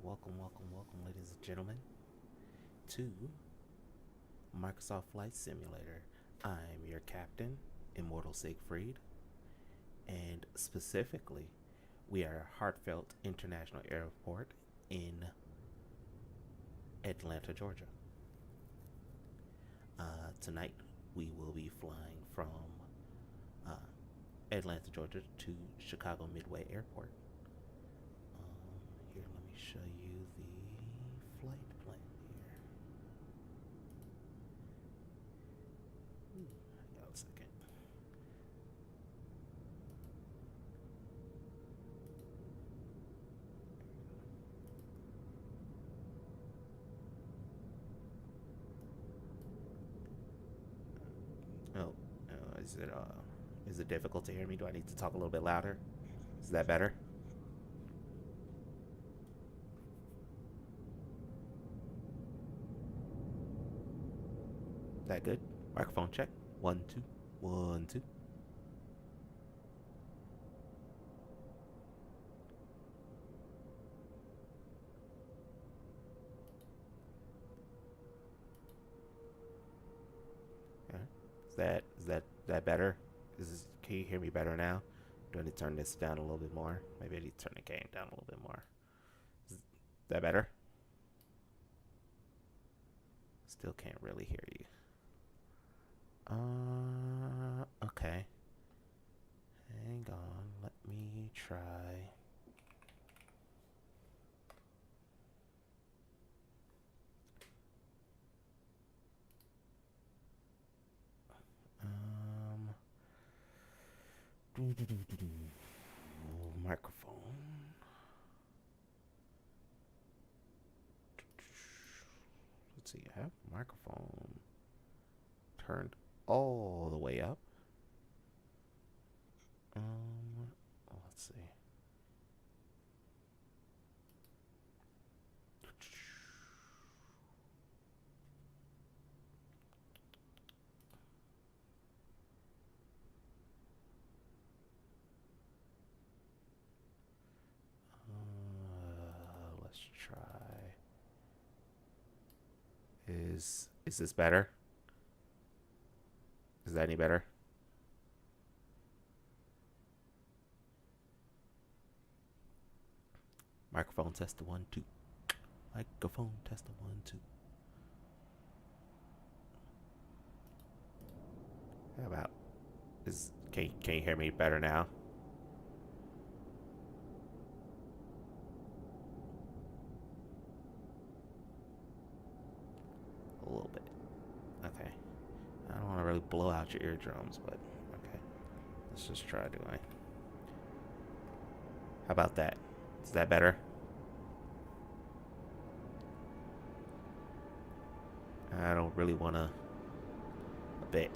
Welcome, ladies and gentlemen, to Microsoft Flight Simulator. I'm your captain, Immortal Siegfried, and specifically, we are at Hartfeld International Airport in Atlanta, Georgia. Tonight, we will be flying from uh, Atlanta, Georgia to Chicago Midway Airport. Here, let me show you the flight plan here. Hang on a second. Oh, is it difficult to hear me? Do I need to talk a little bit louder? Is that better? That good? Microphone check. One, two, one, two. Yeah. Is that better? Can you hear me better now? Do I need to turn this down a little bit more? Maybe I need to turn the gain down a little bit more. Is that better? Still can't really hear you. Okay. Hang on. Let me try. Microphone. Let's see. I have microphone turned all the way up. Let's see. Let's try. Is this better? Is that any better? Microphone test the 1 2. Microphone test the 1 2. How about can you hear me better now? A little bit. Okay. I don't want to really blow out your eardrums, but okay. Let's just try doing. How about that? Is that better? I don't really want to. A bit.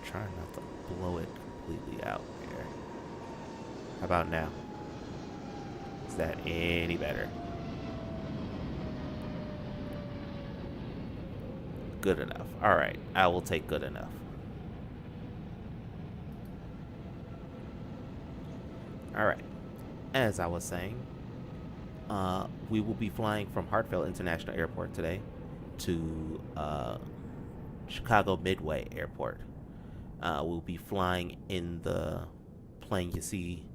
Trying not to blow it completely out here. How about now? Is that any better? Good enough. Alright, I will take good enough. Alright, as I was saying, we will be flying from Hartfield International Airport today to Chicago Midway Airport. We'll be flying in the plane you see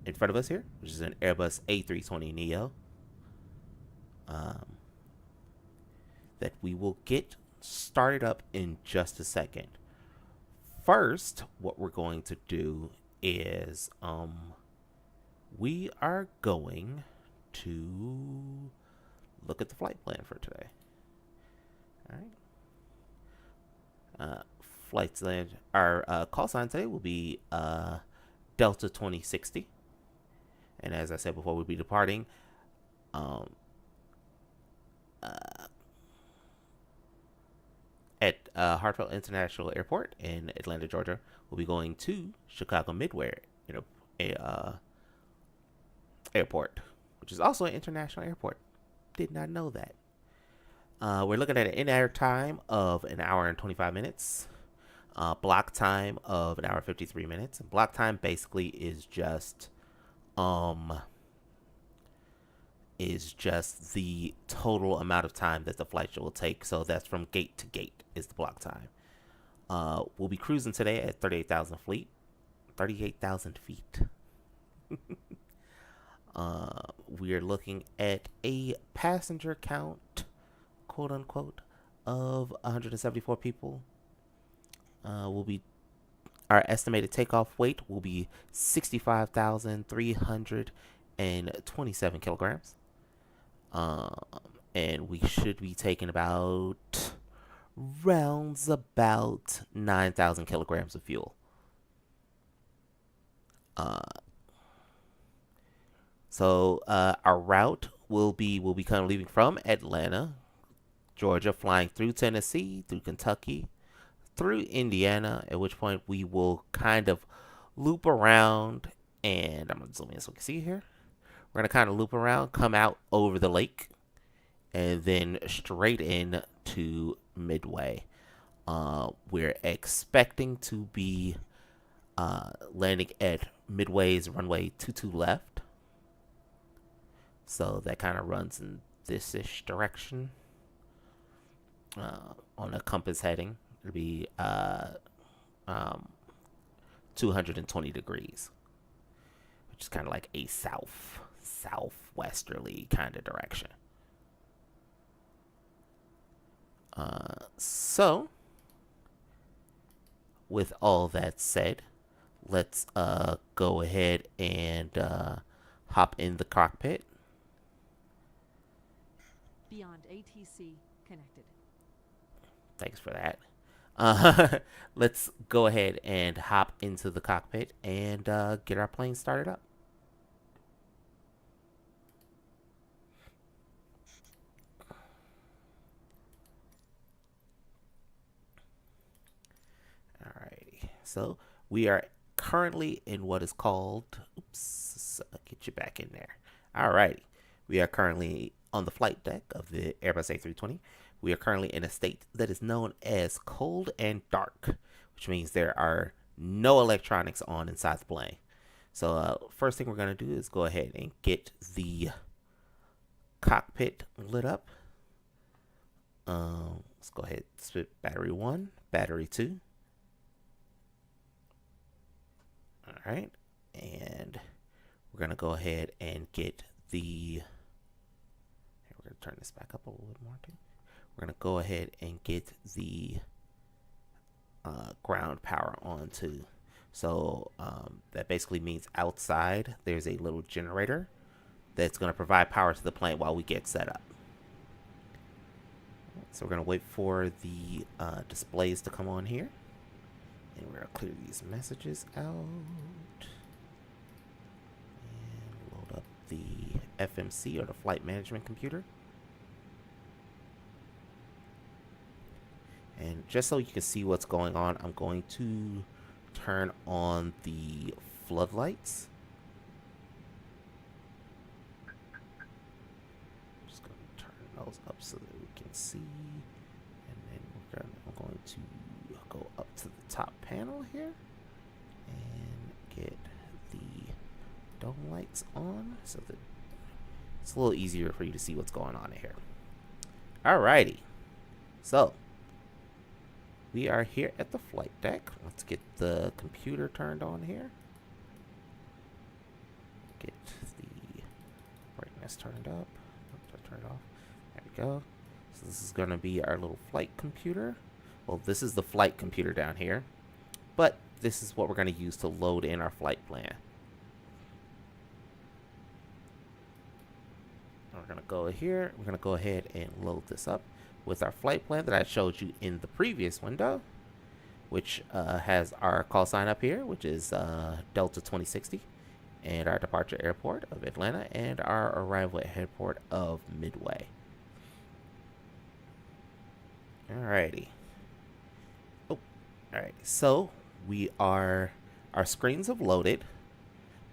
in front of us here, which is an Airbus A320neo. That we will get started up in just a second. First, what we're going to do is we are going to look at the flight plan for today. All right. Flights land. Our call sign today will be Delta 2060, and as I said before, we'll be departing. At Hartfield International Airport in Atlanta, Georgia. We'll be going to Chicago Midway Airport, which is also an international airport. Did not know that. We're looking at an in-air time of an hour and 25 minutes. Block time of an hour and 53 minutes. And block time basically um is just the total amount of time that the flight will take. So that's from gate to gate is the block time. We'll be cruising today at 38,000 feet. We're looking at a passenger count, quote unquote, of 174 people. Our estimated takeoff weight will be 65,327 kilograms. And we should be taking about 9,000 kilograms of fuel. So our route will be kind of leaving from Atlanta, Georgia, flying through Tennessee, through Kentucky, through Indiana, at which point we will kind of loop around, and I'm going to zoom in so we can see here. We're going to kind of loop around, come out over the lake, and then straight in to Midway. We're expecting to be landing at Midway's runway 22 left. So that kind of runs in this-ish direction. On a compass heading, it'll be 220 degrees, which is kind of like a southwesterly kind of direction. So, with all that said, let's go ahead and hop in the cockpit. Beyond ATC connected. Thanks for that. Let's go ahead and hop into the cockpit and get our plane started up. Alrighty. So we are currently in what is called... Oops. Get you back in there. Alrighty. We are currently on the flight deck of the Airbus A320. We are currently in a state that is known as cold and dark, which means there are no electronics on inside the plane. So first thing we're going to do is go ahead and get the cockpit lit up. Let's go ahead and split battery 1, battery 2. All right. And we're going to go ahead and get the... We're going to turn this back up a little bit more too. We're going to go ahead and get the ground power on too. So that basically means outside there's a little generator that's going to provide power to the plane while we get set up. So we're going to wait for the displays to come on here. And we're going to clear these messages out. And load up the FMC, or the flight management computer. And just so you can see what's going on, I'm going to turn on the floodlights. Just going to turn those up so that we can see. And then I'm going to go up to the top panel here and get the dome lights on so that it's a little easier for you to see what's going on in here. Alrighty. So we are here at the flight deck. Let's get the computer turned on here. Get the brightness turned up. Turn it off. There we go. So this is going to be our little flight computer. Well, this is the flight computer down here. But this is what we're going to use to load in our flight plan. We're going to go here. We're going to go ahead and load this up with our flight plan that I showed you in the previous window, which has our call sign up here, which is Delta 2060, and our departure airport of Atlanta, and our arrival at airport of Midway. Alrighty. Oh, alright. So our screens have loaded,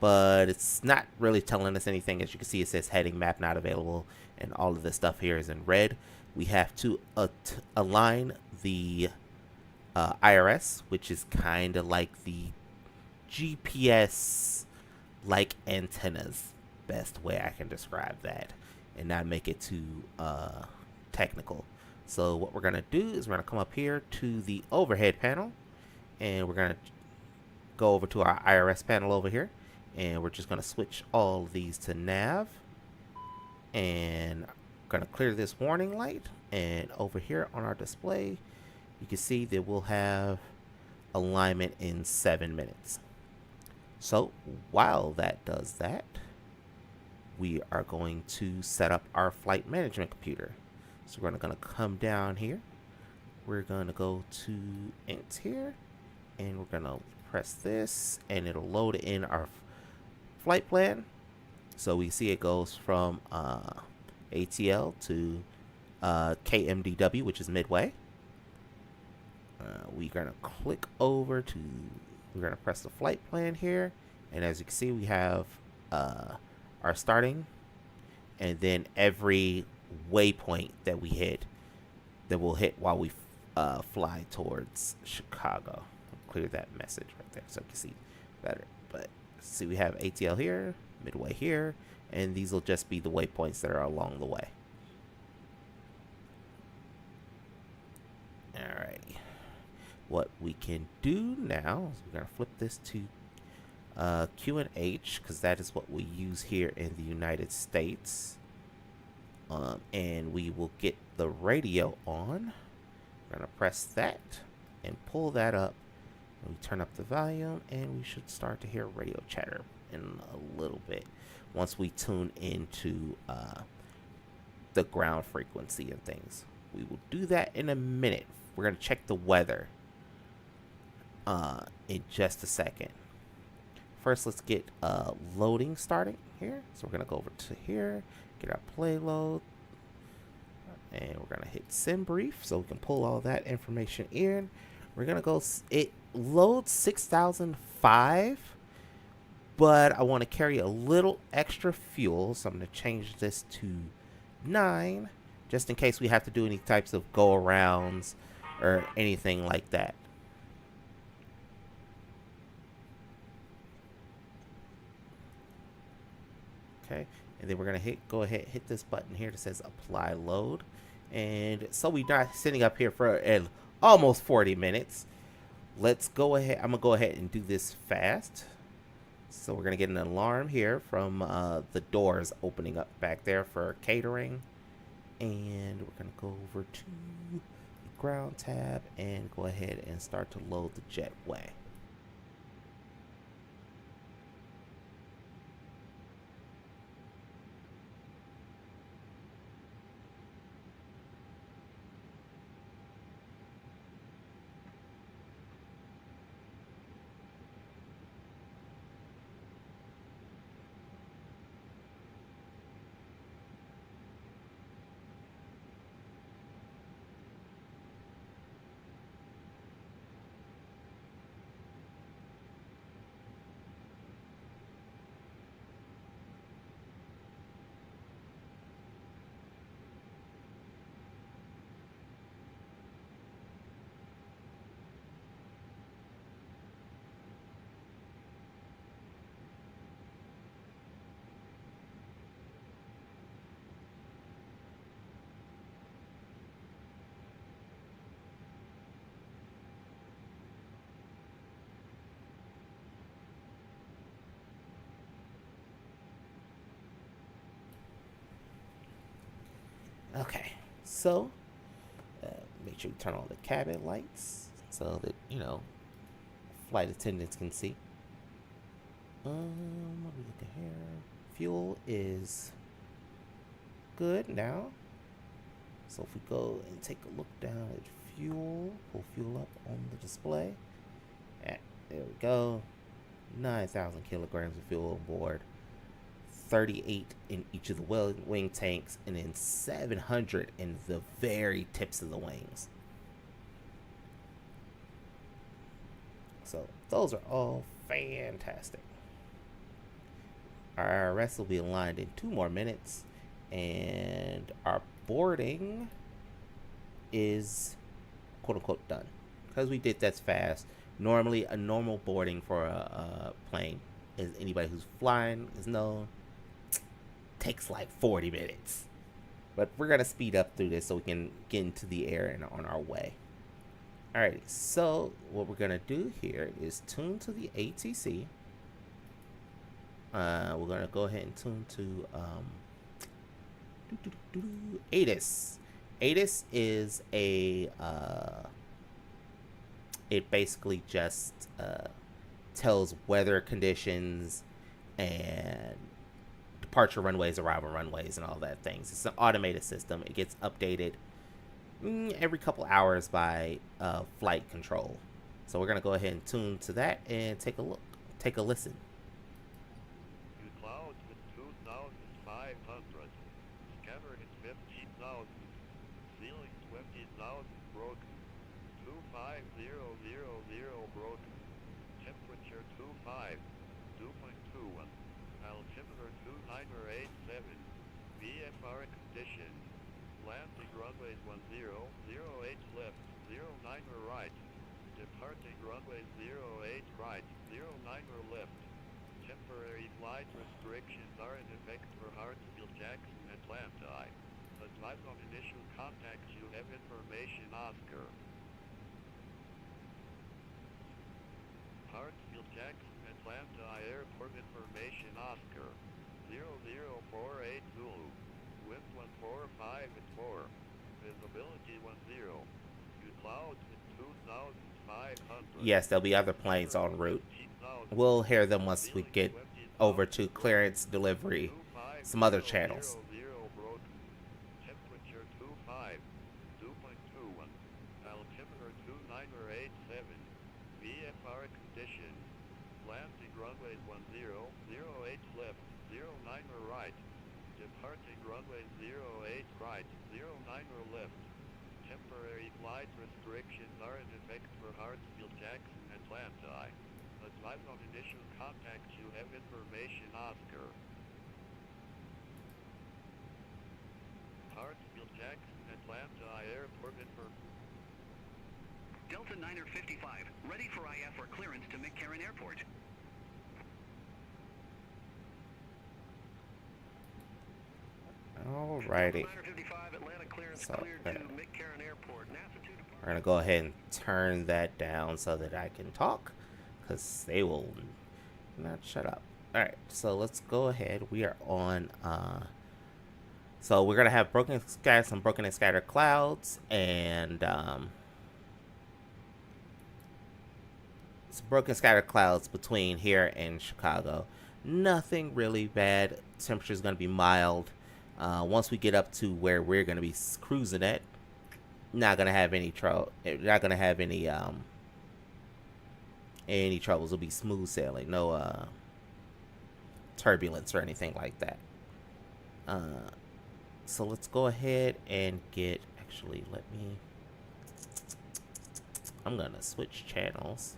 but it's not really telling us anything. As you can see, it says heading map not available, and all of this stuff here is in red. we have to align the IRS, which is kind of like the GPS like antennas, best way I can describe that, and not make it too technical. So what we're gonna do is we're gonna come up here to the overhead panel, and we're gonna go over to our IRS panel over here, and we're just gonna switch all of these to nav, and gonna clear this warning light. And over here on our display, you can see that we'll have alignment in 7 minutes. So while that does that, we are going to set up our flight management computer. So we're going to come down here. We're going to go to int here, and we're going to press this, and it'll load in our flight plan. So we see it goes from ATL to KMDW, which is Midway. We're going to click over to, we're going to press the flight plan here. And as you can see, we have our starting, and then every waypoint that we hit, that we'll hit while we fly towards Chicago. I'll clear that message right there so you can see better. But see, we have ATL here, Midway here, and these will just be the waypoints that are along the way. Alright. What we can do now is we're going to flip this to Q and H, because that is what we use here in the United States. And we will get the radio on. We're going to press that and pull that up. And we turn up the volume, and we should start to hear radio chatter in a little bit once we tune into the ground frequency and things. We will do that in a minute. We're going to check the weather in just a second. First, let's get loading starting here. So we're going to go over to here, get our play load, and we're going to hit sim brief so we can pull all that information in. We're going to go, it loads 6005, but I want to carry a little extra fuel, so I'm going to change this to 9, just in case we have to do any types of go-arounds or anything like that. Okay, and then we're gonna go ahead, hit this button here that says apply load. And so we're not sitting up here for almost 40 minutes. Let's go ahead, I'm gonna go ahead and do this fast. So we're gonna get an alarm here from the doors opening up back there for catering. And we're gonna go over to the ground tab and go ahead and start to load the jetway. Okay, so make sure you turn on the cabin lights so that, you know, flight attendants can see. What are we looking here? Fuel is good now. So if we go and take a look down at fuel, pull fuel up on the display. There we go. 9,000 kilograms of fuel on board. 38 in each of the wing tanks, and then 700 in the very tips of the wings. So those are all fantastic. Our IRS will be aligned in 2 more minutes, and our boarding is quote unquote done because we did that fast. Normally, a normal boarding for a plane, as anybody who's flying is known, takes like 40 minutes. But we're gonna speed up through this so we can get into the air and on our way. Alrighty, so what we're gonna do here is tune to the ATC. We're gonna go ahead and tune to ATIS. ATIS is a it basically just tells weather conditions and departure runways, arrival runways, and all that things. It's an automated system. It gets updated every couple hours by flight control. So we're gonna go ahead and tune to that and take a look, take a listen. Clouds with 2,500. Scanner is 15,000. Ceiling 20,000 broken. 25000 broken. Temperature 25. 2.21. Altimeter 2987. VFR conditions. Landing runways 1008 left, 09 right. Departing runways 08 right, 09 left. Temporary flight restrictions are in effect for Hartsfield Jackson Atlanta. Advise on initial contact. You have information Oscar. Hartsfield Jackson Atlanta Airport information Oscar. 0048 Zulu. Wind 145 at 4. Visibility 10. You clouds at 2,500. Yes, there'll be other planes en route. We'll hear them once we get over to clearance delivery, some other channels. Temperature 25. 2.21. Altimeter 2987. VFR conditions. Landing runways 1008 left, 09 right. Departing runways 08 right, 09 left. Temporary flight restrictions are in effect for Hartsfield Jackson Atlanta. Advise on initial contact. You have information Oscar. Hartsfield Jackson Atlanta Airport information. Delta 955, ready for IF or clearance to McCarran Airport. Alrighty. Delta 955, Atlanta clearance So, cleared to McCarran Airport. NASA 2 departure. We're gonna go ahead and turn that down so that I can talk, because they will not shut up. Alright, so let's go ahead. We are on so we're gonna have some broken and scattered clouds, and some broken scattered clouds between here and Chicago. Nothing really bad. Temperature's gonna be mild. Once we get up to where we're gonna be cruising at, not gonna have any trouble. Not gonna have any troubles. It'll be smooth sailing. No turbulence or anything like that. So let's go ahead and get. Actually, I'm gonna switch channels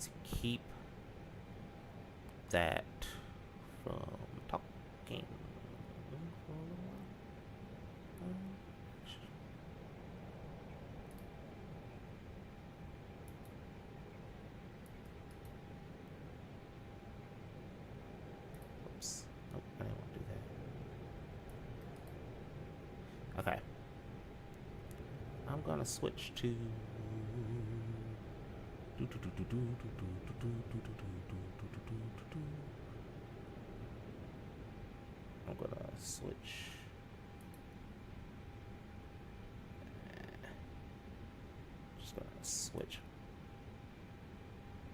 to keep that from talking. Oops. Nope, I didn't want to do that. Okay. I'm gonna switch to. I'm gonna switch. Just gonna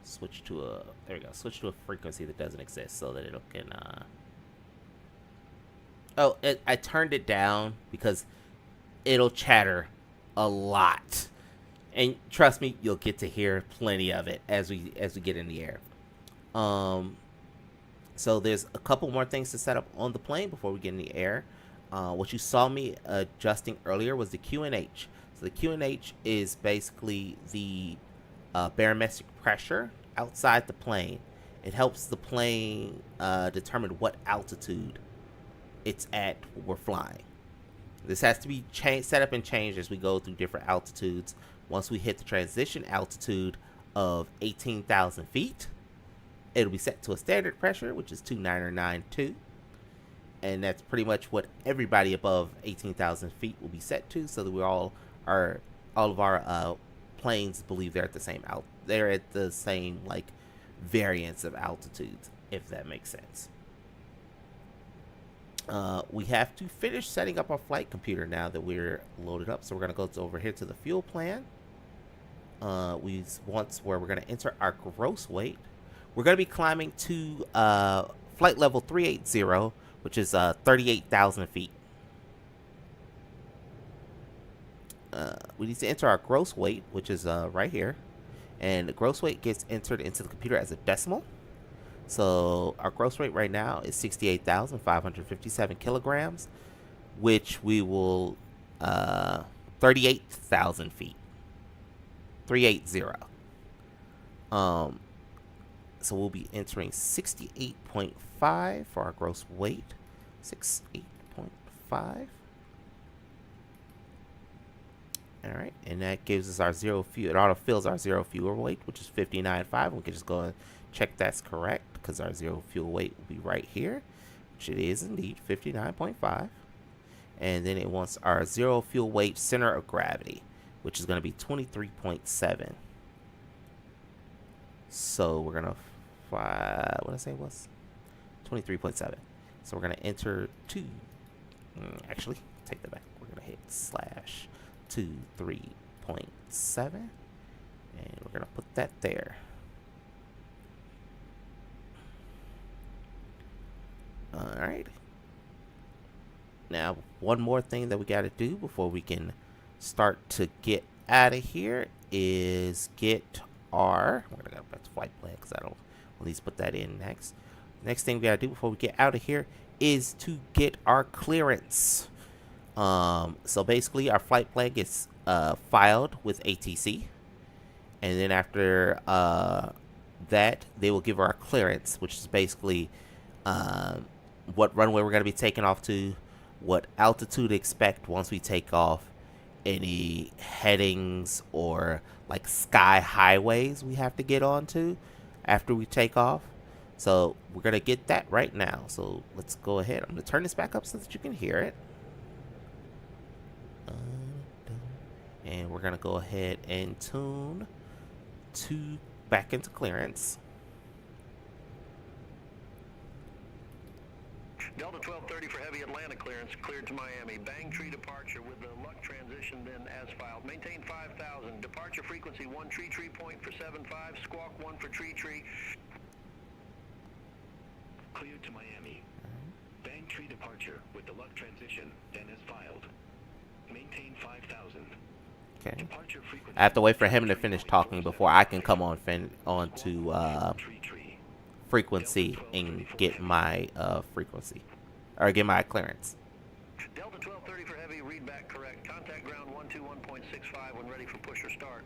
switch to a. There we go. Switch to a frequency that doesn't exist, so that it can. Oh, I turned it down because it'll chatter a lot, and trust me, you'll get to hear plenty of it as we get in the air. So there's a couple more things to set up on the plane before we get in the air. What you saw me adjusting earlier was the QNH. So the QNH is basically the barometric pressure outside the plane. It helps the plane determine what altitude it's at when we're flying. This has to be set up and changed as we go through different altitudes. Once we hit the transition altitude of 18,000 feet, it'll be set to a standard pressure, which is 2992. And that's pretty much what everybody above 18,000 feet will be set to, so that all of our planes believe they're at the same like variance of altitudes, if that makes sense. We have to finish setting up our flight computer now that we're loaded up. So we're going to go over here to the fuel plan. Where we're going to enter our gross weight. We're going to be climbing to flight level 380, which is 38,000 feet. We need to enter our gross weight, which is right here. And the gross weight gets entered into the computer as a decimal. So our gross weight right now is 68,557 kilograms, which we will 38,000 feet. 380. So we'll be entering 68.5 for our gross weight. 68.5. All right, and that gives us our zero fuel. It auto-fills our zero fuel weight, which is 59.5. We can just go and check that's correct, because our zero fuel weight will be right here, which it is indeed 59.5. And then it wants our zero fuel weight center of gravity, which is going to be 23.7. So we're going to what did I say it was? 23.7. So we're going to enter actually, take that back. We're going to hit /23.7, and we're going to put that there. Alright. Now, one more thing that we got to do before we can start to get out of here is get our... We're going to go back to flight plan because I don't at least put that in next. Next thing we got to do before we get out of here is to get our clearance. So basically, our flight plan gets filed with ATC. And then after that, they will give our clearance, which is basically... what runway we're going to be taking off to, what altitude to expect once we take off, any headings or like sky highways we have to get onto after we take off. So we're going to get that right now. So let's go ahead. I'm going to turn this back up so that you can hear it. And we're going to go ahead and tune back into clearance. Delta 1230 for heavy Atlanta clearance, cleared to Miami. Bang tree departure with the luck transition, then as filed. Maintain 5,000. Departure frequency 1 tree point for 75. Squawk 1 for tree. Cleared to Miami. Bang tree departure with the luck transition, then as filed. Maintain 5,000. Okay. Departure frequency. I have to wait for him to finish talking before I can come on to frequency and get my frequency, or get my clearance. Delta 1230 for heavy, read back correct. Contact ground 121.65 when ready for push or start.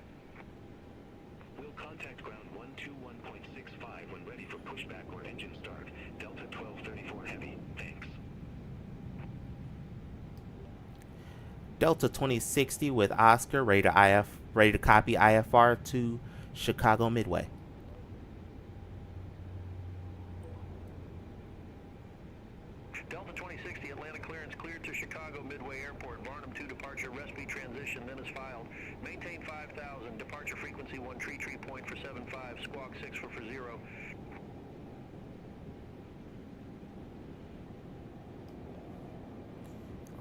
We'll contact ground 121.65 when ready for pushback or engine start. Delta 1234 heavy, thanks. Delta 2060 with Oscar, ready to copy IFR to Chicago Midway. Delta 2060, Atlanta clearance cleared to Chicago Midway Airport. Varnum 2 departure, recipe transition, then is filed. Maintain 5,000. Departure frequency 1 tree point for 75. Squawk 6 for 0.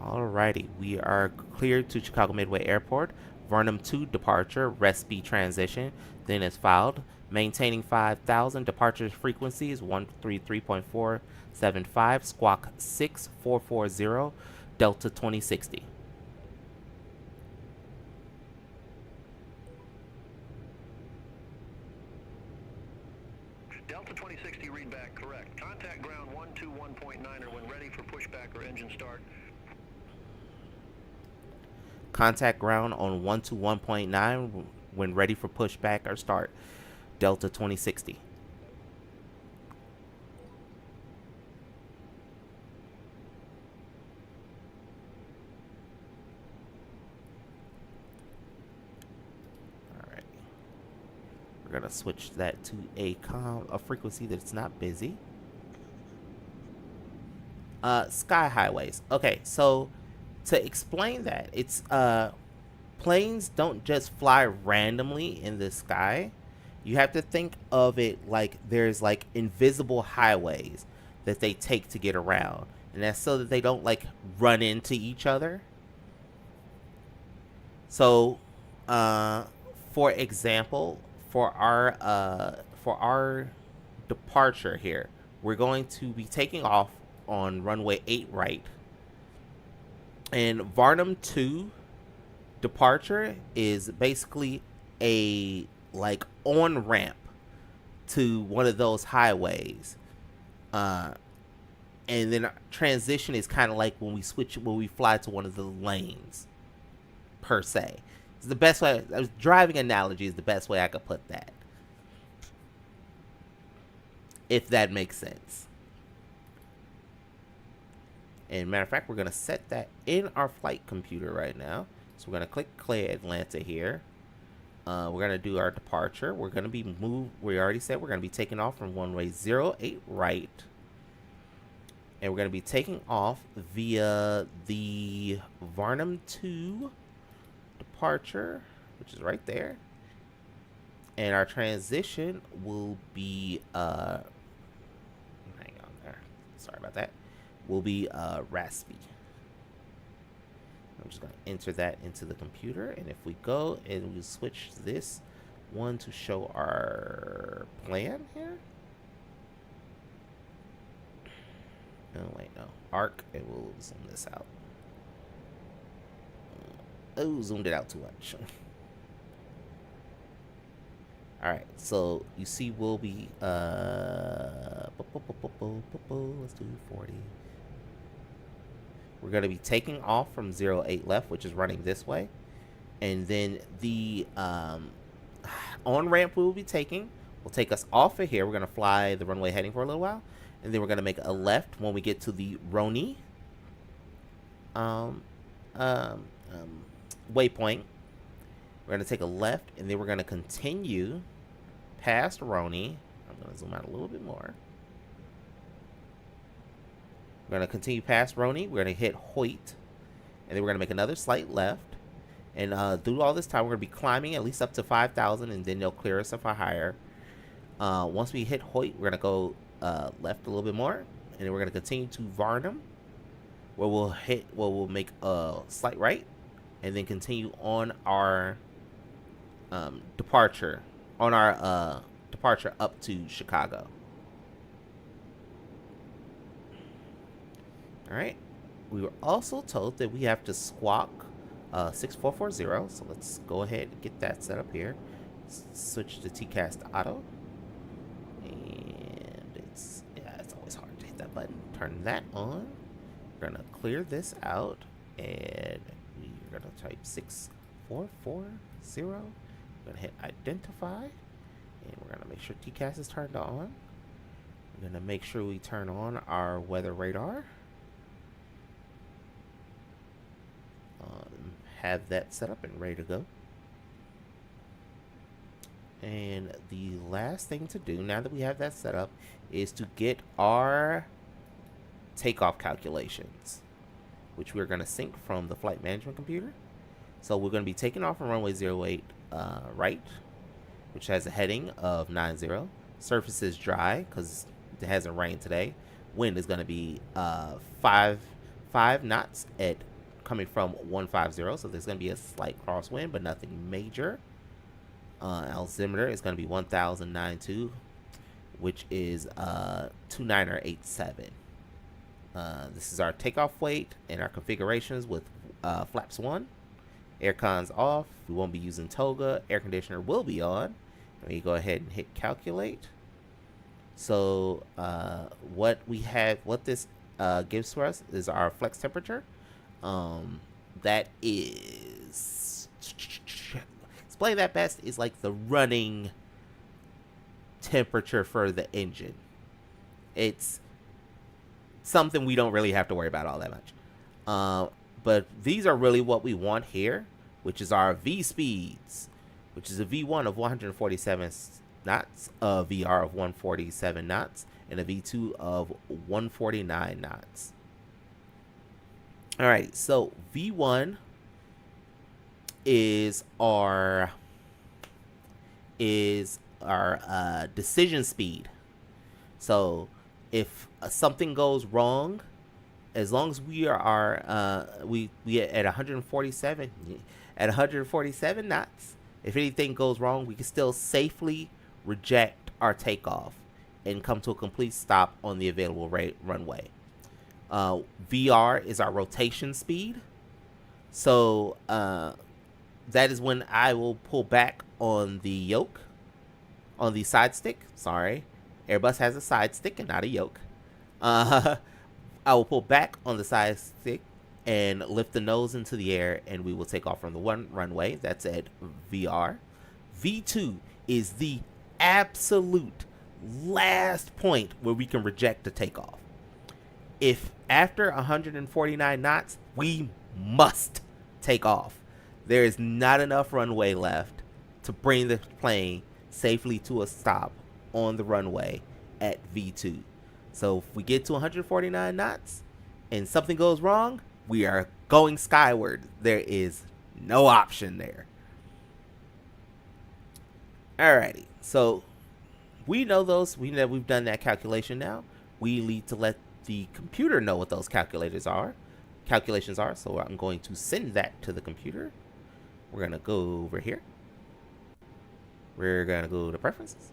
Alrighty, we are cleared to Chicago Midway Airport. Varnum 2 departure, recipe transition, then is filed. Maintaining 5,000. Departure frequency is 133.475. Squawk 6440. Delta 2060. Delta 2060, read back correct. Contact ground 121.9 when ready for pushback or engine start. Contact ground on 121.9 when ready for pushback or start. Delta 2060. We're gonna switch that to a frequency that's not busy. Sky highways. Okay, so to explain that, it's planes don't just fly randomly in the sky. You have to think of it like there's like invisible highways that they take to get around, and that's so that they don't like run into each other. So, for example, for our departure here, we're going to be taking off on runway 8 right, and Varnum 2 departure is basically a like on ramp to one of those highways, and then transition is kind of like when we fly to one of the lanes per se. It's the best way. Driving analogy is the best way I could put that, if that makes sense. And matter of fact, we're gonna set that in our flight computer right now. So we're gonna click Clay Atlanta here. We're gonna do our departure. We're gonna be moved. We already said we're gonna be taking off from runway 08 right, and we're gonna be taking off via the Varnum 2 departure, which is right there. And our transition will be hang on there. Sorry about that. Will be raspy. I'm just going to enter that into the computer, and if we go and we switch this one to show our plan here. Oh wait, no, arc, and we'll zoom this out. Oh, zoomed it out too much. All right, so you see we'll be let's do 40. We're going to be taking off from 08 left, which is running this way. And then the on-ramp we will be taking will take us off of here. We're going to fly the runway heading for a little while. And then we're going to make a left when we get to the Roni waypoint. We're going to take a left, and then we're going to continue past Roni. I'm going to zoom out a little bit more. We're going to continue past Roni. We're going to hit Hoyt. And then we're going to make another slight left. And through all this time, we're going to be climbing at least up to 5,000. And then they'll clear us if I higher. Once we hit Hoyt, we're going to go left a little bit more. And then we're going to continue to Varnum, where we'll make a slight right. And then continue on our departure. On our departure up to Chicago. Alright, we were also told that we have to squawk 6440, so let's go ahead and get that set up here. Switch to TCAS to auto. And it's always hard to hit that button. Turn that on. We're going to clear this out, and we're going to type 6440. We're going to hit identify, and we're going to make sure TCAS is turned on. We're going to make sure we turn on our weather radar. Have that set up and ready to go. And the last thing to do now that we have that set up is to get our takeoff calculations, which we're going to sync from the flight management computer. So we're going to be taking off from runway 08 right, which has a heading of 90. Surface is dry because it hasn't rained today. Wind is going to be 5 knots at coming from 150, so there's going to be a slight crosswind, but nothing major. Altimeter is going to be 1092, which is 2987. This is our takeoff weight and our configurations with flaps 1. Aircon's off. We won't be using toga. Air conditioner will be on. Let me go ahead and hit calculate. So what this gives for us is our flex temperature. That is, explain that best, is like the running temperature for the engine. It's something we don't really have to worry about all that much. But these are really what we want here, which is our V speeds, which is a V1 of 147 knots, a VR of 147 knots, and a V2 of 149 knots. All right, so V1 is our decision speed. So if something goes wrong, as long as we are we at 147 knots, if anything goes wrong, we can still safely reject our takeoff and come to a complete stop on the available runway. VR is our rotation speed. So that is when I will pull back on the yoke, on the side stick. Sorry, Airbus has a side stick and not a yoke. I will pull back on the side stick and lift the nose into the air, and we will take off from the one runway. That's at VR. V2 is the absolute last point where we can reject the takeoff. If after 149 knots, we must take off. There is not enough runway left to bring the plane safely to a stop on the runway at V2. So if we get to 149 knots and something goes wrong, we are going skyward. There is no option there. Alrighty, so we know those. We know we've done that calculation now. We need to let the computer know what those calculations are. So I'm going to send that to the computer. We're going to go over here. We're going to go to preferences.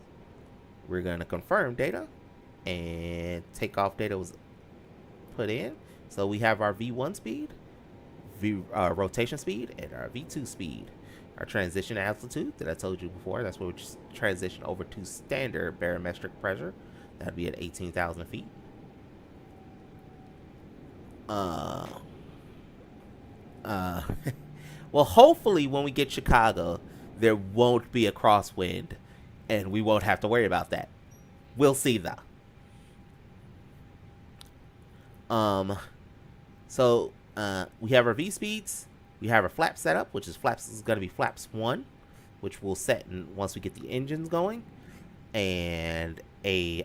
We're going to confirm data, and takeoff data was put in. So we have our V1 speed, rotation speed, and our V2 speed. Our transition altitude that I told you before, that's where we just transition over to standard barometric pressure. That'd be at 18,000 feet. Well, hopefully when we get Chicago, there won't be a crosswind and we won't have to worry about that. We'll see though. So we have our V speeds. We have our flap setup, which is going to be flaps 1, which we'll set once we get the engines going, and I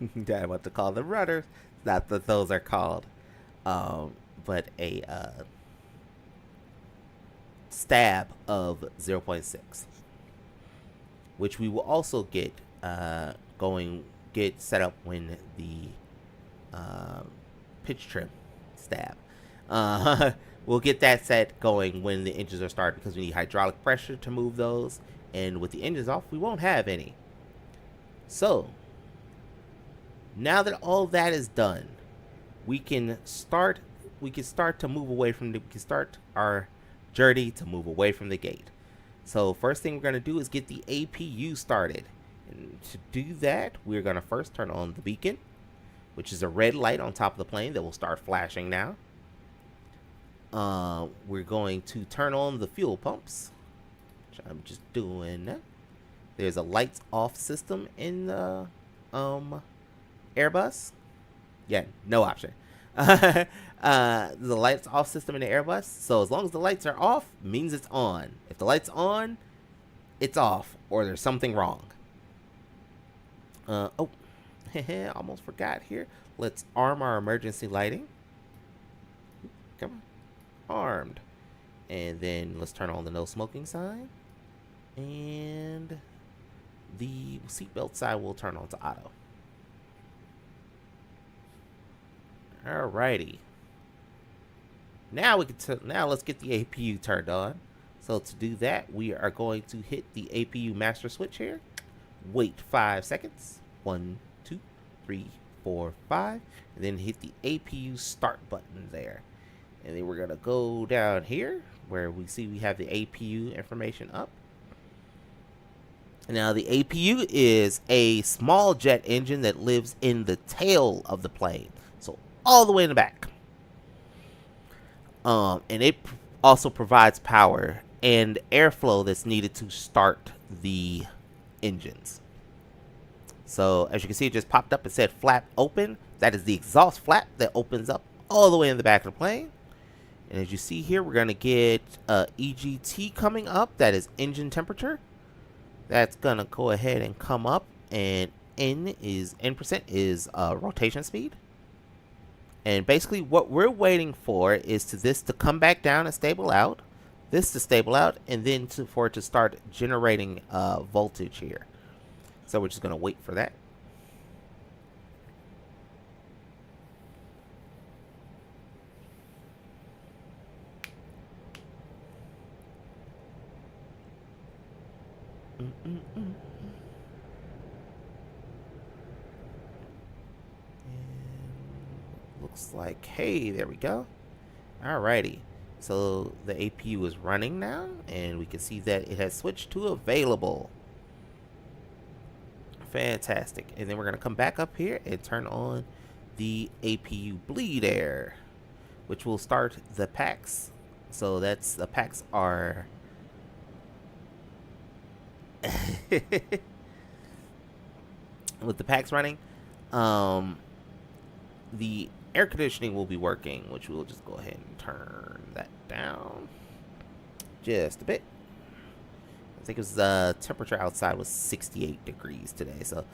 want to call them rudders. Not that those are called, but a stab of 0.6, which we will also get set up when the pitch trim stab. We'll get that set going when the engines are started, because we need hydraulic pressure to move those, and with the engines off, we won't have any. So now that all that is done, we can start to move away from we can start our journey to move away from the gate. So first thing we're going to do is get the APU started. And to do that, we're going to first turn on the beacon, which is a red light on top of the plane that will start flashing now. We're going to turn on the fuel pumps, which I'm just doing now. There's a lights off system in the Airbus. Yeah, no option. The lights off system in the Airbus. So as long as the lights are off, means it's on. If the light's on, it's off, or there's something wrong. Almost forgot here. Let's arm our emergency lighting. Come on. Armed. And then let's turn on the no smoking sign. And the seatbelt sign will turn on to auto. Alrighty. Now let's get the APU turned on. So to do that, we are going to hit the APU master switch here. Wait 5 seconds. 1, 2, 3, 4, 5. And then hit the APU start button there. And then we're going to go down here where we see we have the APU information up. Now the APU is a small jet engine that lives in the tail of the plane. So all the way in the back. And it also provides power and airflow that's needed to start the engines. So as you can see, it just popped up and said flap open. That is the exhaust flap that opens up all the way in the back of the plane. And as you see here, we're going to get EGT coming up. That is engine temperature. That's going to go ahead and come up. And N percent is rotation speed. And basically what we're waiting for is this to come back down and stable out. This to stable out. And then for it to start generating voltage here. So we're just going to wait for that. And looks like, hey, there we go. Alrighty. So the APU is running now, and we can see that it has switched to available. Fantastic. And then we're going to come back up here and turn on the APU bleed air, which will start the packs. So that's the packs are with the packs running, the air conditioning will be working, which we'll just go ahead and turn that down just a bit. I think it was temperature outside was 68 degrees today, so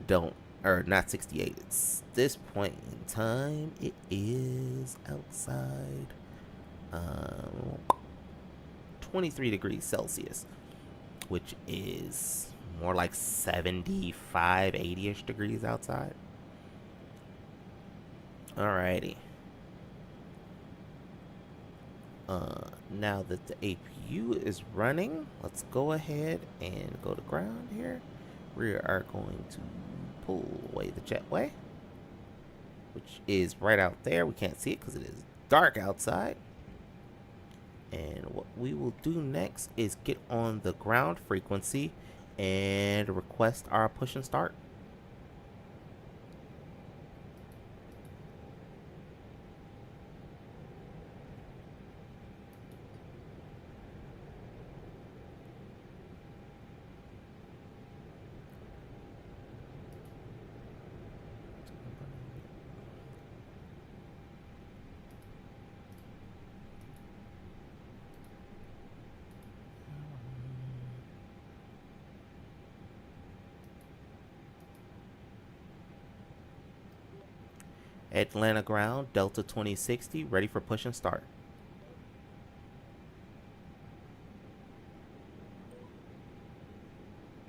not 68. It's this point in time, it is outside 23 degrees Celsius, which is more like 75, 80-ish degrees outside. Alrighty. Now that the APU is running, let's go ahead and go to ground here. We are going to pull away the jetway, which is right out there. We can't see it because it is dark outside. And what we will do next is get on the ground frequency and request our push and start. Atlanta ground, Delta 2060, ready for push and start.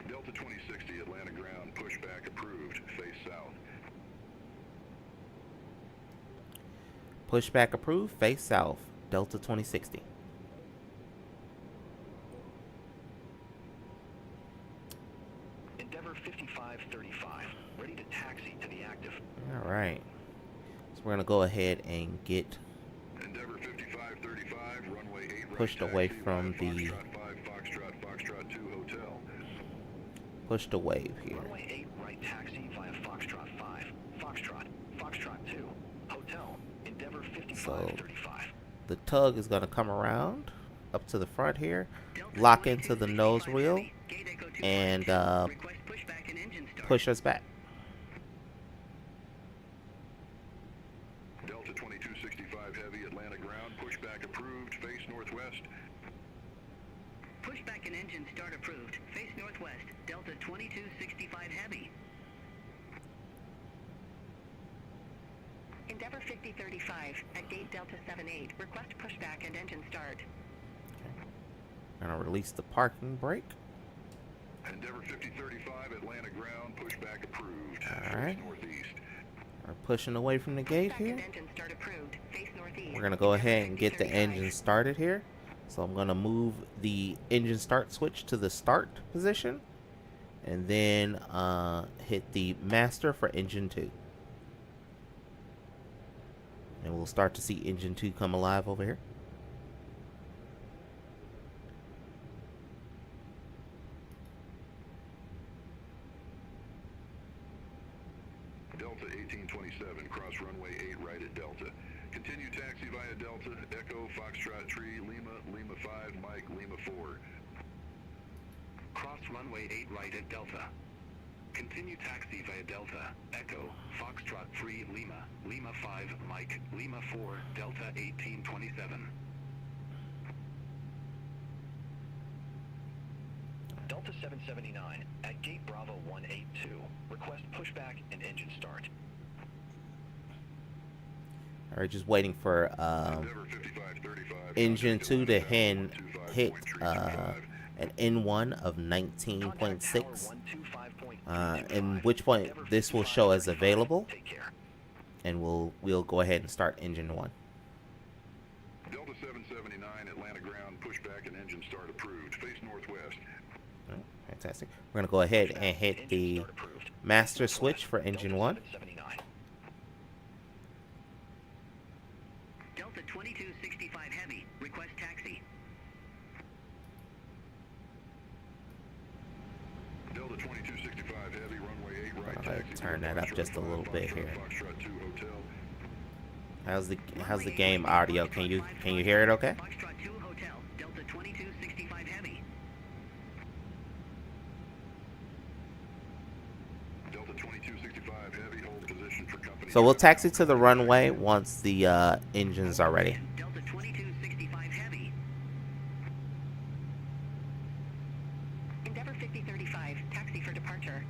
Delta 2060, Atlanta ground, pushback approved, face south. Pushback approved, face south, Delta 2060. Endeavor 5535, ready to taxi to the active. All right. So we're going to go ahead and get Endeavor 5535, runway 8 right, pushed away taxi from via the Foxtrot 5, Foxtrot 2 hotel. pushed a wave here. Runway 8 right taxi via Foxtrot 5, Foxtrot 2, hotel, Endeavor 5535. The tug is going to come around up to the front here, lock into the nose wheel, and push us back. Delta 2265 heavy, Atlanta ground, pushback approved, face northwest. Pushback and engine start approved. Face northwest. Delta 2265 heavy. Endeavor 5035 at gate Delta 78. Request pushback and engine start. I'm going to release the parking brake. Endeavor 5035, Atlanta ground, pushback approved. All right. Face northeast. We're pushing away from the gate Pushback here. and engine start approved. Face northeast. We're going to go Endeavor ahead and get the 5035. engine started here. So I'm going to move the engine start switch to the start position. And then hit the master for engine 2. And we'll start to see engine 2 come alive over here. Delta 1827, cross runway 8 right at Delta. Continue taxi via Delta, Echo, Foxtrot Tree, Lima 5, Mike, Lima 4. Cross runway 8 right at Delta. Continue taxi via Delta, Echo, Foxtrot 3 Lima, Lima 5 Mike, Lima 4 Delta 1827. Delta 779 at Gate Bravo 182. Request pushback and engine start. All right, just waiting for Endeavor 5535. engine 2 to Contact hit an N1 of 19.6. In which point this will show as available, Take care. and we'll go ahead and start engine 1. Delta 779, Atlanta ground, pushback and engine start approved. Face northwest. All right, fantastic. We're gonna go ahead and hit Engine the start approved. master switch for engine 1. 779. Delta 2265 Heavy, request taxi. Delta 2265 heavy, runway 8 right, All right, taxi. turn that up just a little bit here. Foxtrot 2 hotel. How's the game audio? Can you hear it okay? Foxtrot 2 Hotel, Delta 2265 Heavy. Delta 2265 heavy, hold position for company. So we'll taxi to the runway once the engines are ready. Delta 2265 Heavy. Endeavor 5035, taxi for departure.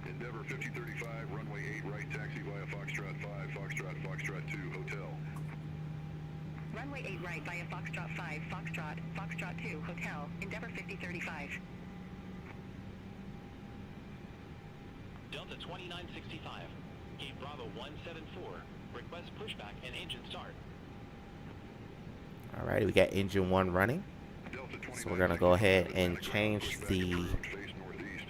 Endeavor 5035, runway 8 right, taxi via Foxtrot 5, Foxtrot 2 hotel. Runway 8 right via Foxtrot 5, Foxtrot 2 Hotel, Endeavor 5035. Delta 2965. Gate Bravo 174. Request pushback and engine start. All right, we got engine 1 running. Delta So we're gonna go ahead and change the face northeast.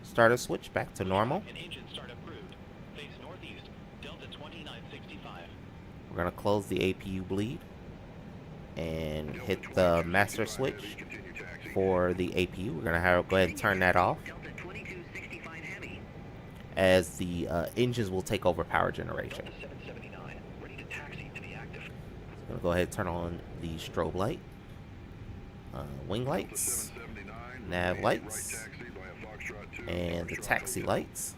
starter switch back to normal. And engine start approved. Face northeast. Delta 2965. We're gonna close the APU bleed and hit the master switch Continue taxi. for the APU. We're gonna go ahead and turn that off, Delta 2265 Heavy. as the engines will take over power generation. Delta 779. Ready to taxi to the active. I'm gonna go ahead and turn on the strobe light, wing lights, 779, nav runway 8 lights, right, taxi via Foxtrot 2, and the Foxtrot taxi hotel. lights.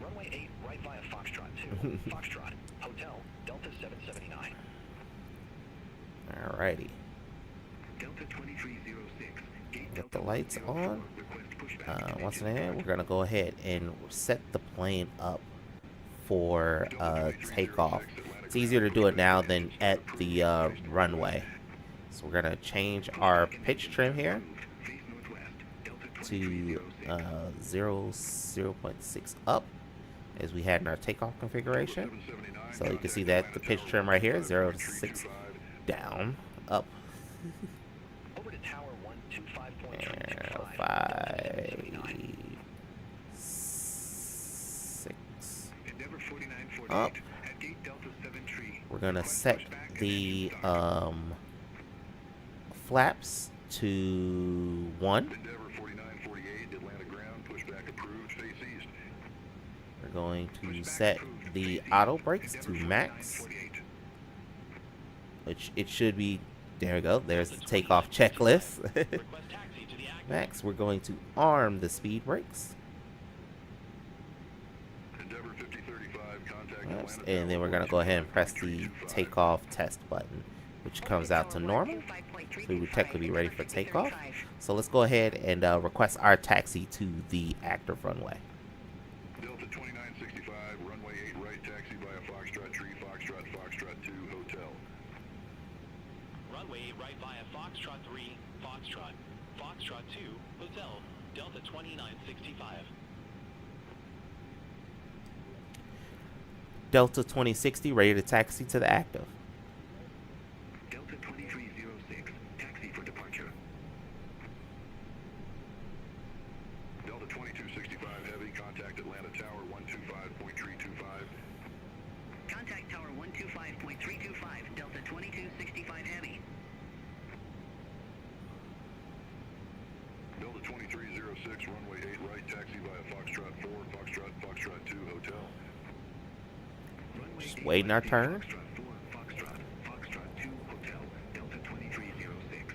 Runway 8 right via Foxtrot 2. Foxtrot. Hotel. Delta 779. Alrighty, Delta 2306. Gate get the lights on. Once again, we're gonna go ahead and set the plane up for takeoff. It's easier to do it now than at the runway. So we're gonna change our pitch trim here to 0.6 up, as we had in our takeoff configuration. So you can see that the pitch trim right here, 0 to 6 down, up, Over to Tower 125.325. and 5, 6 Endeavor 4948. up. At Gate Delta 7 tree. We're gonna set the flaps to 1. Endeavor 4948, Atlanta ground, pushback approved, face east. We're going to set the auto brakes to max, which it should be. There we go. There's the takeoff checklist. Request taxi to the active. Max, we're going to arm the speed brakes. Endeavor 5035, contact Oops, Atlanta and then we're going to go ahead and press the takeoff test button, which comes out to normal. So we would technically be ready for takeoff. So let's go ahead and request our taxi to the active runway. Delta 2965, runway 8 right, taxi via Foxtrot 3, Foxtrot 2 hotel. Runway 8 right via Foxtrot 3, Foxtrot 2, Hotel, Delta 2965. Delta 2060, ready to taxi to the active. Delta 2306, taxi for departure. Delta 2265 heavy, contact Atlanta Tower 125.325. Contact Tower 125.325, Delta 2265 Heavy. Delta 2306, runway 8 right, taxi via Foxtrot 4, Foxtrot 2 hotel. Just waiting our turn. Foxtrot 2, Hotel, Delta 2306.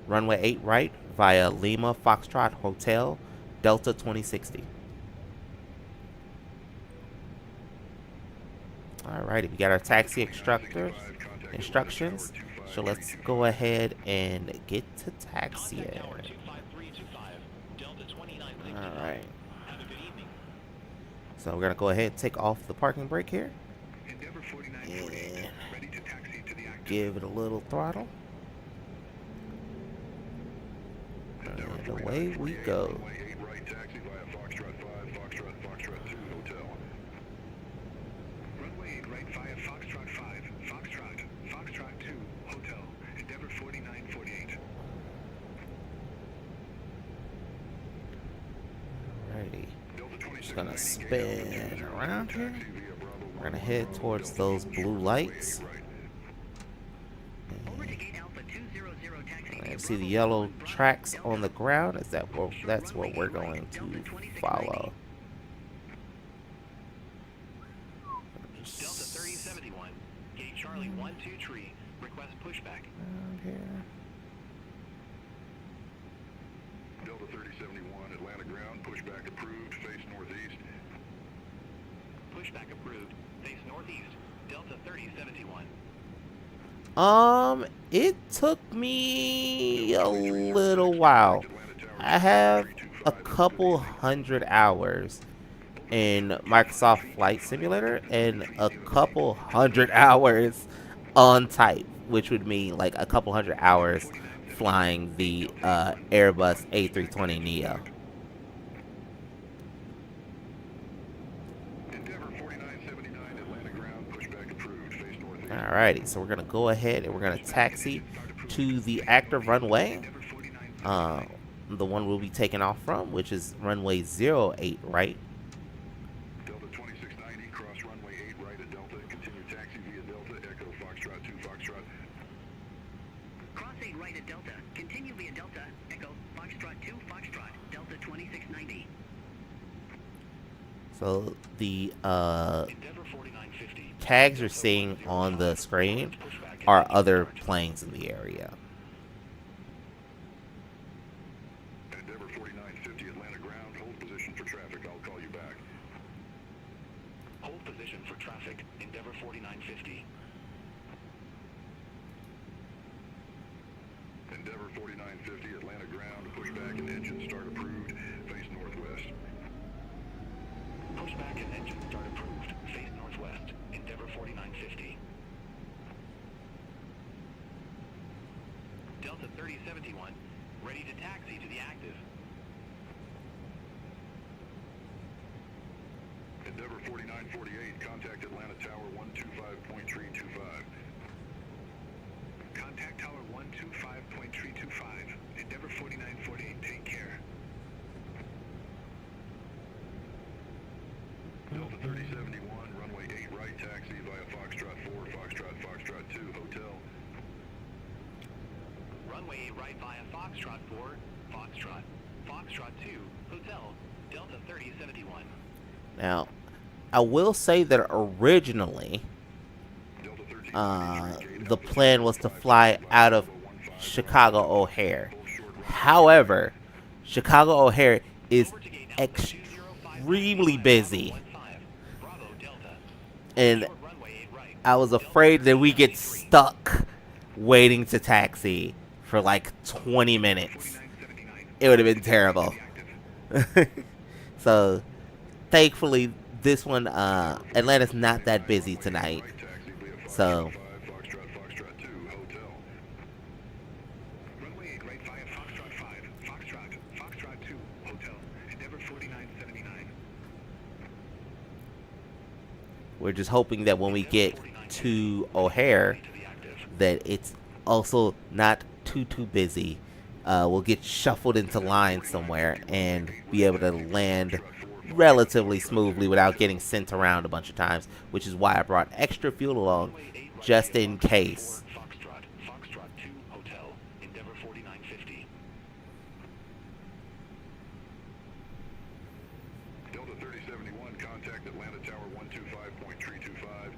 Runway 8 right via Lima Foxtrot Hotel, Delta 2060. Alrighty, we got our taxi instructions. So let's go ahead and get to taxiing. Alright. So we're gonna go ahead and take off the parking brake here. And give it a little throttle. And away we go. Alrighty. Just gonna spin around here. We're gonna head towards those blue lights. And see the yellow tracks on the ground? That's what we're going to follow. Delta 3071, gate Charlie 12 tree, request pushback. Around here. Delta 3071, Atlanta ground, pushback approved, face northeast. Pushback approved, face northeast, Delta 3071. It took me a little while. I have a couple hundred hours in Microsoft Flight Simulator and a couple hundred hours on type, which would mean like a couple hundred hours flying the Airbus A320neo. Alrighty, so we're gonna go ahead and we're gonna taxi to the active runway, the one we'll be taking off from, which is runway 08 right. Delta 2690, cross runway 8 right at Delta, continue taxi via Delta, Echo Foxtrot 2 Foxtrot. Cross 8 right at Delta. Continue via Delta. Echo Foxtrot 2 Foxtrot. Delta 2690. So the tags you're seeing on the screen are other planes in the area. Endeavor 4950, Atlanta ground, hold position for traffic, I'll call you back. Hold position for traffic, Endeavor 4950. Endeavor 4950, Atlanta ground, pushback and engine start approved, face northwest. Pushback and engine start approved, face northwest, Endeavor 4950. Delta 3071, ready to taxi to the active. Endeavor 4948, contact Atlanta Tower 125.325. Contact Tower 125.325. Endeavor 4948, take care. Delta 3071, runway 8 right, taxi via Foxtrot 4, Foxtrot 2, hotel. Runway 8 right via Foxtrot 4, Foxtrot 2, hotel, Delta 3071. Now, I will say that originally, the plan was to fly out of Chicago O'Hare. However, Chicago O'Hare is extremely busy, and I was afraid that we get stuck waiting to taxi for like 20 minutes. It would have been terrible. So, thankfully, this one, Atlanta's not that busy tonight. So, Foxtrot 2, hotel. Runway 8 right via Foxtrot 5, Foxtrot 2, hotel, Endeavor 4979. we're just hoping that when we get to O'Hare, that it's also not too busy. We'll get shuffled into line somewhere and be able to land relatively smoothly without getting sent around a bunch of times, which is why I brought extra fuel along just in case. Foxtrot 2, hotel, Endeavor 4950. Delta 3071, contact Atlanta Tower 125.325.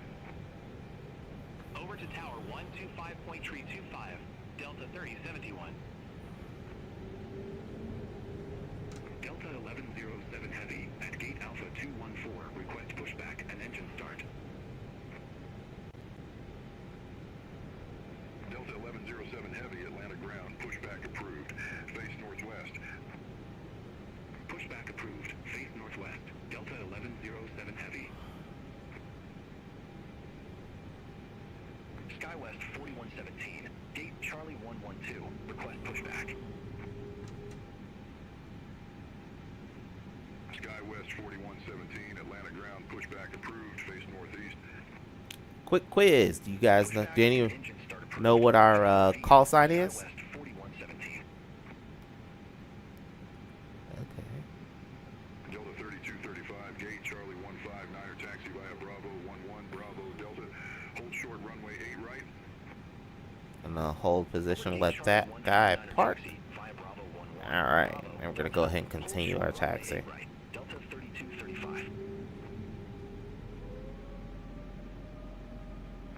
Over to Tower 125.325, Delta 3071. 1107 Heavy at gate Alpha 214. Request pushback and engine start. Delta 1107 Heavy, Atlanta ground, pushback approved. Face northwest. Pushback approved. Face northwest. Delta 1107 Heavy. SkyWest 4117. Gate Charlie 112. Request pushback. SkyWest 4117, Atlanta ground, pushback approved. Face northeast. Quick quiz. Do you guys know, do any know what our call sign is? SkyWest 4117. Okay. Delta 3235, gate Charlie 159er, taxi via Bravo 11, Bravo Delta. Hold short runway 8 right. In the hold position, let that guy park. Alright, and we're going to go ahead and continue our taxi. Delta 3235.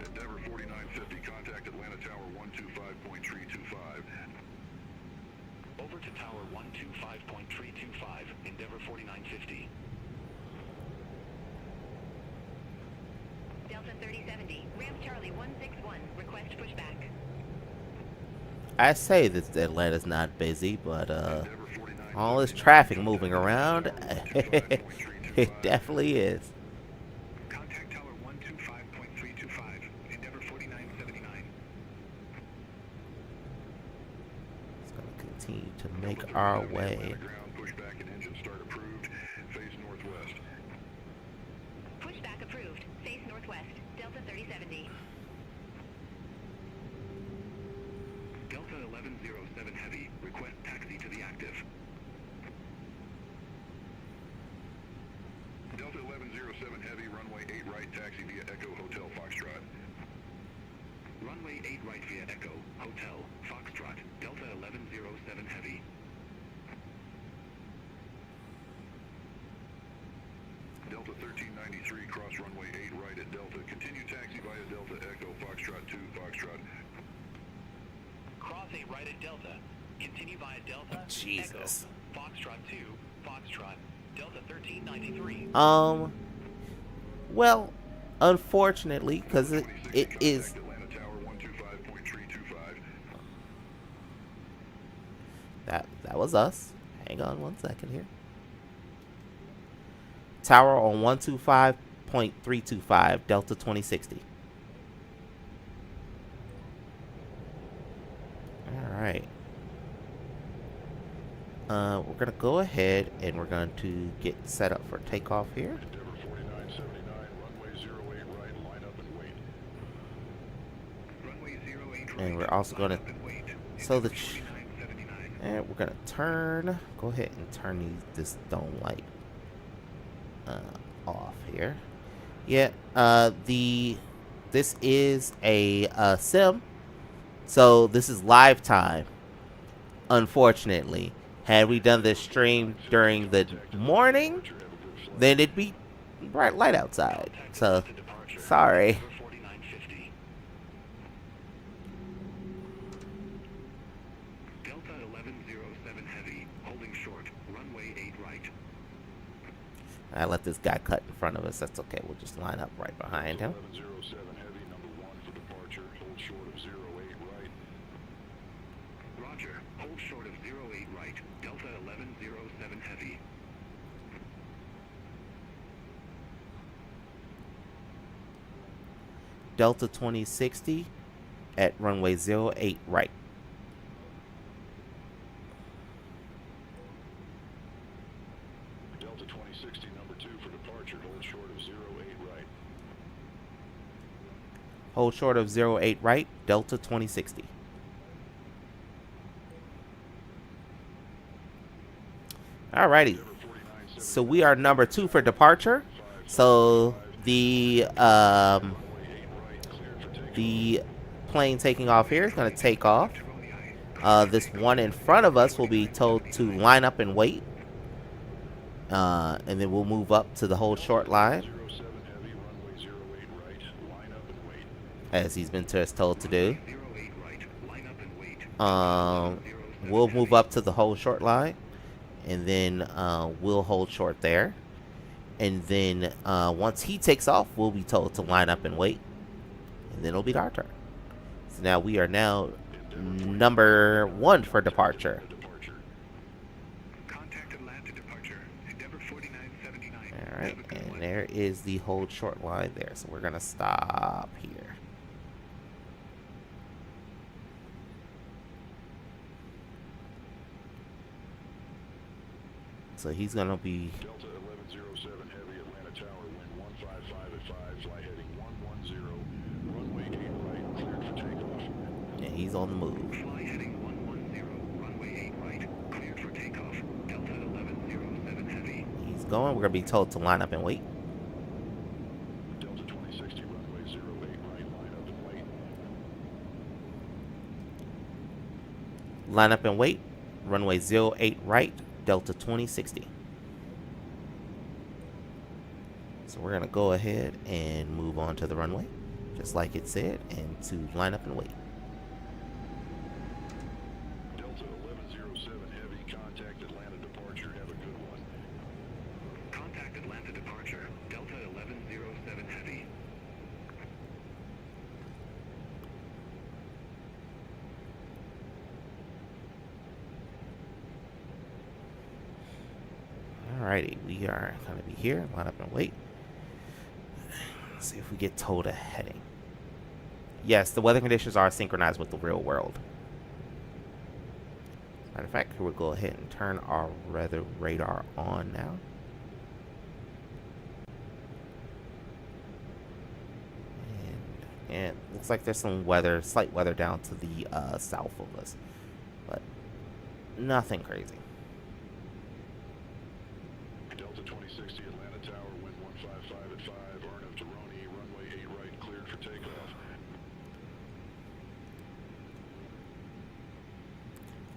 Endeavor 4950, contact Atlanta Tower 125.325. Over to Tower 125.325. Endeavor 4950. Delta 3070, ramp Charlie 161, request pushback. I say that Atlanta's not busy, but Endeavor 4950, all this traffic moving around, it definitely is. Contact Tower 125.325. Endeavor 4979. It's going to continue to make our way. Atlanta ground, pushback and engine start approved. Face northwest. Pushback approved. Face northwest. Delta 3070. Delta 1107 Heavy. Request taxi to the active. Delta 1107 Heavy, runway 8 right, taxi via Echo Hotel Foxtrot. Runway 8 right via Echo, Hotel, Foxtrot, Delta 1107 Heavy. Delta 1393, cross runway 8 right at Delta. Continue taxi via Delta Echo Foxtrot 2, Foxtrot. Cross 8 right at Delta. Continue via Delta, Jesus. Echo, Foxtrot 2, Foxtrot, Delta 1393. Well, unfortunately, because it is. Contact Atlanta Tower 125.325. That was us. Hang on one second here. Tower on 125.325, Delta 2060. Alright. We're going to go ahead and we're going to get set up for takeoff here. Endeavor 4979, runway 08 right, line up and wait. Runway 08 right. And we're also going to, line up and wait. so the, Endeavor 4979. and we're going to turn, go ahead and turn this dome light off here. Yeah, this is a sim, so this is live time. Unfortunately, had we done this stream during the morning, then it'd be bright light outside. So, sorry. Endeavor 4950. Delta 1107 Heavy, holding short, runway 8 right. I let this guy cut in front of us. That's okay. We'll just line up right behind him. 1107 Heavy, number 1 for departure, hold short of 08 right. Roger, hold short of 08 right, Delta 1107 Heavy. Delta 2060 at runway 08 right. Delta 2060, number 2 for departure, hold short of 08 right. Hold short of 08 right, Delta 2060. Alrighty. So we are number 2 for departure. So the plane taking off here is going to take off. This one in front of us will be told to line up and wait. And then we'll move up to the hold short line, 07 Heavy, runway 08 right, line up and wait. as he's been told to do. 08 right, line up and wait. We'll move up to the hold short line, and then we'll hold short there. And then once he takes off, we'll be told to line up and wait, and then it'll be our turn. So now we are now number 1 for departure. Contact Atlanta departure. Endeavor 4979. All right, and there is the hold short line there. So we're gonna stop here. So he's gonna be Delta 1107 Heavy, Atlanta Tower, wind 155 at 5, fly heading 110, runway 8 right, cleared for takeoff. and he's on the move. Fly heading 110, runway 8 right, cleared for takeoff. Delta 1107 Heavy. He's going. We're gonna be told to line up and wait. Delta 2060, runway 08 right, line up and wait. Line up and wait. Runway 08 right, Delta 2060. So we're gonna go ahead and move on to the runway, just like it said, and to line up and wait. Delta 1107 Heavy, contact Atlanta departure, have a good one. Contact Atlanta departure. Delta 1107 Heavy. Alrighty, we are gonna be here, line up and wait. Let's see if we get told a heading. Yes, the weather conditions are synchronized with the real world. Matter of fact, we'll go ahead and turn our weather radar on now. And looks like there's some weather, slight weather down to the south of us, but nothing crazy. Delta 2060, Atlanta Tower, wind 155 at 5, RNF to Roni, runway 8 right, cleared for takeoff.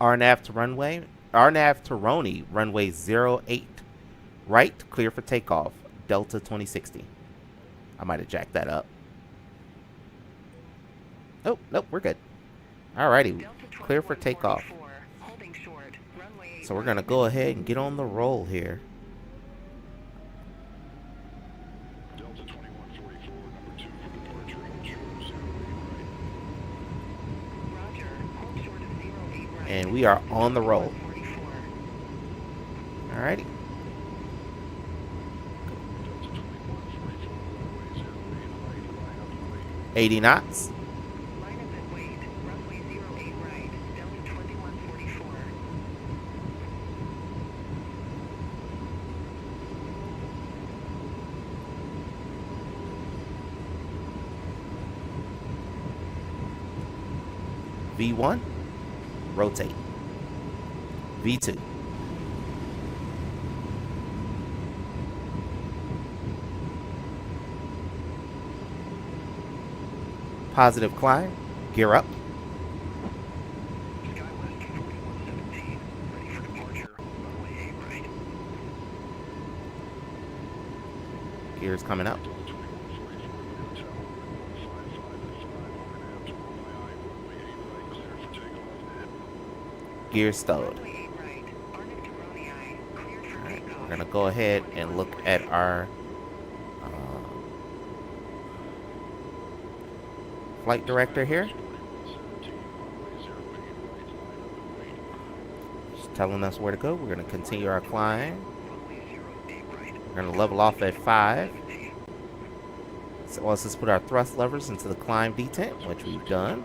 RNAV to Roni, runway 08 right, clear for takeoff, Delta 2060. I might have jacked that up. Oh, nope, we're good. Alrighty, clear for takeoff. Holding short. Runway So we're gonna go ahead and get on the roll here. Delta 2144, number 2 for departure, hold short of 08 right. Roger. Hold short of 08 right. And we are on the roll. 44. Alrighty. Delta 2144, runway 08 right, line up and wait. 80 knots. Line up and wait. Runway 08 right. Delta 2144. V1, rotate. V2. Positive climb, gear up. SkyWest 4117. Ready for departure. Runway 8 right. Gears coming up. Delta 2144, Atlanta Tower, wind 155 at 5, RNF to Roni, runway 8 right, cleared for takeoff. Gears stowed. Runway 8 right. Arctic to Roni I. Cleared for Alright, takeoff. we're gonna go ahead and look at our flight director here. Just telling us where to go. We're gonna continue our climb. We're gonna level off at 5. So it wants us to put our thrust levers into the climb detent, which we've done.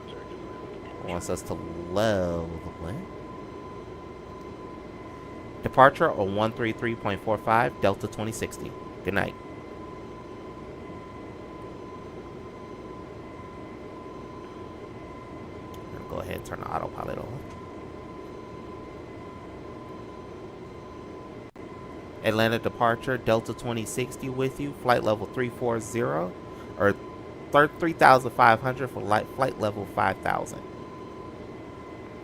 It wants us to level the plane. Departure on 133.45, Delta 2060. Good night. I'm gonna go ahead and turn the autopilot on. Atlanta departure, Delta 2060 with you, flight level 340, or 3,500 for flight level 5,000.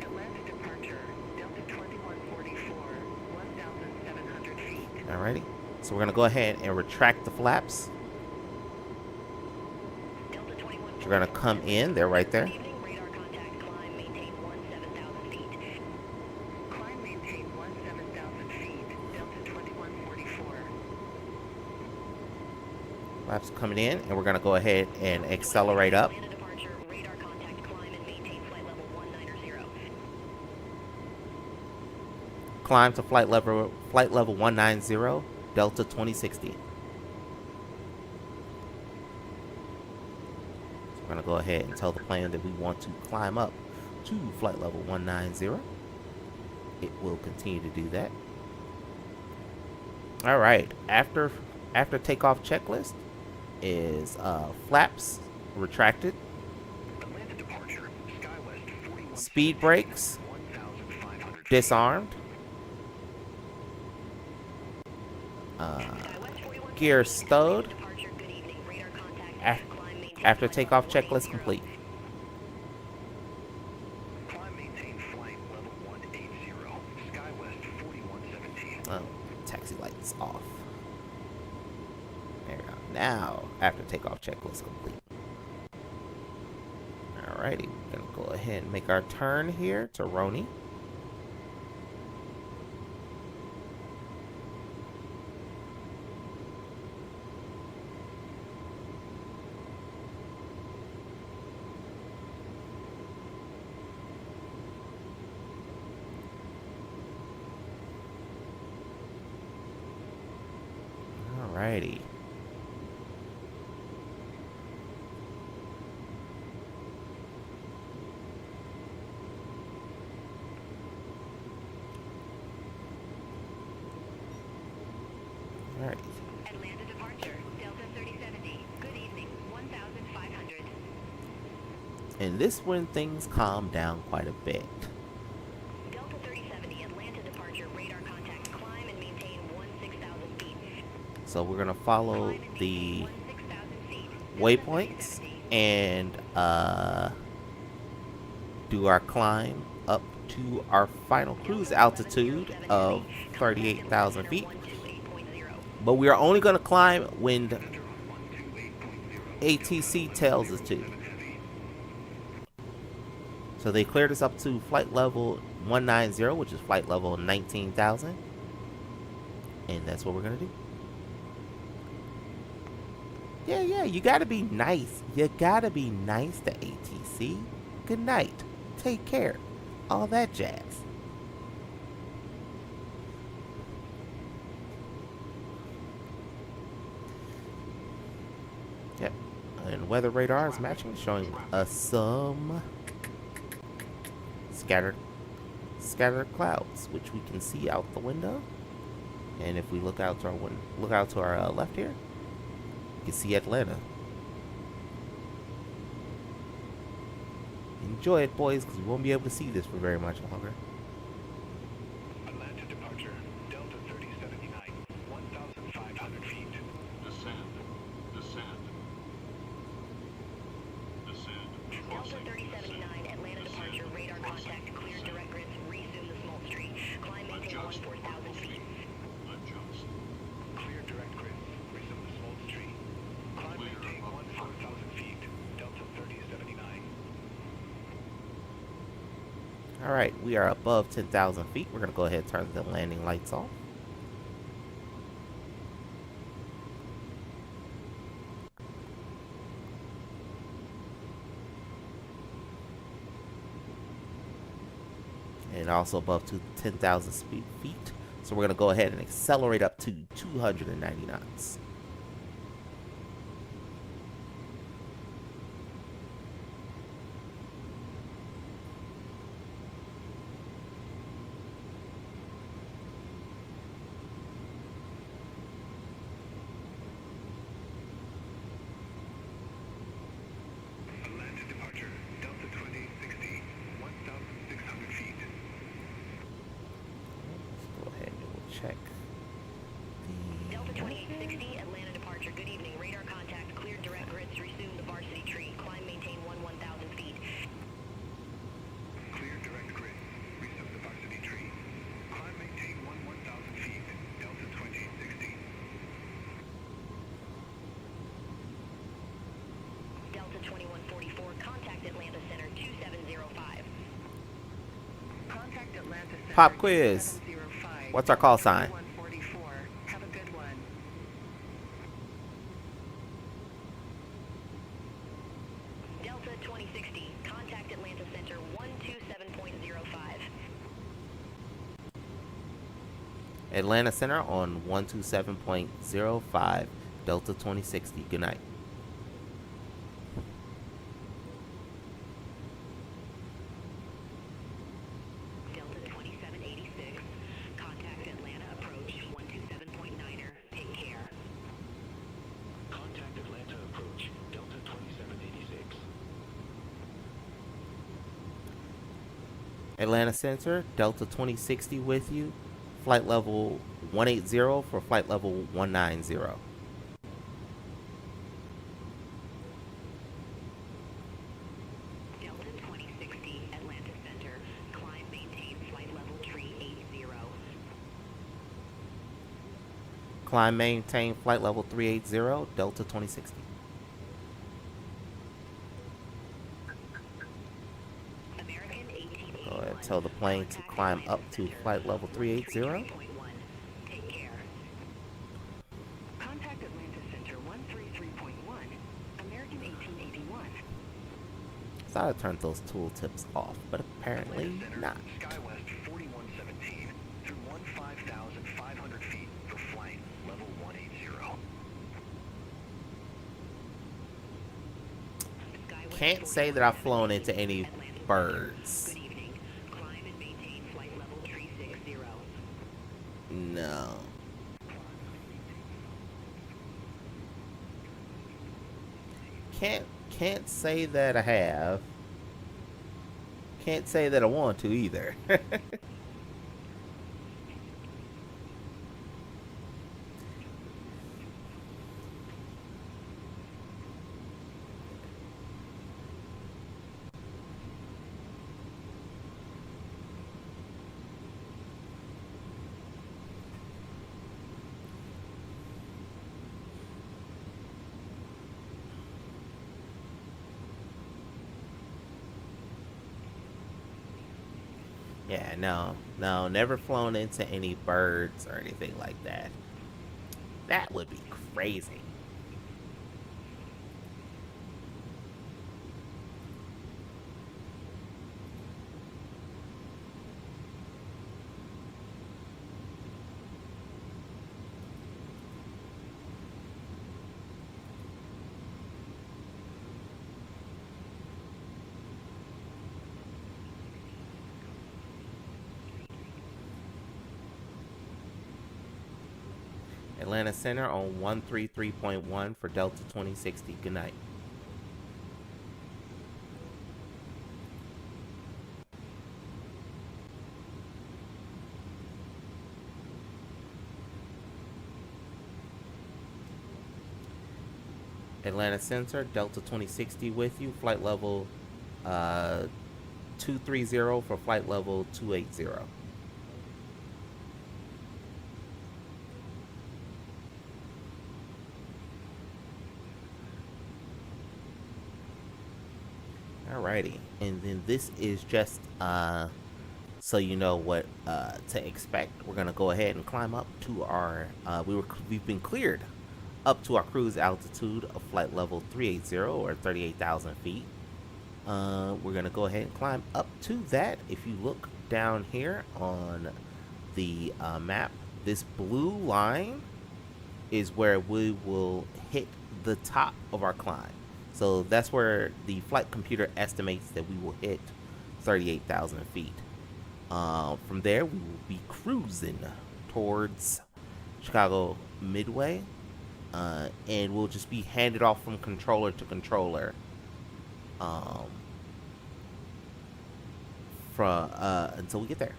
Atlanta departure. Delta 2144. 1,700 feet. Alrighty, so we're gonna go ahead and retract the flaps. Delta 2144. We're gonna come in, they're right there. Good evening. Radar contact. Climb. Maintain 17,000 feet. Climb. Maintain 17,000 feet. Flaps coming in, and we're going to go ahead and accelerate up. Atlanta departure, radar contact, climb and maintain flight level 190. Climb to flight level 190, Delta 2060. So we're going to go ahead and tell the plane that we want to climb up to flight level 190. It will continue to do that. All right, after takeoff checklist is flaps retracted, Atlanta departure, SkyWest 41. speed brakes 1,500 feet. disarmed, SkyWest 41. gear stowed. Departure, good evening. Radar contact, Af- climb, maintain After flight takeoff level checklist 180. complete. Climb, maintain flight level 180. SkyWest 4117. Oh, taxi lights off. There we go. Now, after takeoff checklist complete. Alrighty, we're gonna go ahead and make our turn here to Roni. Alrighty. Alright. Atlanta departure, Delta 3070. Good evening. 1,500. And this when things calm down quite a bit. Delta 3070, Atlanta departure, radar contact, climb and maintain 16,000 feet. So we're gonna follow Climb and the maintain 16,000 feet. Delta waypoints 3070. and do our climb up to our final cruise altitude of 38,000 feet. 128.0. But we are only going to climb when ATC tells us to. So they cleared us up to flight level 190, which is flight level 19,000. And that's what we're going to do. Yeah, you got to be nice. You got to be nice to ATC. Good night. Take care. All that jazz. Yep. And weather radar is matching, showing us some scattered clouds, which we can see out the window. And if we look out to our left here, you can see Atlanta. Enjoy it, boys, because we won't be able to see this for very much longer. Atlanta departure, Delta 3079. 1,500 feet. Descend. Delta 3079, Atlanta departure, radar contact, clear direct grids, resume the small street. Climb, maintain 14,000 feet. Adjust. Clear direct grid. Resume the small street. Climb, maintain 14,000 feet. Delta 3079. Alright, we are above 10,000 feet. We're going to go ahead and turn the landing lights off. And also above 10,000 feet. So we're going to go ahead and accelerate up to 290 knots. Atlanta departure, Delta 2060. 1,600 feet. Let's go ahead and we'll check Delta the 2860, Atlanta departure, good evening. Radar contact, clear direct grids, resume the varsity tree. Climb, maintain 1,000 feet. Clear direct grid. Resume the varsity tree. Climb, maintain 1,000 feet. Delta 2060. Delta 2144, contact Atlanta Center 2705. Contact Atlanta Center Pop quiz. 2705. What's our call sign? 2144. Have a good one. Atlanta Center on 127.05 Delta 2060. Good night. Delta 2786. Contact Atlanta approach 127.9er. Take care. Contact Atlanta approach, Delta 2786. Atlanta Center, Delta 2060 with you. Flight level 180 for flight level 190. Delta 2060, Atlanta Center. Climb, maintain flight level 380. Climb, maintain flight level 380, Delta 2060. American 1881. Go ahead, tell the plane to climb up to flight level 380. 133.1. Take care. Contact Atlanta Center 133.1. American 1881. Thought I turned those tooltips off, but apparently Atlanta Center, not. SkyWest 4117 through 15,500 feet for flight level 180. Skywest Can't say that I've flown into 4117, any Atlanta Center. birds. Good evening. Climb and maintain flight level 360. No. Can't say that I have. Can't say that I want to either. Yeah, no, never flown into any birds or anything like that. That would be crazy. Atlanta Center on 133.1 for Delta 2060. Good night. Atlanta Center, Delta 2060 with you. Flight level 230 for flight level 280. Alrighty, and then this is just so you know what to expect. We're gonna go ahead and climb up to our we've been cleared up to our cruise altitude of flight level 380 or 38,000 feet. We're gonna go ahead and climb up to that. If you look down here on the map, this blue line is where we will hit the top of our climb. So that's where the flight computer estimates that we will hit 38,000 feet. From there, we will be cruising towards Chicago Midway, and we'll just be handed off from controller to controller until we get there.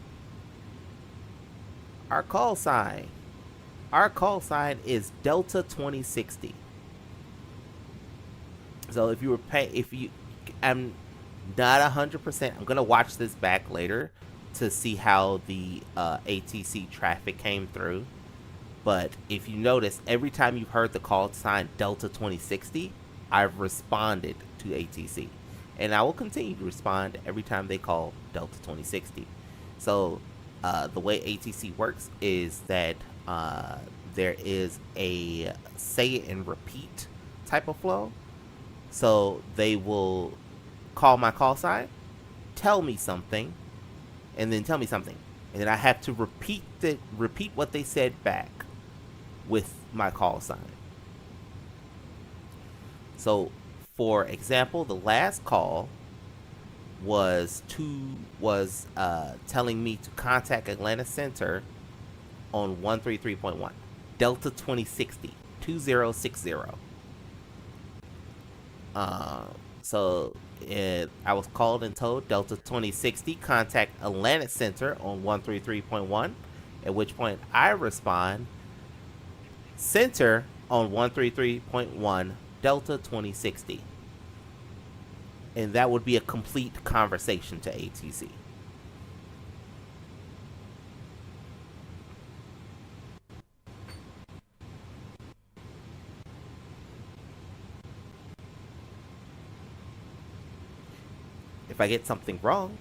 Our call sign is Delta 2060. So if you were I'm not 100%. I'm gonna watch this back later to see how the ATC traffic came through. But if you notice, every time you've heard the call sign Delta 2060, I've responded to ATC, and I will continue to respond every time they call Delta 2060. So the way ATC works is that there is a say it and repeat type of flow. So they will call my call sign, tell me something, and then tell me something and then I have to repeat what they said back with my call sign. So, for example, the last call was telling me to contact Atlanta Center on 133.1 Delta 2060 2060. So I was called and told Delta 2060 contact Atlanta Center on 133.1, at which point I respond Center on 133.1 Delta 2060. And that would be a complete conversation to ATC. If I get something wrong,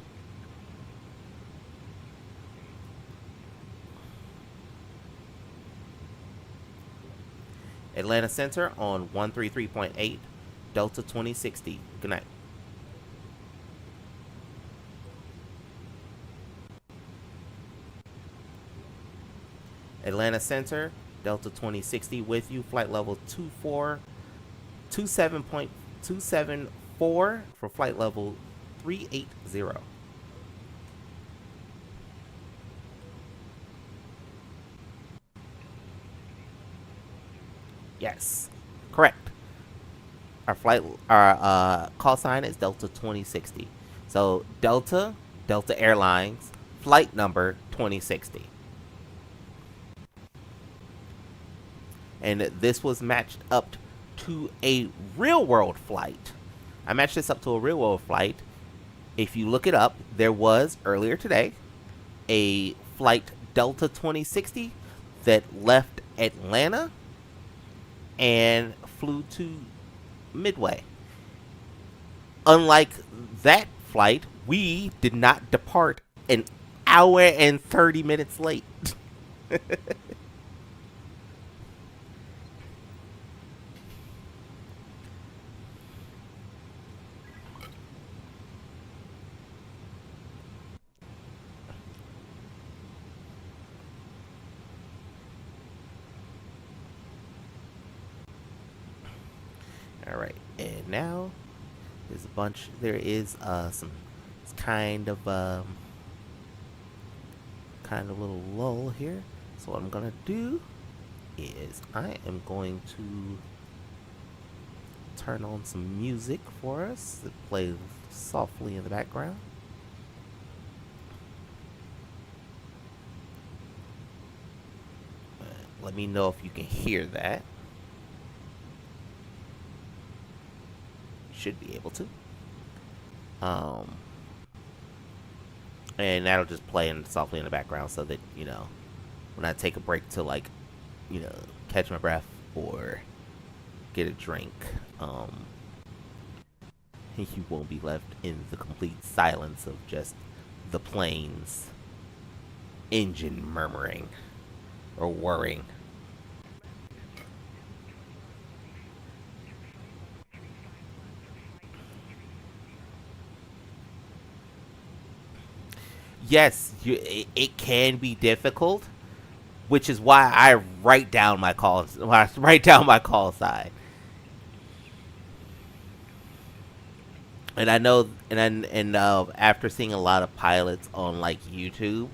Atlanta Center on 133.8 Delta 2060. Good night. Atlanta Center, Delta 2060 with you. Flight level 27.274 for flight level 380. Yes, correct. Our call sign is Delta 2060. So Delta Airlines, flight number 2060. And this was matched up to a real world flight. I matched this up to a real world flight. If you look it up, there was earlier today a flight Delta 2060 that left Atlanta and flew to Midway. Unlike that flight, we did not depart an hour and 30 minutes late. Alright, and now there's there is some kind of little lull here. So what I'm gonna do is I am going to turn on some music for us that plays softly in the background. Let me know if you can hear that. Should be able to. And that'll just play softly in the background so that, when I take a break to catch my breath or get a drink, you won't be left in the complete silence of just the plane's engine murmuring or whirring. Yes, it can be difficult, which is why I write down my calls. Write down my call sign. And I know, after seeing a lot of pilots on YouTube,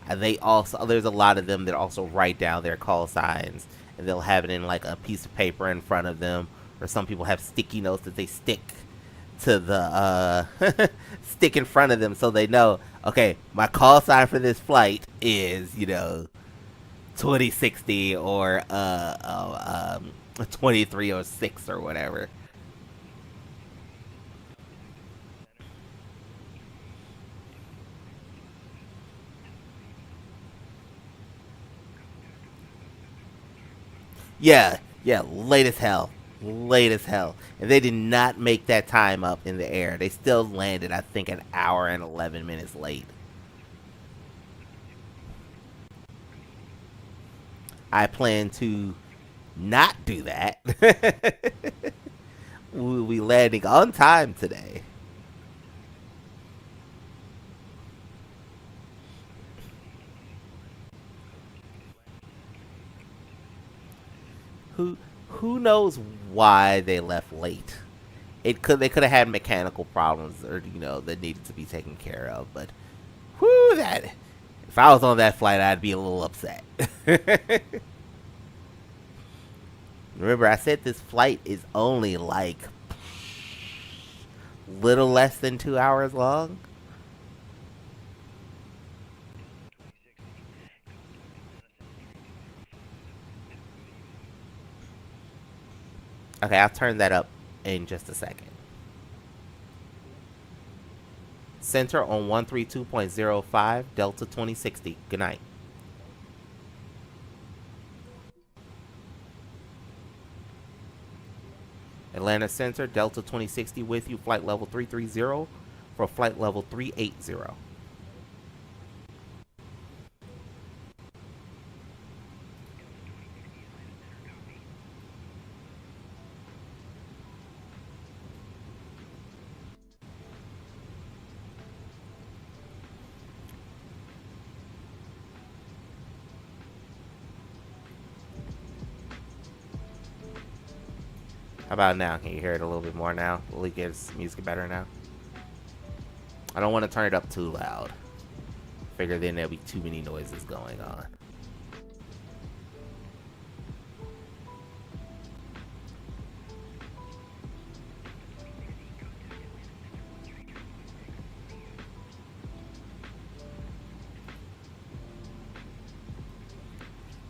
there's a lot of them that also write down their call signs, and they'll have it in a piece of paper in front of them, or some people have sticky notes that they stick to the stick in front of them so they know, okay, my call sign for this flight is 2060 or 2306 or whatever. Yeah, late as hell. Late as hell. And they did not make that time up in the air. They still landed, I think, an hour and 11 minutes late. I plan to not do that. We'll be landing on time today. Who knows why they left late? They could have had mechanical problems or that needed to be taken care of. But whoo, that if I was on that flight, I'd be a little upset. Remember, I said this flight is only like little less than 2 hours long. Okay, I'll turn that up in just a second. Center on 132.05, Delta 2060. Good night. Atlanta Center, Delta 2060 with you, flight level 330 for flight level 380. How about now? Can you hear it a little bit more now? Will it get music better now? I don't want to turn it up too loud. Figure then there'll be too many noises going on.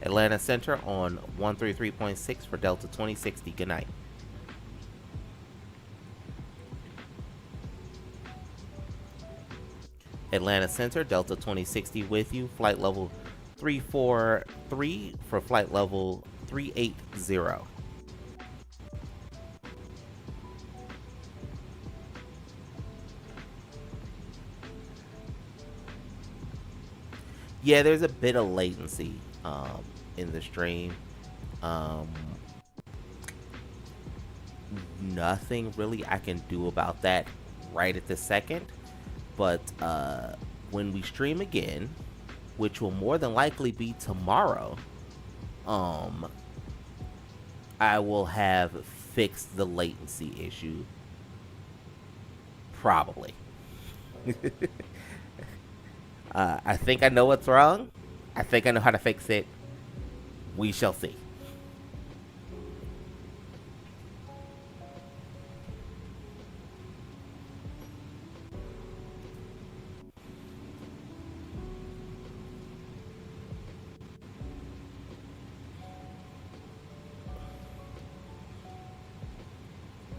Atlanta Center on 133.6 for Delta 2060. Good night. Atlanta Center, Delta 2060 with you, flight level 343 for flight level 380. Yeah, there's a bit of latency in the stream. Nothing really I can do about that right at this second. But when we stream again, which will more than likely be tomorrow, I will have fixed the latency issue. Probably. I think I know what's wrong. I think I know how to fix it. We shall see.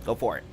Go for it.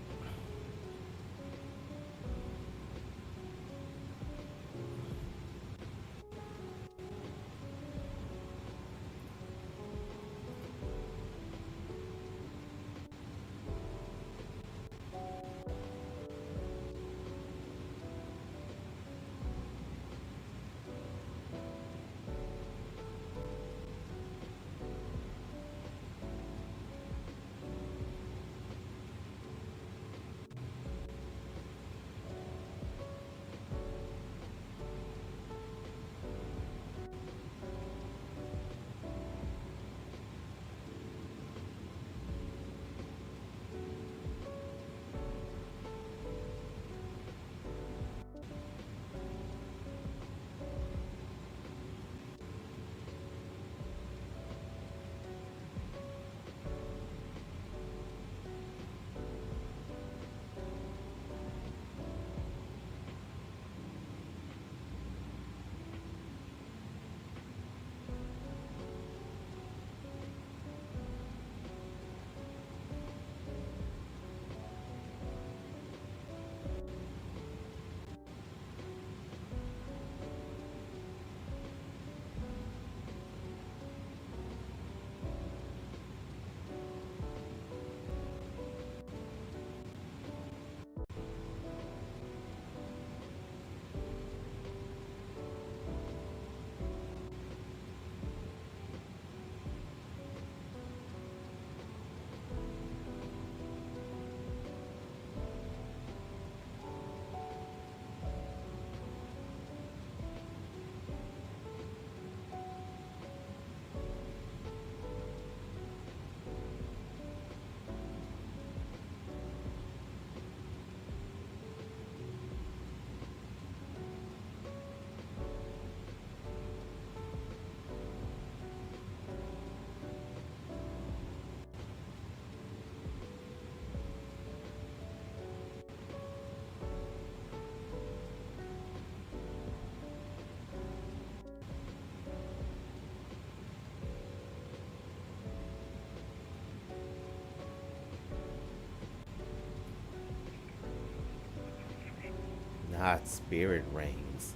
Spirit Rings,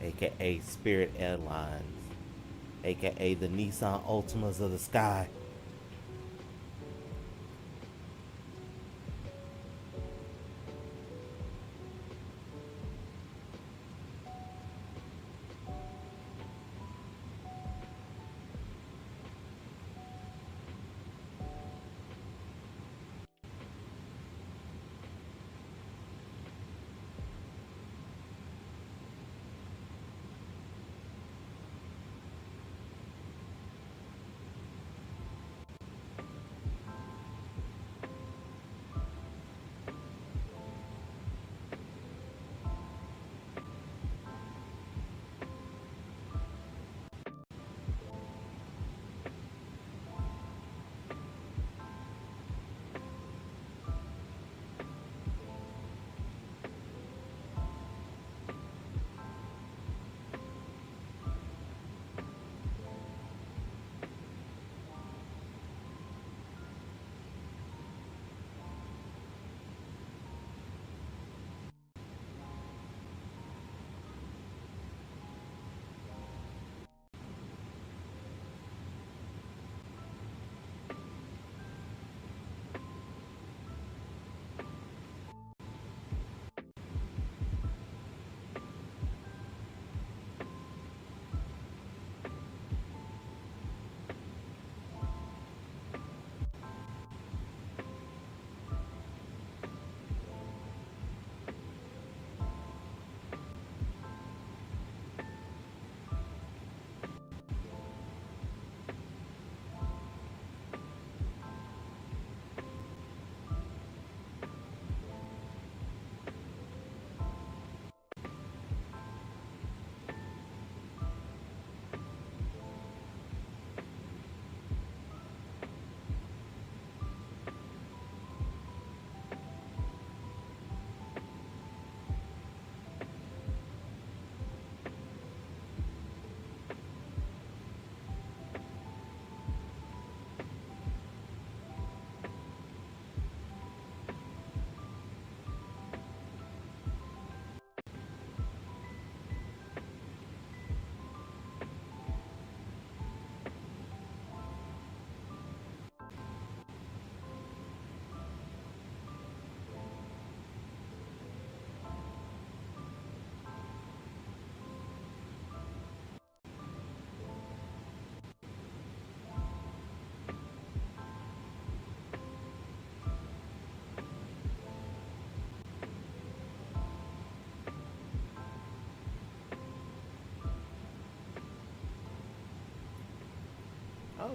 aka Spirit Airlines, aka the Nissan Altimas of the sky.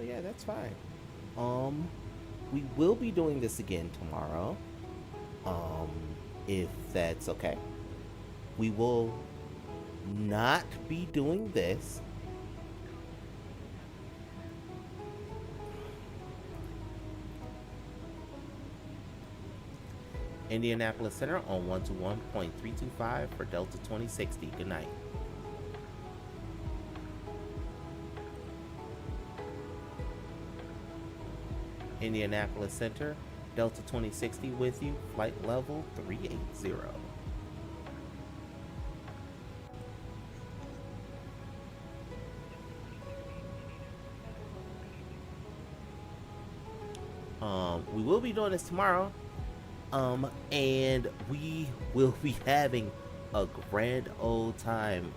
Oh yeah, that's fine. Um, we will be doing this again tomorrow. Um, if that's okay. We will not be doing this. Indianapolis Center on 121.325 for Delta 2060. Good night. Indianapolis Center, Delta 2060 with you, flight level 380. We will be doing this tomorrow. And we will be having a grand old time,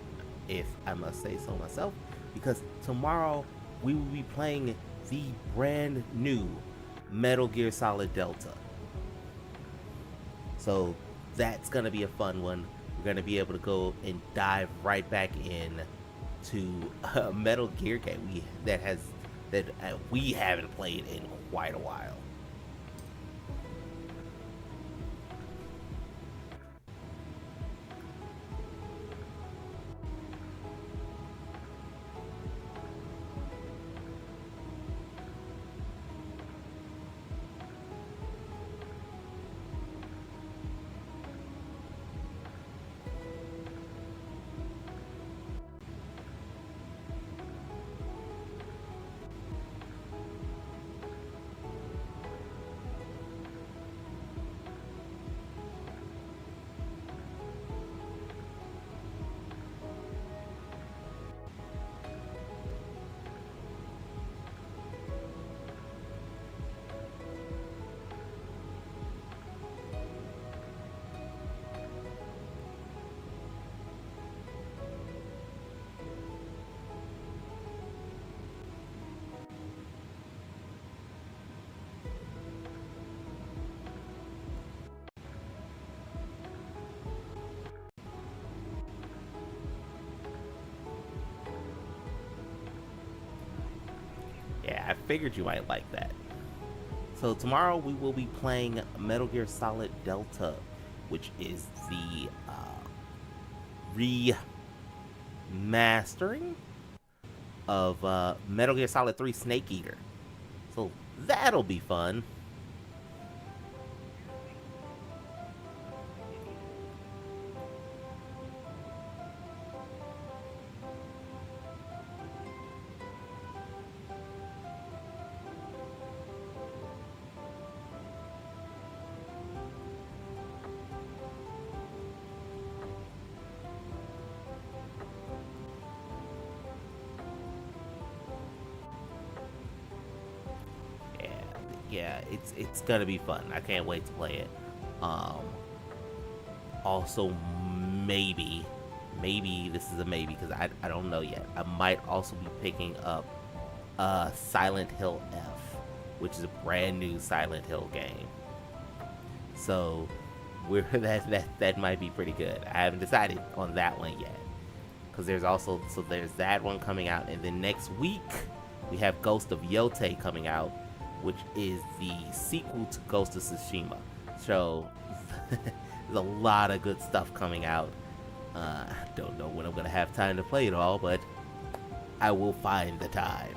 if I must say so myself, because tomorrow we will be playing the brand new Metal Gear Solid Delta. So that's gonna be a fun one. We're gonna be able to go and dive right back in to a Metal Gear game that we haven't played in quite a while. I figured you might like that. So tomorrow we will be playing Metal Gear Solid Delta, which is the remastering of Metal Gear Solid 3 Snake Eater. So that'll be fun. Yeah, it's gonna be fun. I can't wait to play it. Also, maybe this is a maybe because I don't know yet. I might also be picking up Silent Hill F, which is a brand new Silent Hill game. So that might be pretty good. I haven't decided on that one yet because there's that one coming out, and then next week we have Ghost of Yotei coming out, which is the sequel to Ghost of Tsushima. So there's a lot of good stuff coming out. I don't know when I'm gonna have time to play it all, but I will find the time.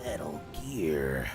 Metal Gear.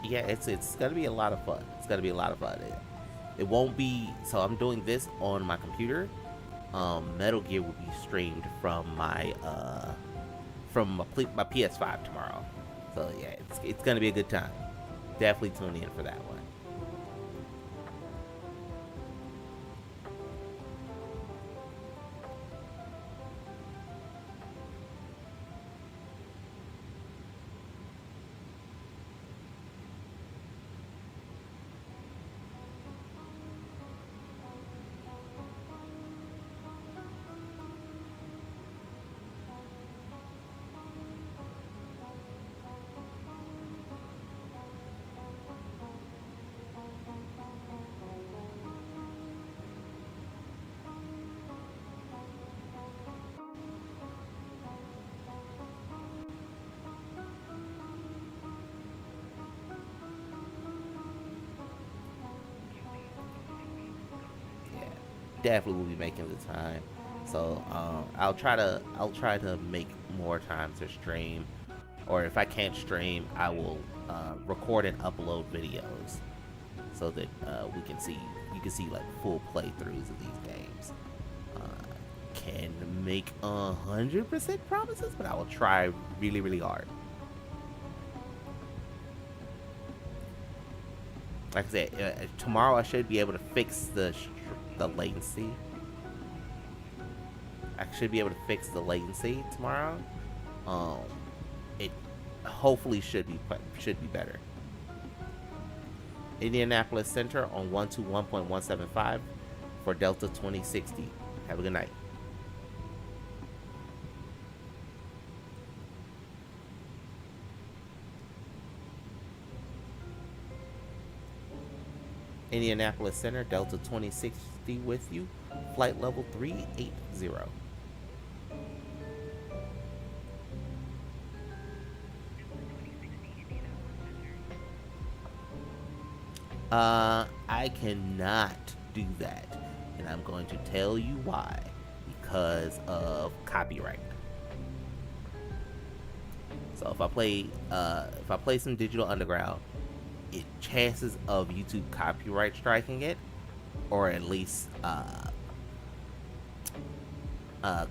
Yeah, it's gonna be a lot of fun. It's gonna be a lot of fun. It won't be. So I'm doing this on my computer. Metal Gear will be streamed from my PS5 tomorrow. So yeah, it's gonna be a good time. Definitely tune in for that one. Definitely will be making the time. So I'll try to make more time to stream, or if I can't stream, I will record and upload videos so that you can see like full playthroughs of these games. Can make 100% promises, but I will try really hard. Like I said, tomorrow I should be able to fix the latency. I should be able to fix the latency tomorrow. It hopefully should be better. Indianapolis Center on 121.175 for Delta 2060. Have a good night. Indianapolis Center, Delta 2060 with you, flight level 380. I cannot do that, and I'm going to tell you why. Because of copyright. So if I play some Digital Underground, chances of YouTube copyright striking it, or at least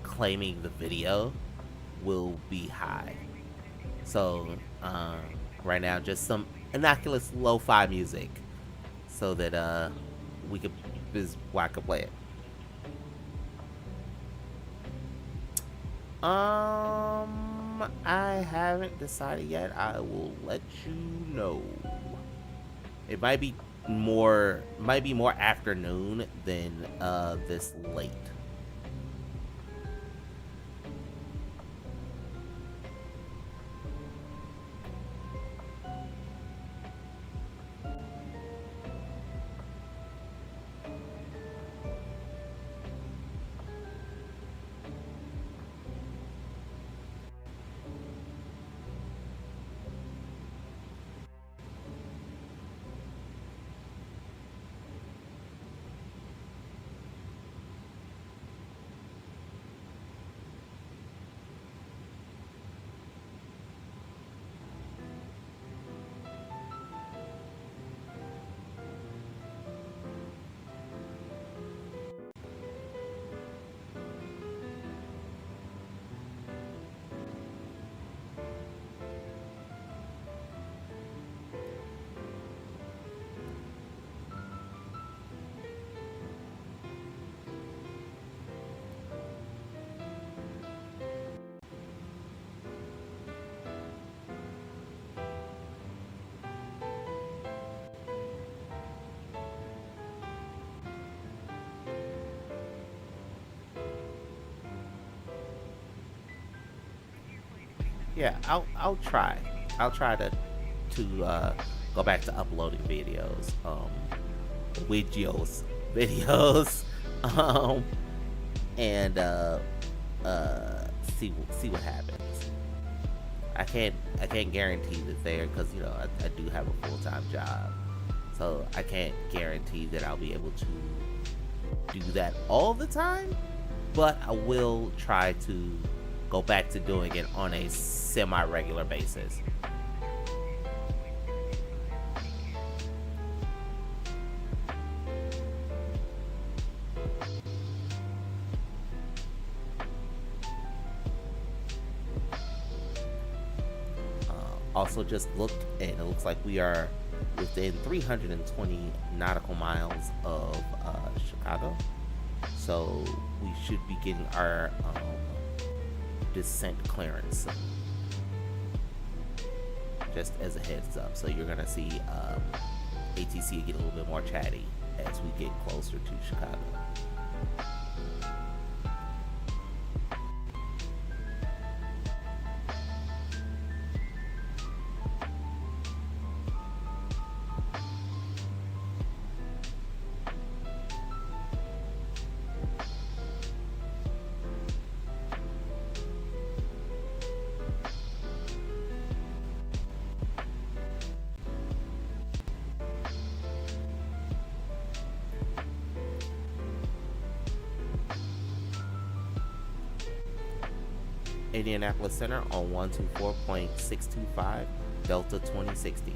claiming the video, will be high. So right now, just some innocuous lo-fi music, so that we could I could play it. I haven't decided yet. I will let you know. It might be more afternoon than this late. Yeah, I'll try. I'll try to go back to uploading videos, videos, videos, um, and see what happens. I can't guarantee that there, because I do have a full-time job, so I can't guarantee that I'll be able to do that all the time, but I will try to go back to doing it on a semi-regular basis. Also just looked, and it looks like we are within 320 nautical miles of Chicago, so we should be getting our descent clearance, just as a heads up. So you're gonna see ATC get a little bit more chatty as we get closer to Chicago. Indianapolis Center on 124.625, Delta 2060.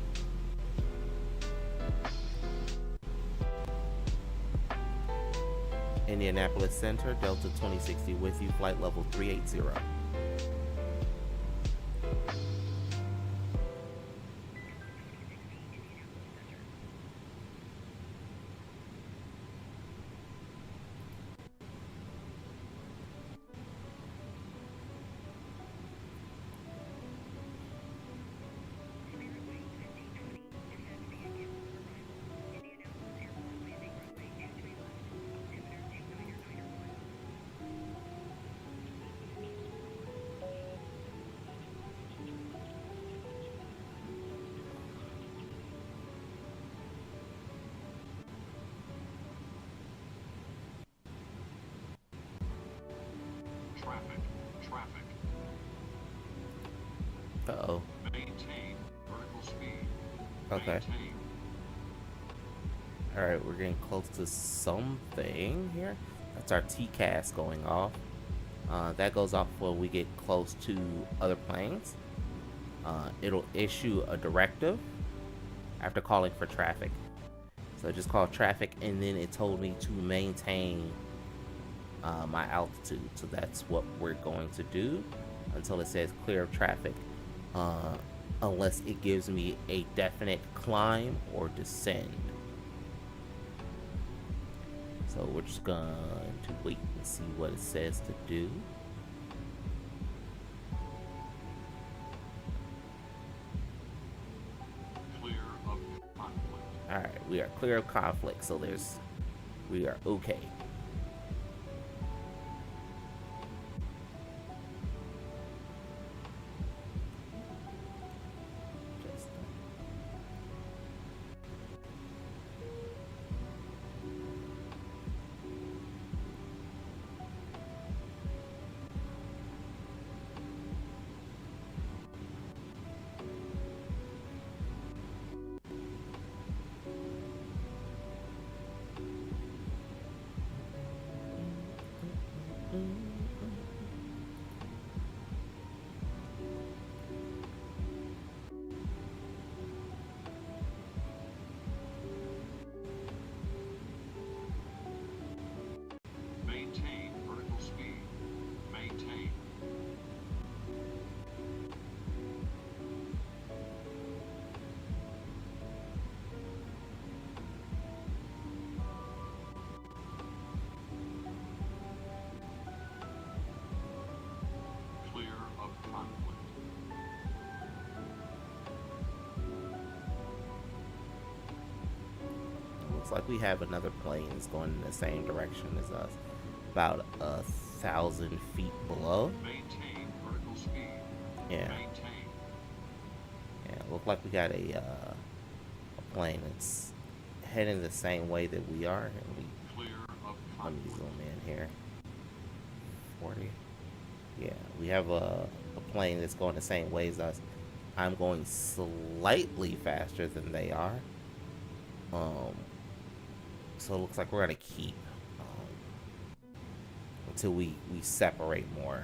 Indianapolis Center, Delta 2060 with you, flight level 380. Uh-oh. Maintain vertical speed. Okay. Maintain. Alright, we're getting close to something here. That's our TCAS going off. That goes off when we get close to other planes. It'll issue a directive after calling for traffic. So I just called traffic, and then it told me to maintain my altitude. So that's what we're going to do until it says clear of traffic, unless it gives me a definite climb or descend. So we're just going to wait and see what it says to do. Clear of conflict. Alright, we are clear of conflict, so we are okay. Just Maintain vertical speed. Maintain. Clear of conflict. looks like we have another plane that's going in the same direction as us, about 1,000 feet below. Maintain vertical speed. Yeah, Maintain. yeah. Look like we got a plane that's heading the same way that we are. Clear of Let me conflict. zoom in here. 40. Yeah, we have a plane that's going the same way as us. I'm going slightly faster than they are. So it looks like we're gonna keep until we separate more.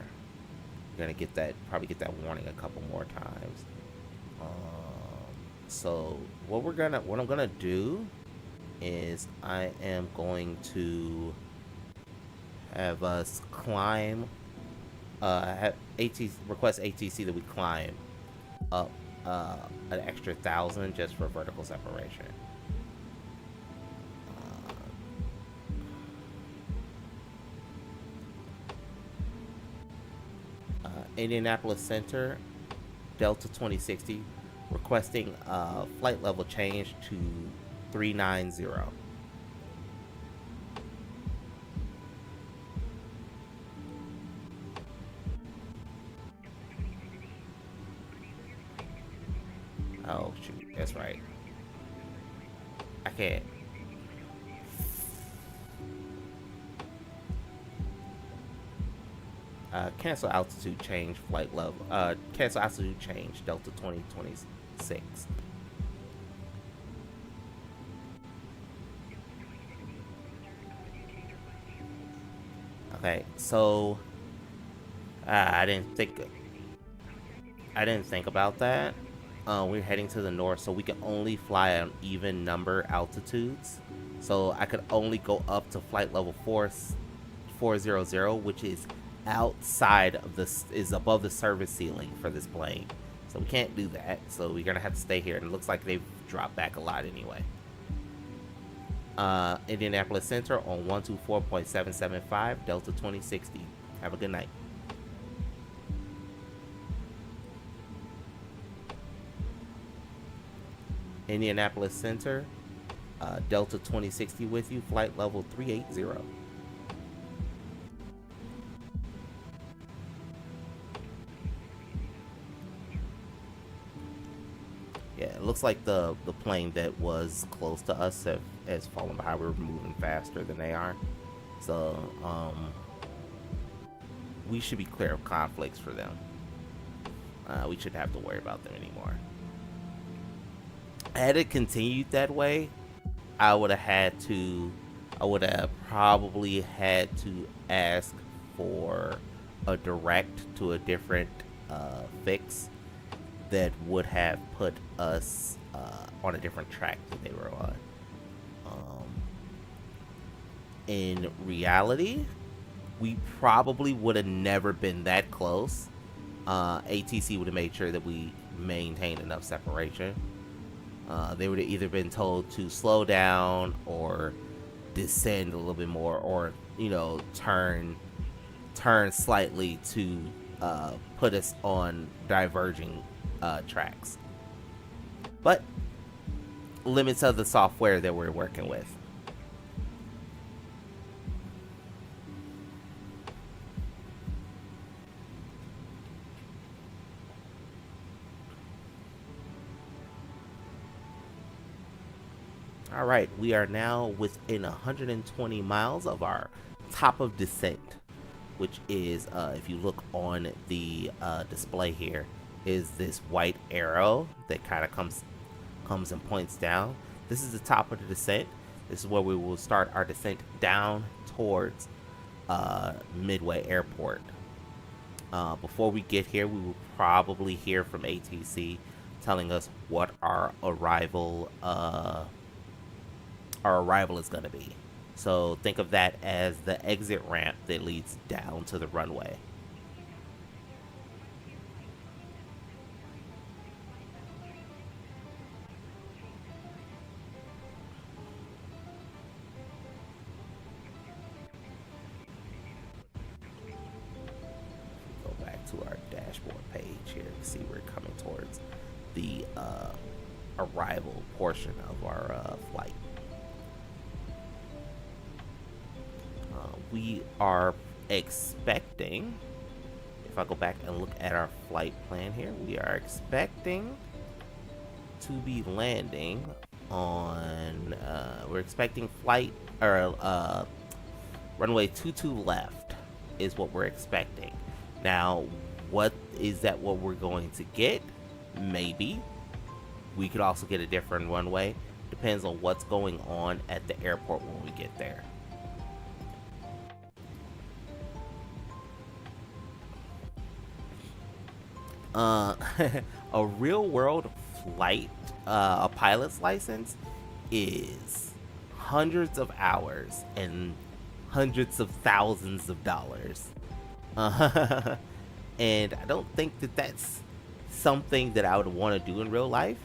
We're gonna probably get that warning a couple more times. So what I'm gonna do is I am going to have us climb. Have request ATC that we climb up an extra 1,000 just for vertical separation. Indianapolis Center, Delta 2060, requesting flight level change to 390. Oh shoot, that's right. I can't. Cancel altitude change flight level. Cancel altitude change Delta 2026. Okay, so I didn't think about that. We're heading to the north, so we can only fly on even number altitudes. So I could only go up to flight level 400, which is outside of this, is above the service ceiling for this plane. So we can't do that. So we're gonna have to stay here, and it looks like they've dropped back a lot anyway. Indianapolis Center on 124.775 Delta 2060. Have a good night. Indianapolis Center, Delta 2060 with you, flight level 380. Yeah, it looks like the plane that was close to us has fallen behind. We're moving faster than they are. So, we should be clear of conflicts for them. We shouldn't have to worry about them anymore. Had it continued that way, I would have probably had to ask for a direct to a different fix that would have put us on a different track that they were on. In reality, we probably would have never been that close. ATC would have made sure that we maintained enough separation. They would have either been told to slow down or descend a little bit more, or turn slightly to put us on diverging tracks. But limits of the software that we're working with. All right, we are now within 120 miles of our top of descent, which is, if you look on the display here, is this white arrow that kind of comes and points down. This is the top of the descent. This is where we will start our descent down towards Midway Airport. Before we get here, we will probably hear from ATC telling us what our arrival is going to be. So think of that as the exit ramp that leads down to the runway. Go back to our dashboard page here to see we're coming towards the arrival portion of our flight. We are expecting, if I go back and look at our flight plan here, we are expecting to be landing on, we're expecting flight, or runway 22 left is what we're expecting. Now, what we're going to get? Maybe. We could also get a different runway. Depends on what's going on at the airport when we get there. A real world flight, a pilot's license is hundreds of hours and hundreds of thousands of dollars. And I don't think that that's something that I would want to do in real life.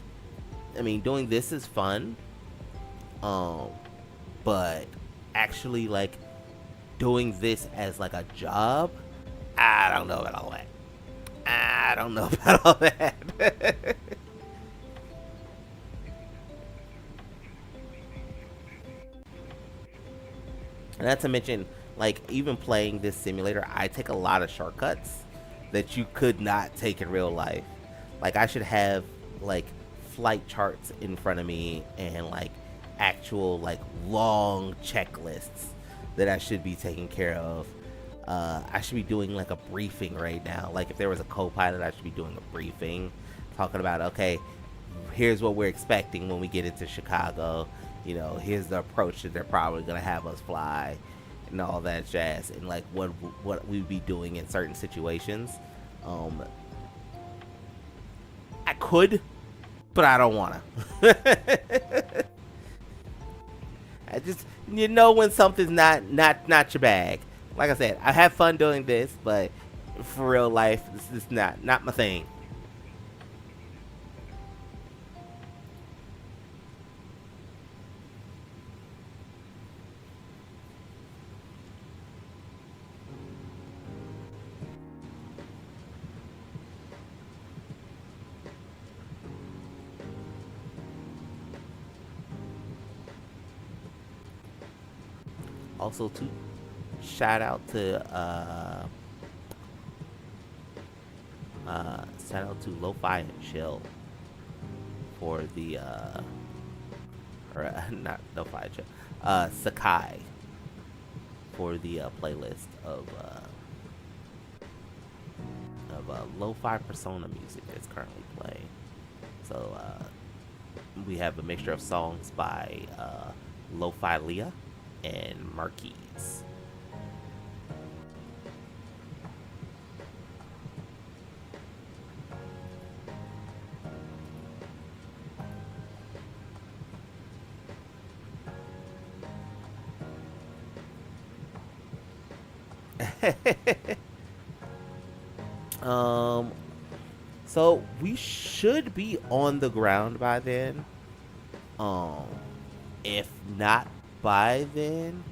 I mean, doing this is fun. But actually, like, doing this as like a job, I don't know about all that. I don't know about all that. And not to mention, like, even playing this simulator, I take a lot of shortcuts that you could not take in real life. Like, I should have, like, flight charts in front of me and, like, actual, like, long checklists that I should be taking care of. I should be doing like a briefing right now. Like, if there was a co-pilot, I should be doing a briefing talking about, okay, here's what we're expecting when we get into Chicago. You know, here's the approach that they're probably going to have us fly and all that jazz, and like what we'd be doing in certain situations. I could, but I don't want to. I just, when something's not your bag. Like I said, I have fun doing this, but for real life, this is not my thing. Also, too, shout out to Lo-Fi and Chill for the or not Lo-Fi and Chill, Sakai for the playlist of of lo-fi persona music that's currently playing. So we have a mixture of songs by Lo-Fi Leah and Marquise. So we should be on the ground by then. If not by then,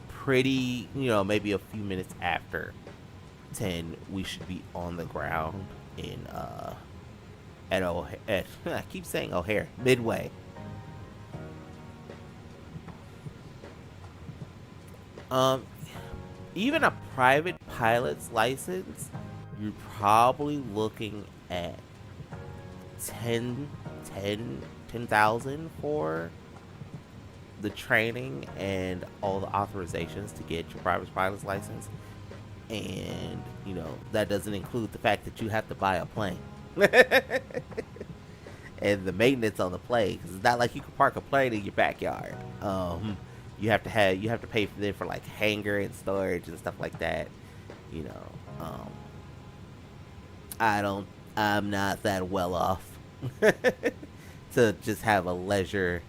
pretty, maybe a few minutes after 10, we should be on the ground in at I keep saying O'Hare, Midway. Even a private pilot's license, you're probably looking at 10,000 for the training and all the authorizations to get your private pilot's license. And, that doesn't include the fact that you have to buy a plane. And the maintenance on the plane, because it's not like you can park a plane in your backyard. You have to pay for them for like hangar and storage and stuff like that. I'm not that well off to just have a leisure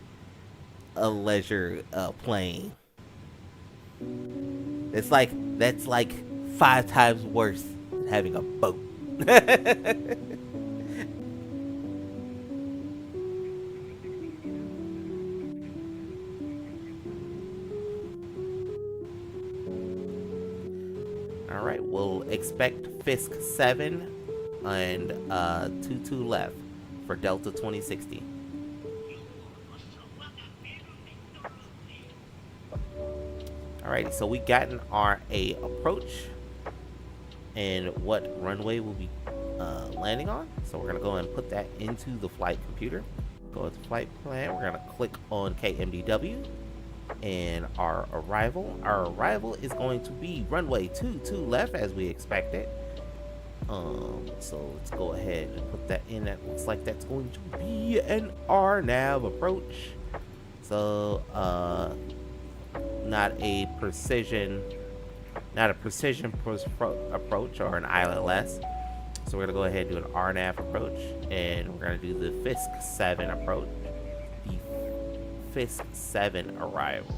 plane. That's like 5 times worse than having a boat. Alright, we'll expect Fisk 7 and 22 left for Delta 2060. Alrighty, so we got an RA approach and what runway we'll be landing on. So we're going to go and put that into the flight computer. Go to flight plan. We're going to click on KMDW. And our arrival is going to be runway 22 left as we expected. So let's go ahead and put that in. That looks like that's going to be an RNAV approach. So not a precision approach or an ILS. So we're gonna go ahead and do an RNAV approach, and we're gonna do the Fisk 7 approach. Fisk 7 arrival.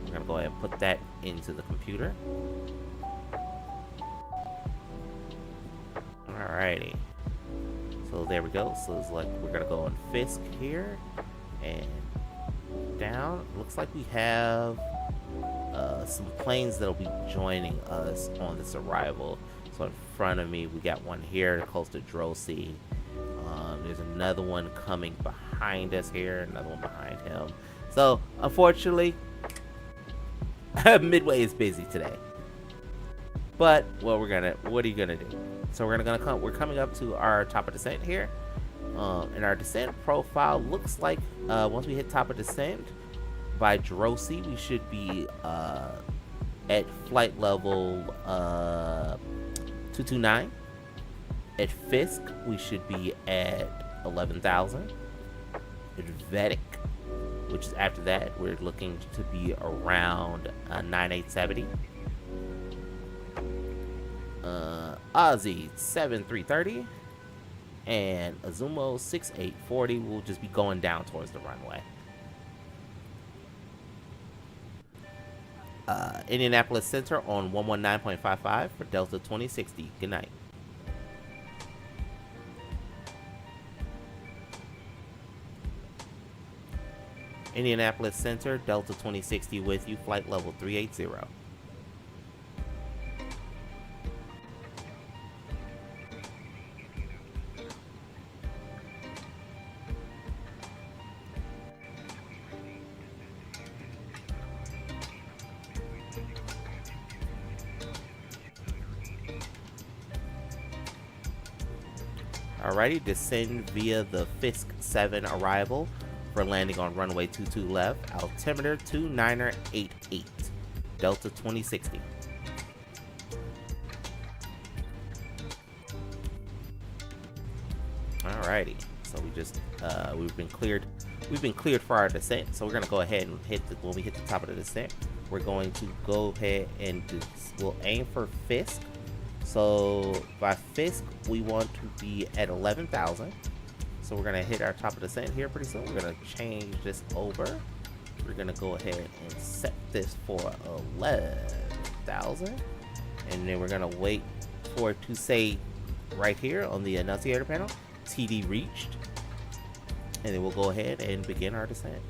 We're gonna go ahead and put that into the computer. Alrighty. So there we go. So it's like we're gonna go on Fisk here and down. Looks like we have some planes that'll be joining us on this arrival. So in front of me, we got one here close to Drosy. There's another one coming behind us here, another one behind him. So, unfortunately, Midway is busy today. But, what are you gonna do? So we're coming up to our top of descent here. And our descent profile looks like once we hit top of descent by Drosy, we should be at flight level 229. At Fisk, we should be at 11,000. At Vedic, which is after that, we're looking to be around 9870. Aussie 7330 and Azumo 6840 will just be going down towards the runway. Indianapolis Center on 119.55 for Delta 2060. Good night. Indianapolis Center, Delta 2060 with you, flight level 380. Alrighty, descend via the Fisk 7 arrival for landing on runway 22 left, altimeter 2988, Delta 2060. Alrighty. So we just we've been cleared for our descent. So we're gonna go ahead and when we hit the top of the descent, we're going to go ahead and we'll aim for Fisk. So by Fisk, we want to be at 11,000. So we're gonna hit our top of the descent here pretty soon. We're gonna change this over. We're gonna go ahead and set this for 11,000, and then we're gonna wait for it to say right here on the annunciator panel, TD reached, and then we'll go ahead and begin our descent.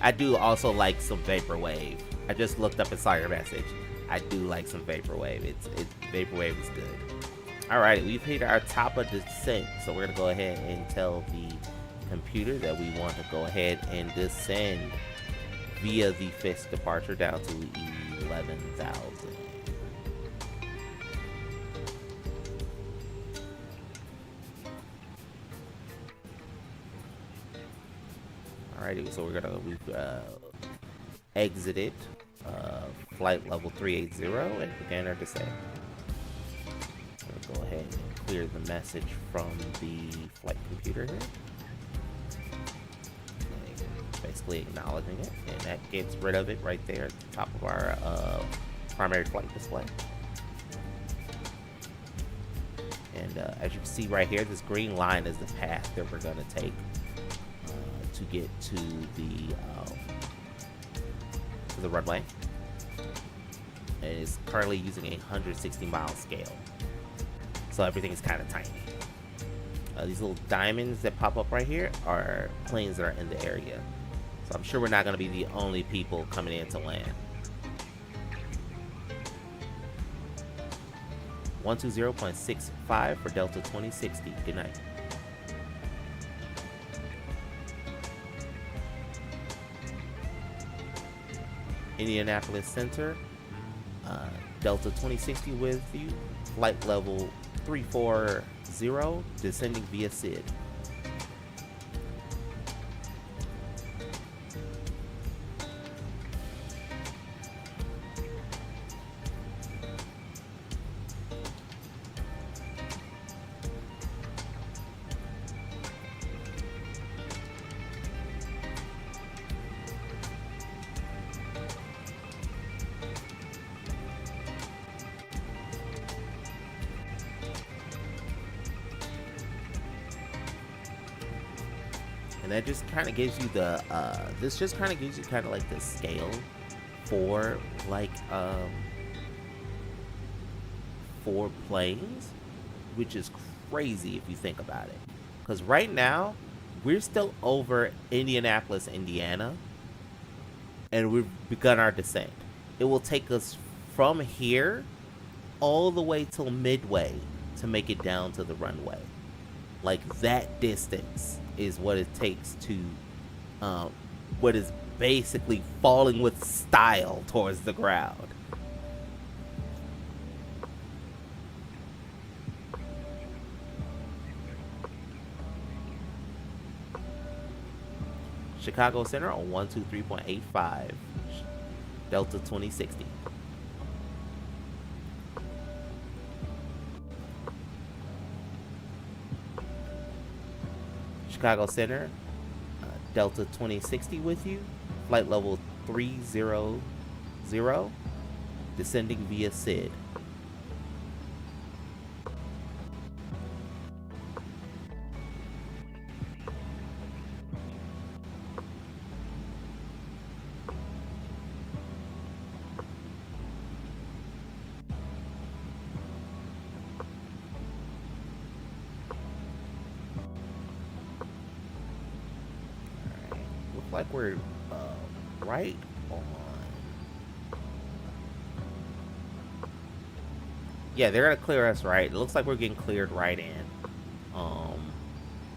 I do also like some vaporwave. I just looked up and saw your message. I do like some vaporwave. Vaporwave is good. Alright, we've hit our top of descent, so we're gonna go ahead and tell the computer that we want to go ahead and descend via the Fisk departure down to 11,000. Alrighty, so we've exited flight level 380 and began our descent. We'll go ahead and clear the message from the flight computer here. Basically acknowledging it, and that gets rid of it right there at the top of our primary flight display. And as you can see right here, this green line is the path that we're going to take to get to the runway. And it's currently using a 160-mile scale, so everything is kind of tiny. These little diamonds that pop up right here are planes that are in the area, so I'm sure we're not going to be the only people coming in to land. 120.65 for Delta 2060. Good night. Indianapolis Center, Delta 2060 with you, flight level 340, descending via SID. And that just kind of gives you the this just kind of gives you kind of like the scale for like for planes, which is crazy if you think about it, because right now we're still over Indianapolis, Indiana, and we've begun our descent. It will take us from here all the way till Midway to make it down to the runway. Like, that distance is what it takes to what is basically falling with style towards the ground. Chicago Center on 123.85, Delta 2060. Chicago Center, Delta 2060 with you, flight level 300, descending via SID. Like we're right on. Yeah, they're gonna clear us right. It looks like we're getting cleared right in.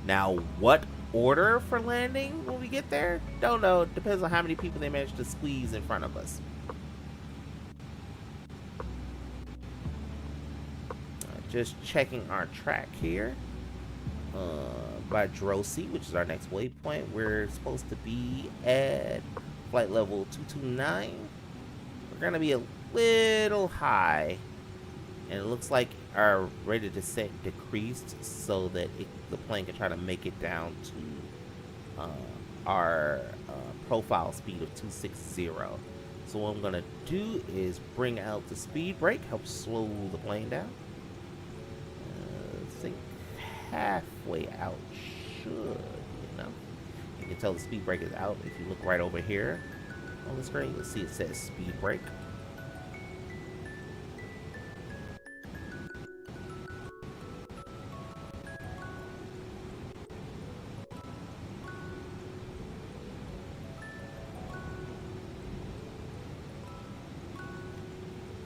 Now what order for landing when we get there? Don't know. Depends on how many people they manage to squeeze in front of us. Just checking our track here. by Drosy, which is our next waypoint. We're supposed to be at flight level 229. We're gonna be a little high, and it looks like our rate of descent decreased so that the plane can try to make it down to our profile speed of 260. So what I'm gonna do is bring out the speed brake, help slow the plane down. I think halfway out should be enough. You can tell the speed brake is out if you look right over here on the screen. You'll see it says speed brake.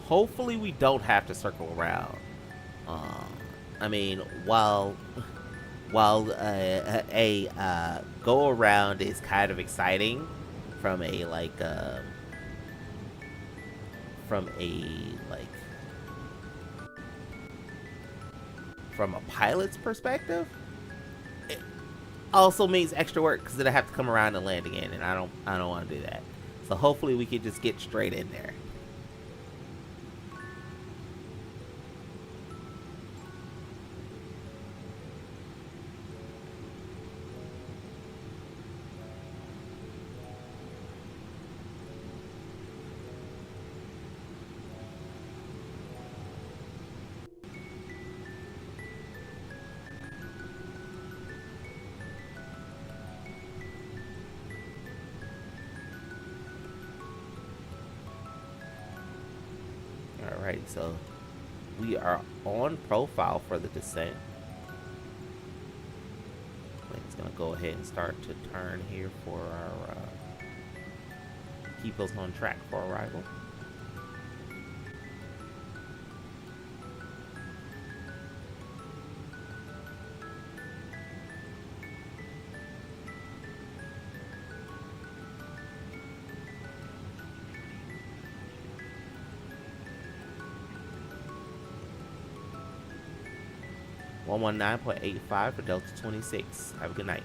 Hopefully we don't have to circle around. I mean, while a go around is kind of exciting from a from a pilot's perspective, it also means extra work because then I have to come around and land again, and I don't want to do that. So hopefully we can just get straight in there. Alrighty, so we are on profile for the descent. Plane's gonna go ahead and start to turn here for our keep us on track for arrival. One 19.85 for Delta 26. Have a good night.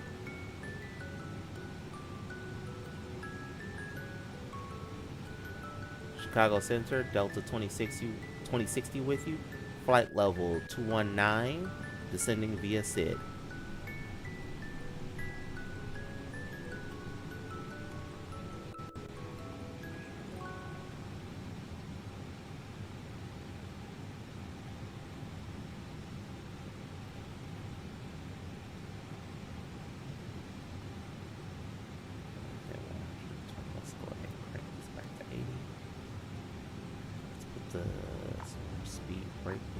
Chicago Center, Delta 2060 with you. Flight level 219, descending via SID.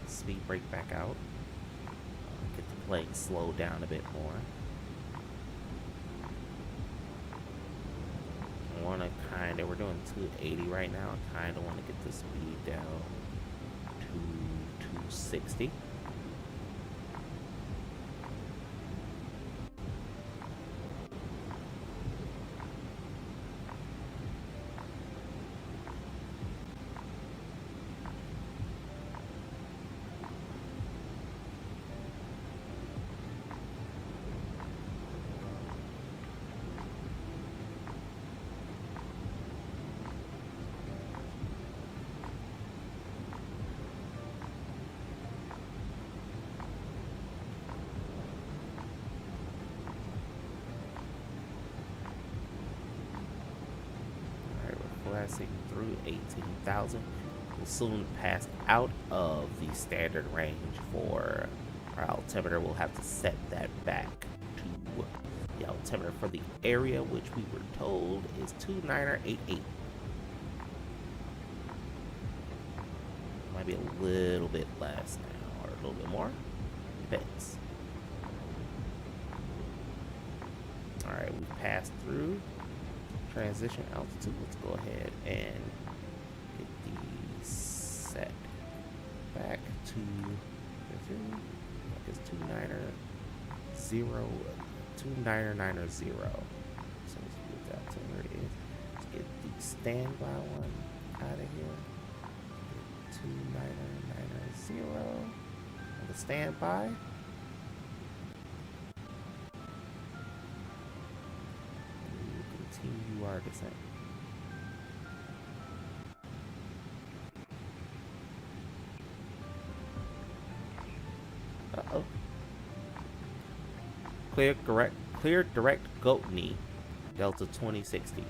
Speed brake back out. Get the plane slowed down a bit more. We're doing 280 right now. I kind of want to get the speed down to 260. Passing through 18,000. We'll soon pass out of the standard range for our altimeter. We'll have to set that back to the altimeter for the area, which we were told is 2988. Might be a little bit less now, or a little bit more. Depends. Alright, we've passed through transition altitude. Let's go ahead and get the set back to 2990. So let's see what the altimeter is. Let's get the standby one out of here. Get 2990 on the standby. hard to say. Uh-oh. Clear direct goat knee. Delta 2060.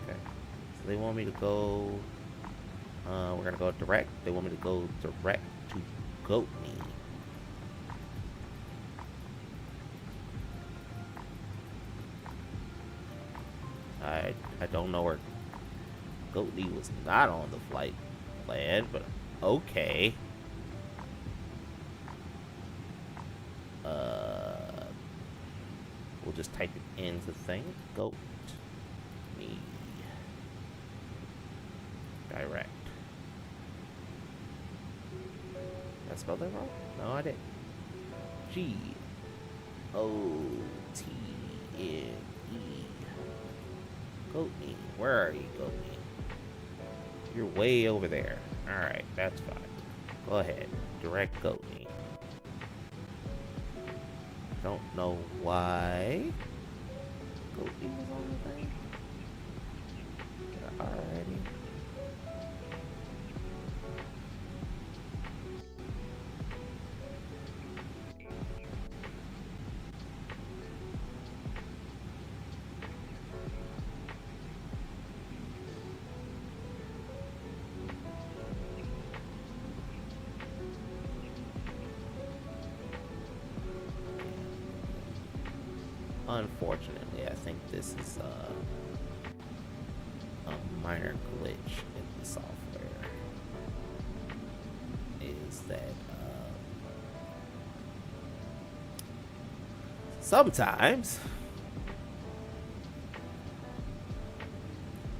Okay. So they want me to go we're gonna go direct. They want me to go direct to goat knee. I don't know where goat knee was not on the flight plan, but okay. We'll just type it into the thing. Goat knee. Direct. Did I spell that wrong? No, I didn't. G-O-T-N-E. Goat knee. Where are you, goat knee? You're way over there. Alright, that's fine. Go ahead. Direct goat knee. Don't know why goat knee was on the thing. Alrighty. Unfortunately, I think this is a minor glitch in the software. Is that sometimes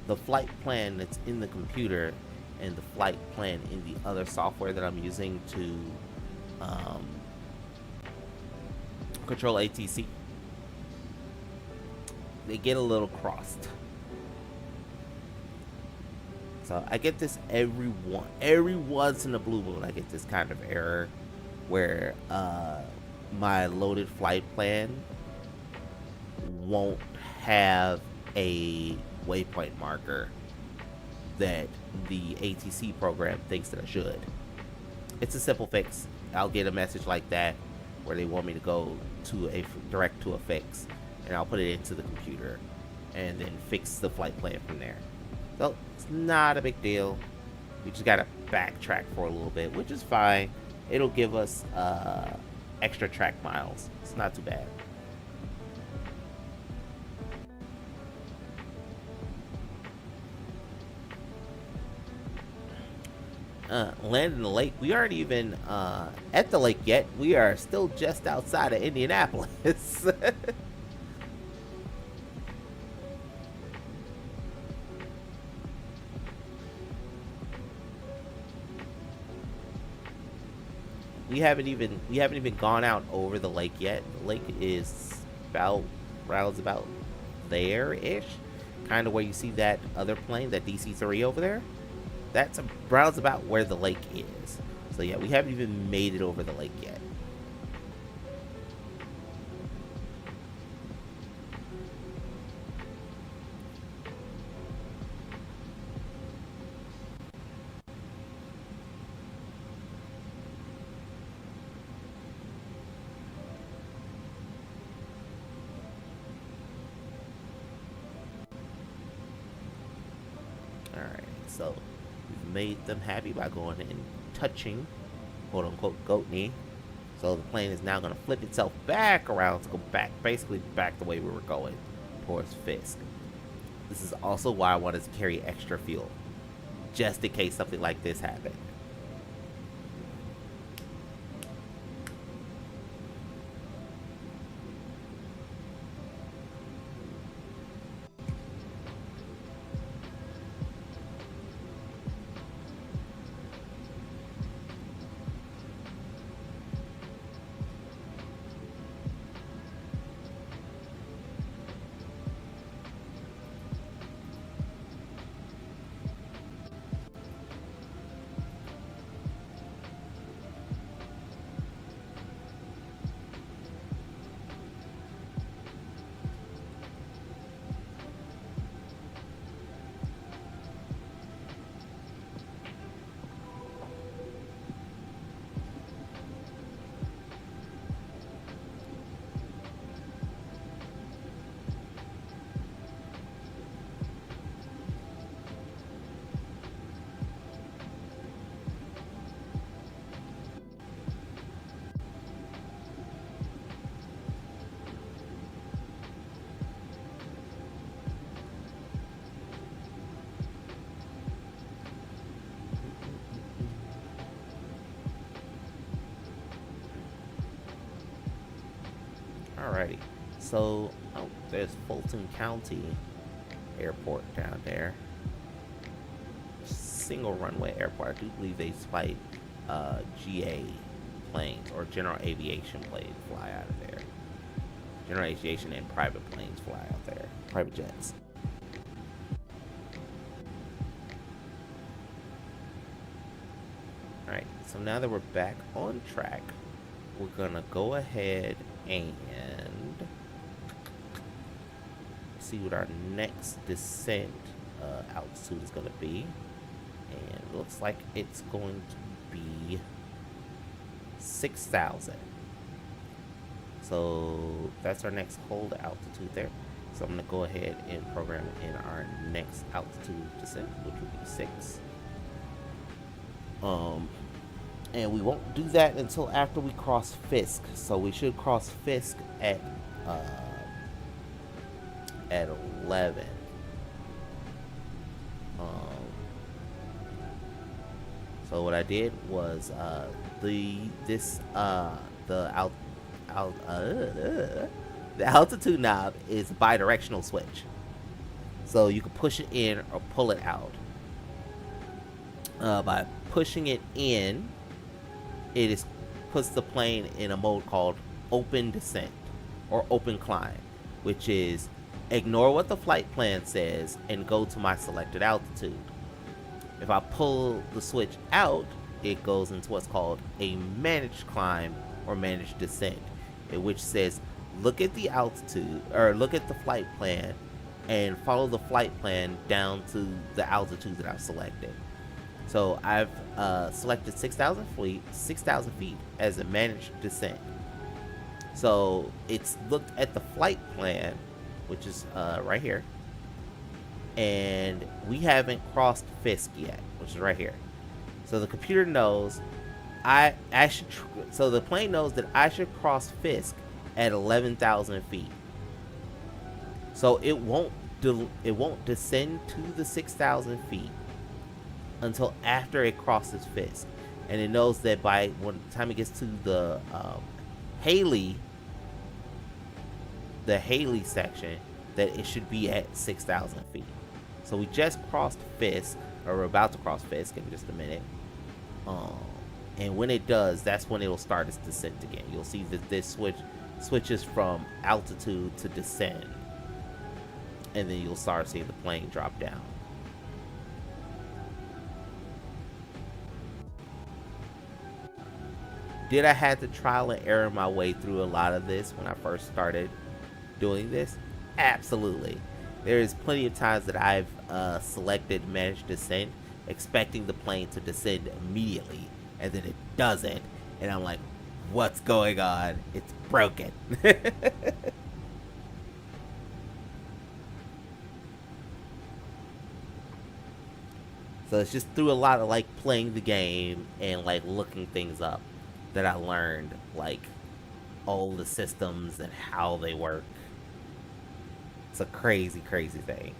the flight plan that's in the computer and the flight plan in the other software that I'm using to control ATC, they get a little crossed. So I get this every once in a blue moon. I get this kind of error where my loaded flight plan won't have a waypoint marker that the ATC program thinks that I should. It's a simple fix. I'll get a message like that where they want me to go to a direct to a fix, and I'll put it into the computer and then fix the flight plan from there. So it's not a big deal. We just gotta backtrack for a little bit, which is fine. It'll give us extra track miles. It's not too bad. Land in the lake. We aren't even at the lake yet. We are still just outside of Indianapolis. We haven't even gone out over the lake yet. The lake is rounds about there-ish, kind of where you see that other plane, that DC-3 over there. That's rounds about where the lake is. So yeah, we haven't even made it over the lake yet. Alright, so we've made them happy by going and touching, quote unquote, goat knee. So the plane is now going to flip itself back around to go back, basically back the way we were going, towards Fisk. This is also why I wanted to carry extra fuel, just in case something like this happened. Alrighty. So, oh, there's Fulton County Airport down there. Single runway airport. I do believe they fly GA planes or general aviation planes fly out of there. General aviation and private planes fly out there. Private jets. Alright, so now that we're back on track, we're gonna go ahead and see what our next descent altitude is gonna be. And it looks like it's going to be 6,000. So that's our next hold altitude there. So I'm going to go ahead and program in our next altitude descent, which will be 6. And we won't do that until after we cross Fisk. So we should cross Fisk at 11. So what I did was the altitude knob is a bidirectional switch, so you can push it in or pull it out. By pushing it in, it puts the plane in a mode called open descent or open climb, which is ignore what the flight plan says and go to my selected altitude. If I pull the switch out, it goes into what's called a managed climb or managed descent, in which says look at the altitude or look at the flight plan and follow the flight plan down to the altitude that I've selected. So I've selected 6,000 feet as a managed descent. So it's looked at the flight plan, which is right here. And we haven't crossed Fisk yet, which is right here. So the computer knows so the plane knows that I should cross Fisk at 11,000 feet. So it won't descend to the 6,000 feet until after it crosses Fisk, and it knows that by when the time it gets to the Haley section, that it should be at 6,000 feet. So we just crossed Fisk, or we're about to cross Fisk in just a minute. And when it does, that's when it'll start its descent again. You'll see that this switches from altitude to descent, and then you'll start seeing the plane drop down. Did I have to trial and error my way through a lot of this when I first started doing this? Absolutely. There's plenty of times that I've selected managed descent expecting the plane to descend immediately, and then it doesn't, and I'm like, what's going on? It's broken. So it's just through a lot of like playing the game and like looking things up that I learned like all the systems and how they work. It's a crazy, crazy thing.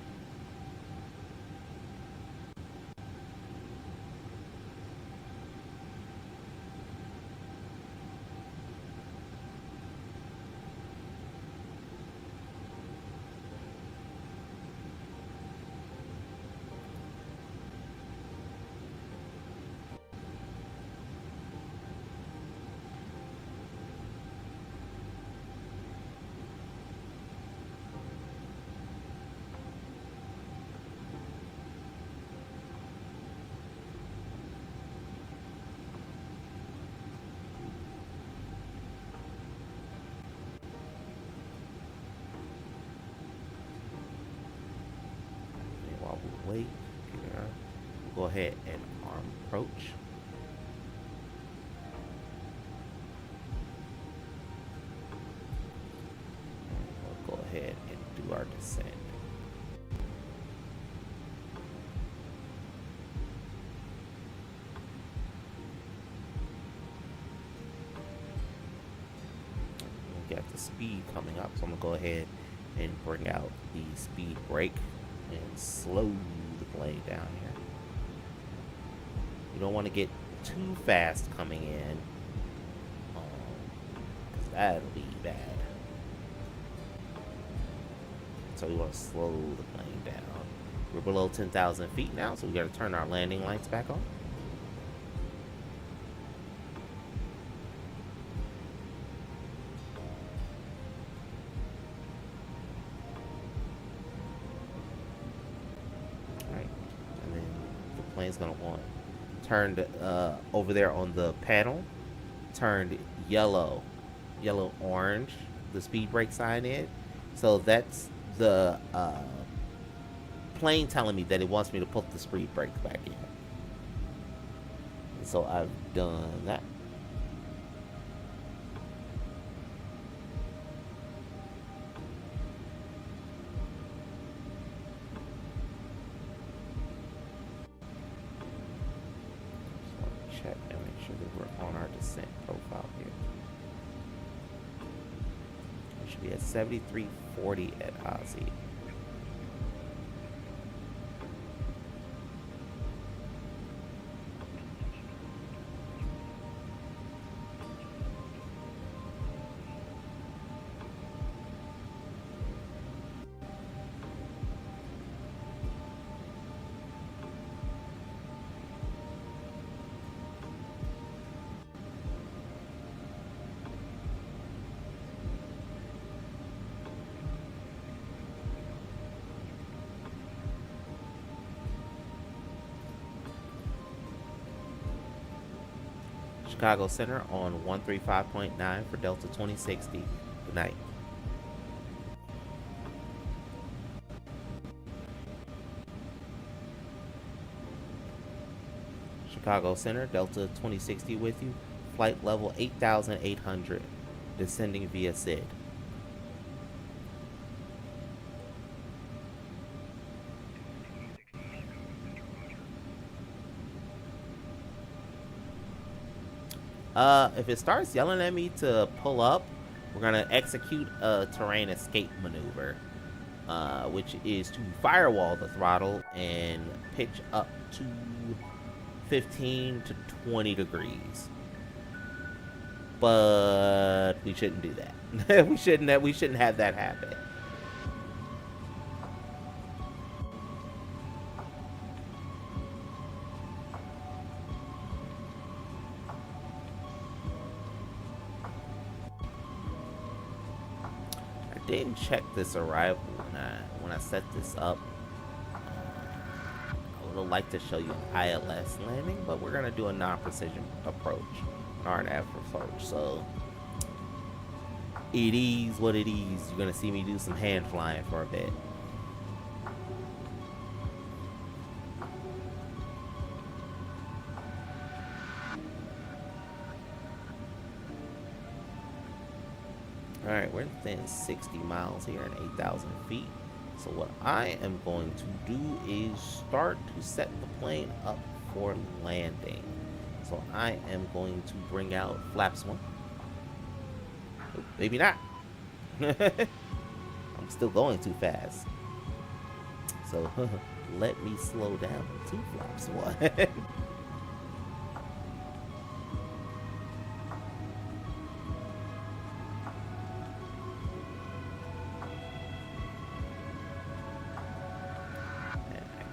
Wait here. Go ahead and arm approach. And we'll go ahead and do our descent. We got the speed coming up, so I'm gonna go ahead and bring out the speed brake and slow the plane down here. You don't want to get too fast coming in, because that'll be bad. So we want to slow the plane down. We're below 10,000 feet now, so we got to turn our landing lights back on. Alright, and then the plane's going to want turned over there on the panel, turned yellow, orange, the speed brake sign in. So that's the plane telling me that it wants me to put the speed brake back in. And so I've done that. Just want to check and make sure that we're on our descent profile here. We should be at 7340 at Ozzy. Chicago Center on 135.9 for Delta 2060. Good night. Chicago Center, Delta 2060 with you. Flight level 8,800. Descending via SID. If it starts yelling at me to pull up, we're gonna execute a terrain escape maneuver, which is to firewall the throttle and pitch up to 15 to 20 degrees. But we shouldn't do that. we shouldn't have that happen. Didn't check this arrival when I set this up. I would have liked to show you an ILS landing, but we're gonna do a non-precision approach, an RNAV approach. So it is what it is. You're gonna see me do some hand flying for a bit. Alright, we're within 60 miles here and 8,000 feet. So what I am going to do is start to set the plane up for landing. So I am going to bring out flaps 1. Oh, maybe not. I'm still going too fast. So let me slow down to flaps 1.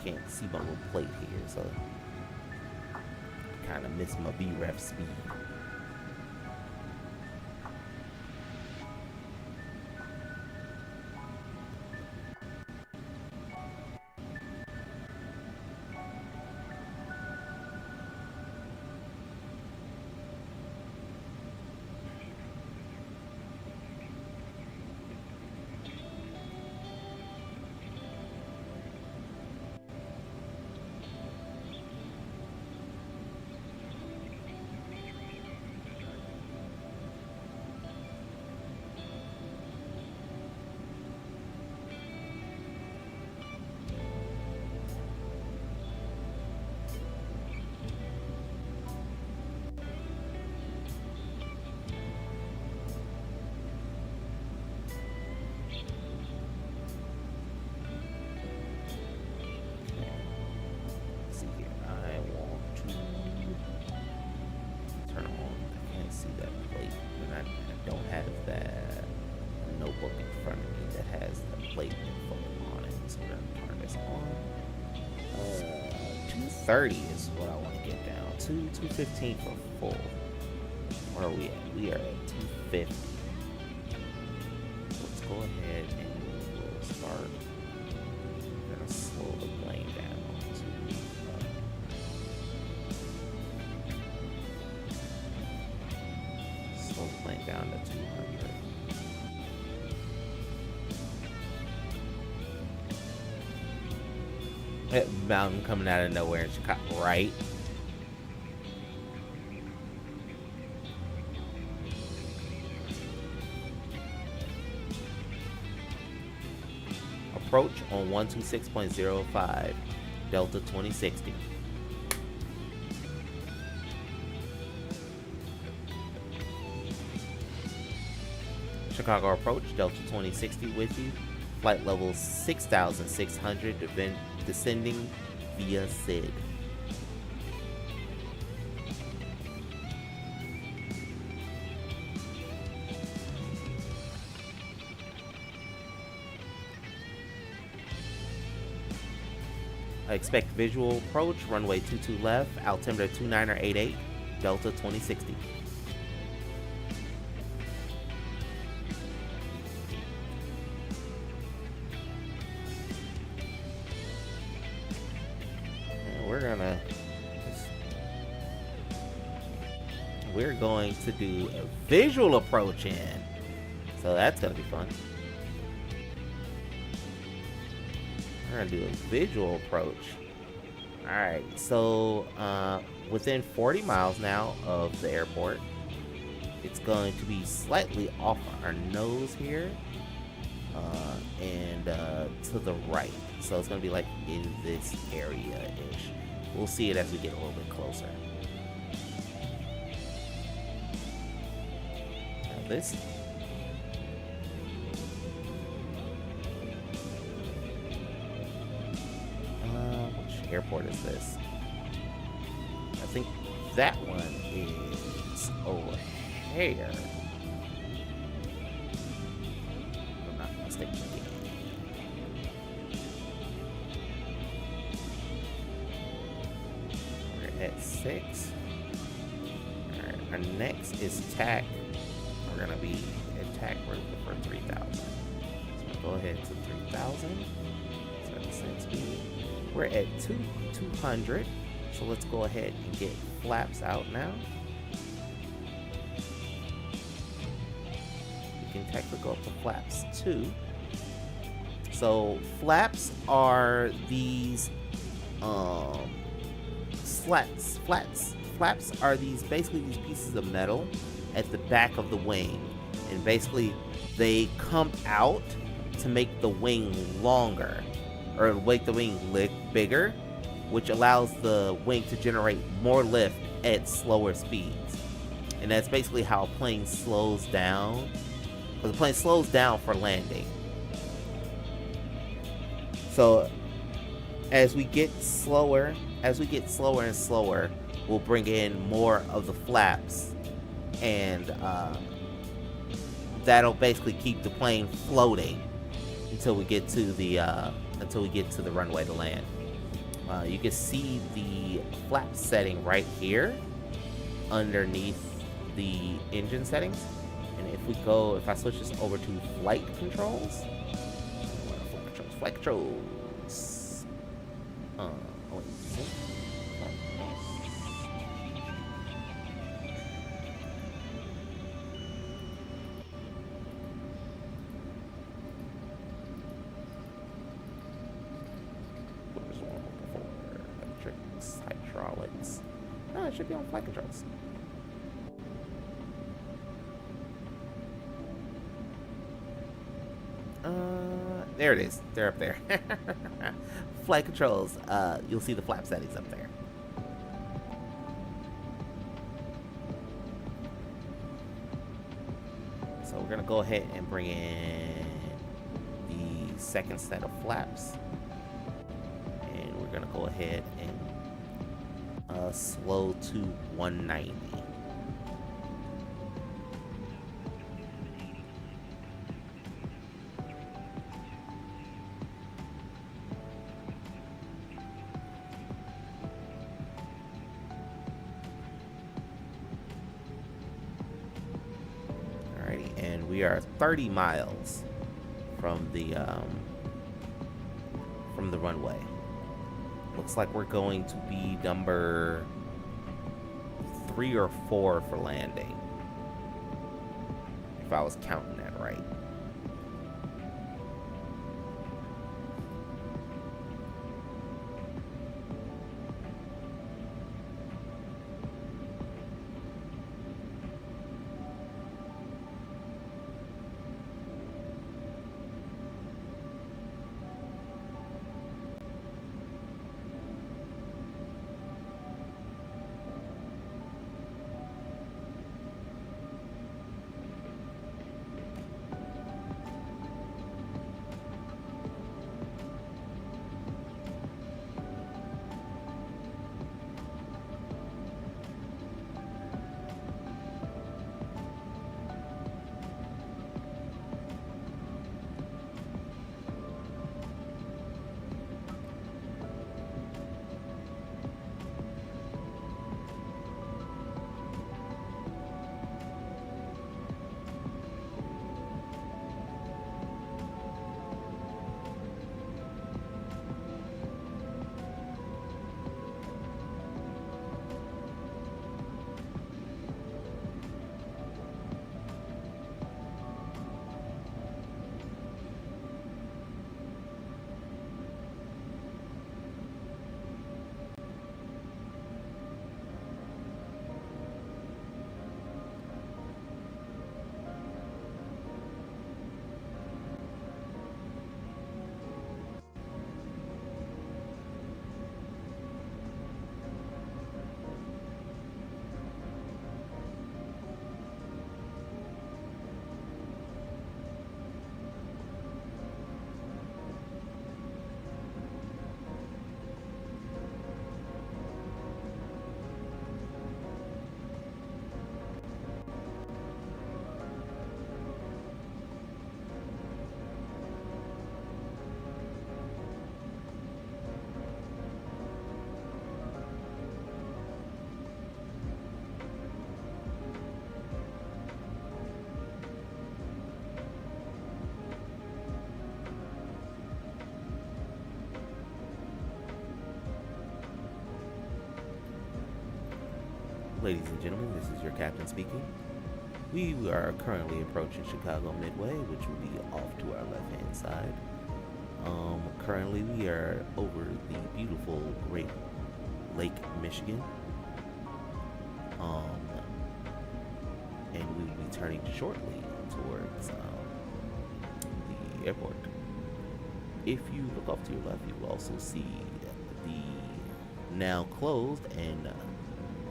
Can't see my little plate here, so kind of miss my BREF speed. 230 is what I want to get down. 215 for full. Where are we at? We are at 250. Let's go ahead and we'll start. We're gonna slow the plane down to slow the plane down to 200. That mountain coming out of nowhere in Chicago, right? Approach on 126.05, Delta 2060. Chicago approach, Delta 2060 with you. Flight level 6,600, descending via SID. I expect visual approach, runway 22 left, altimeter 2988, Delta 2060. We're going to do a visual approach in. So that's going to be fun. We're going to do a visual approach. Alright, so within 40 miles now of the airport, it's going to be slightly off our nose here and to the right. So it's going to be like in this area-ish. We'll see it as we get a little bit closer. This. Which airport is this? I think that one is O'Hare. If I'm not mistaken. We're at 6. Alright, our next is TAC. We're gonna be attack route for 3,000. So go ahead to 3,000. Set the same speed. We're at 200. So let's go ahead and get flaps out now. We can technically go up to flaps 2. So flaps are these slats. Flaps are basically these pieces of metal at the back of the wing, and basically they come out to make the wing longer or make the wing bigger, which allows the wing to generate more lift at slower speeds. And that's basically how a plane slows down, because the plane slows down for landing. So as we get slower and slower, we'll bring in more of the flaps, and that'll basically keep the plane floating until we get to the runway to land. You can see the flap setting right here underneath the engine settings, and if I switch this over to flight controls, hydraulics. No, it should be on flight controls. There it is. They're up there. Flight controls. You'll see the flap settings up there. So we're gonna go ahead and bring in the second set of flaps, and we're gonna go ahead and slow to 190. We are 30 miles from the runway. Looks like we're going to be number 3 or 4 for landing, if I was counting that right. Ladies and gentlemen, this is your captain speaking. We are currently approaching Chicago Midway, which will be off to our left-hand side. Currently, we are over the beautiful Great Lake, Michigan. And we will be turning shortly towards the airport. If you look off to your left, you will also see the now closed and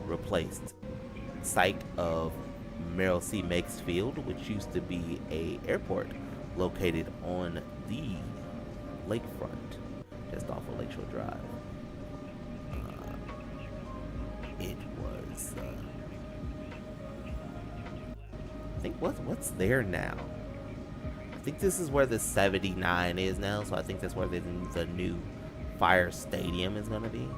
replaced site of Merrill C. Meigs Field, which used to be a airport located on the lakefront, just off of Lakeshore Drive. It was, I think what's there now? I think this is where the 79 is now, so I think that's where the new Fire Stadium is going to be.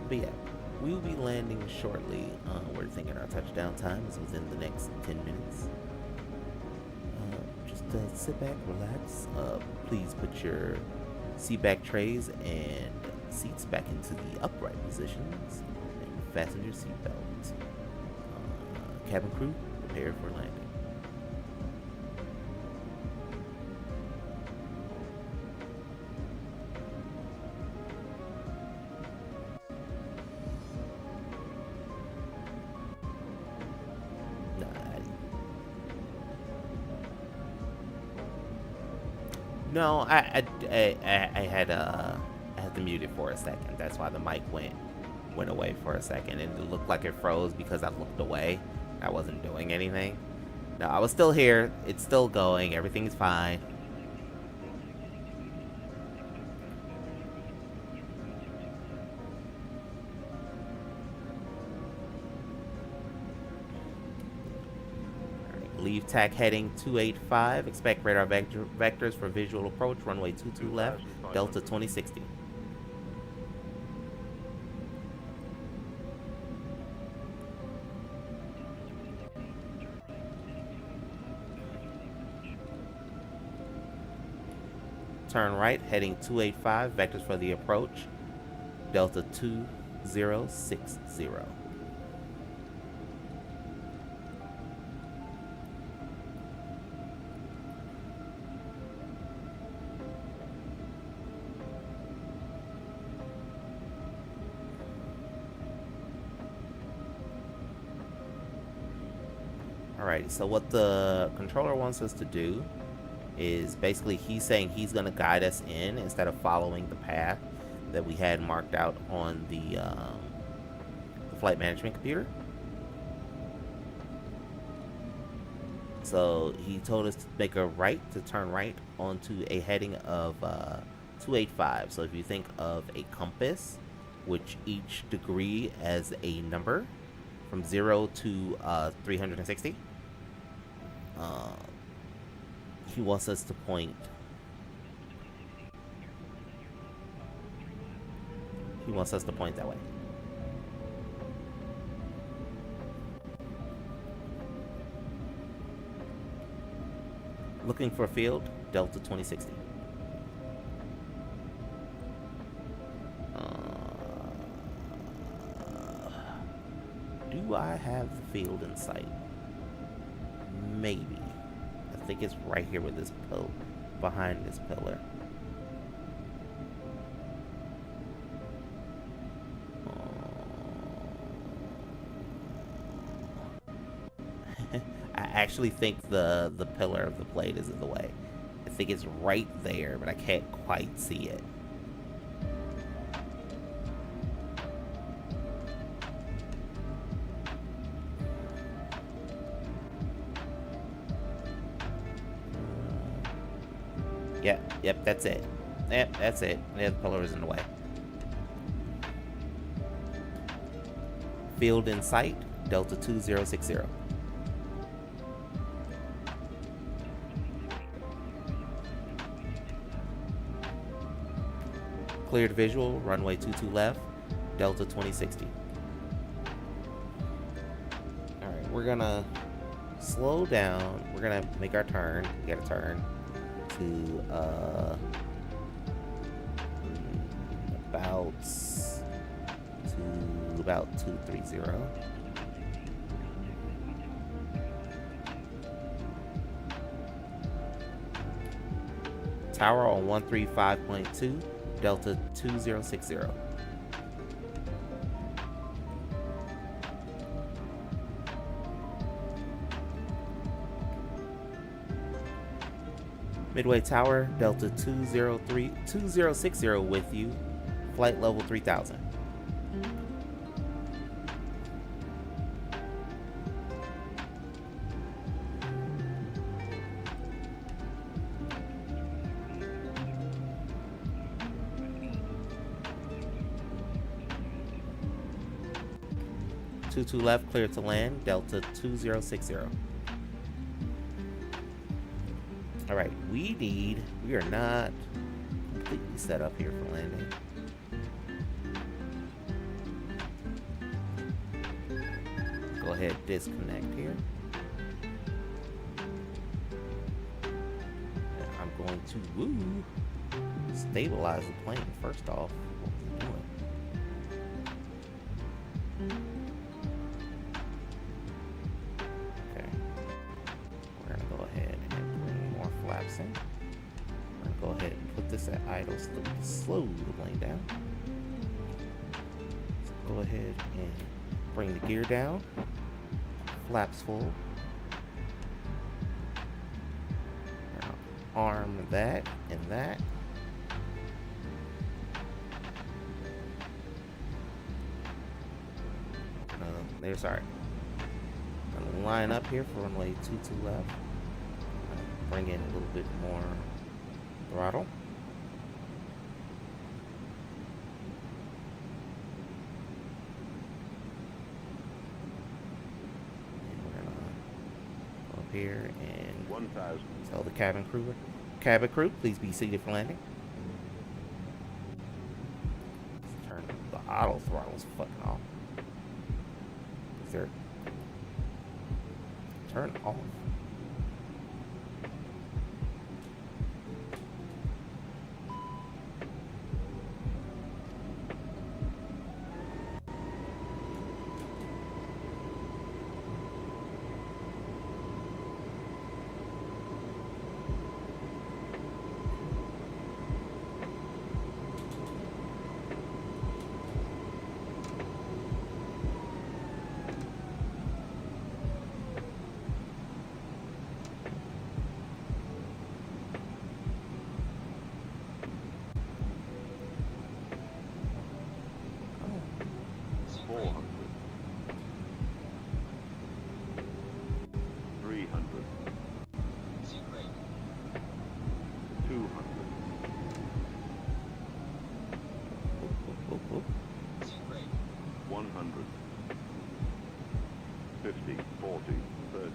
But yeah, we will be landing shortly. We're thinking our touchdown time is within the next 10 minutes. Just sit back, relax. Please put your seat back trays and seats back into the upright positions and fasten your seatbelts. Cabin crew, prepare for landing. No, I had to mute it for a second. That's why the mic went away for a second, and it looked like it froze because I looked away. I wasn't doing anything. No, I was still here. It's still going. Everything's fine. Leave TAC heading 285. Expect radar vectors for visual approach. Runway 22 left. Delta 2060. turn right, heading 285, vectors for the approach, Delta 2060. Alright, so what the controller wants us to do is basically he's saying he's going to guide us in instead of following the path that we had marked out on the flight management computer. So he told us to make a right, to turn right onto a heading of 285. So if you think of a compass, which each degree as a number from 0 to 360, he wants us to point. He wants us to point that way. Looking for a field, Delta 2060. Do I have the field in sight? Maybe. I think it's right here with this pillar, behind this pillar. I actually think the pillar of the plate is in the way. I think it's right there, but I can't quite see it. Yep, that's it. Yep, that's it. Yeah, the pillar is in the way. Field in sight, Delta 2060. Cleared visual, runway 22 left, Delta 2060. Alright, we're gonna slow down. We're gonna make our turn. We gotta turn to about 230. Tower on 135.2, Delta 2060. Midway Tower, Delta 2060 with you. Flight level 3000. Two left, clear to land, Delta 2060. Alright, we are not completely set up here for landing. Go ahead, disconnect here. And I'm going to stabilize the plane first off. What was it doing? Okay. We're gonna go ahead and bring more flaps in. We're gonna go ahead and put this at idle so that we can slow the plane down. So go ahead and bring the gear down. Flaps full. Now arm that and that. There's our gonna line up here for runway 22 left. Bring in a little bit more throttle. And we're gonna go up here and 1,000. tell the cabin crew, please be seated for landing. Let's turn the auto throttle's fucking off. Turn off. 100. 50, 40, 30.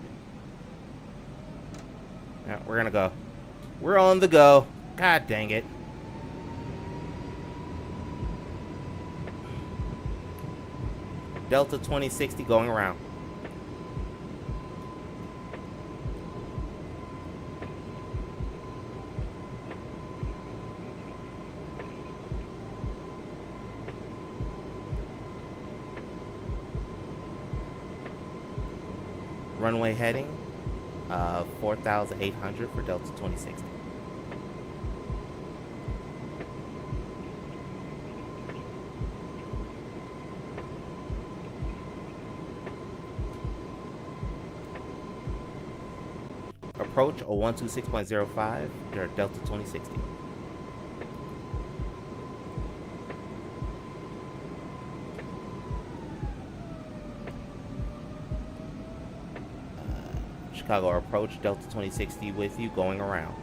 Yeah, we're gonna go. We're on the go. God dang it. Delta 2060 going around. Runway heading 4,800 for Delta 2060. Approach 126.05 Delta 2060. Chicago approach Delta 2060 with you going around.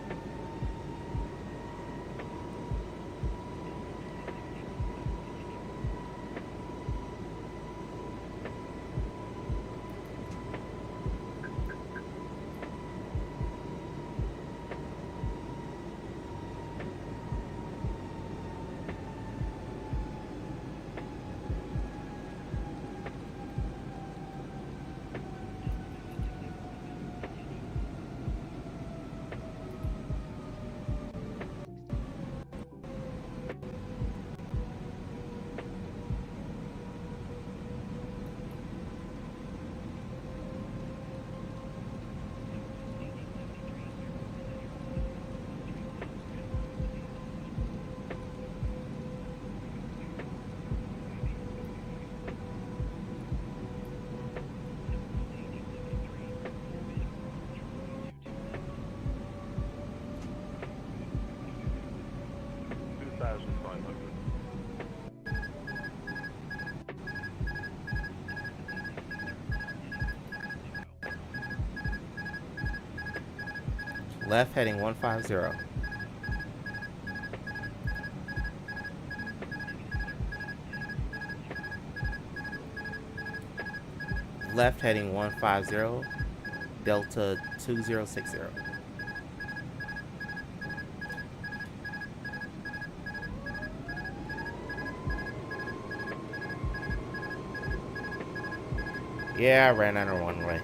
Left heading 150. Left heading 150, Delta 2060. Yeah, I ran out of runway.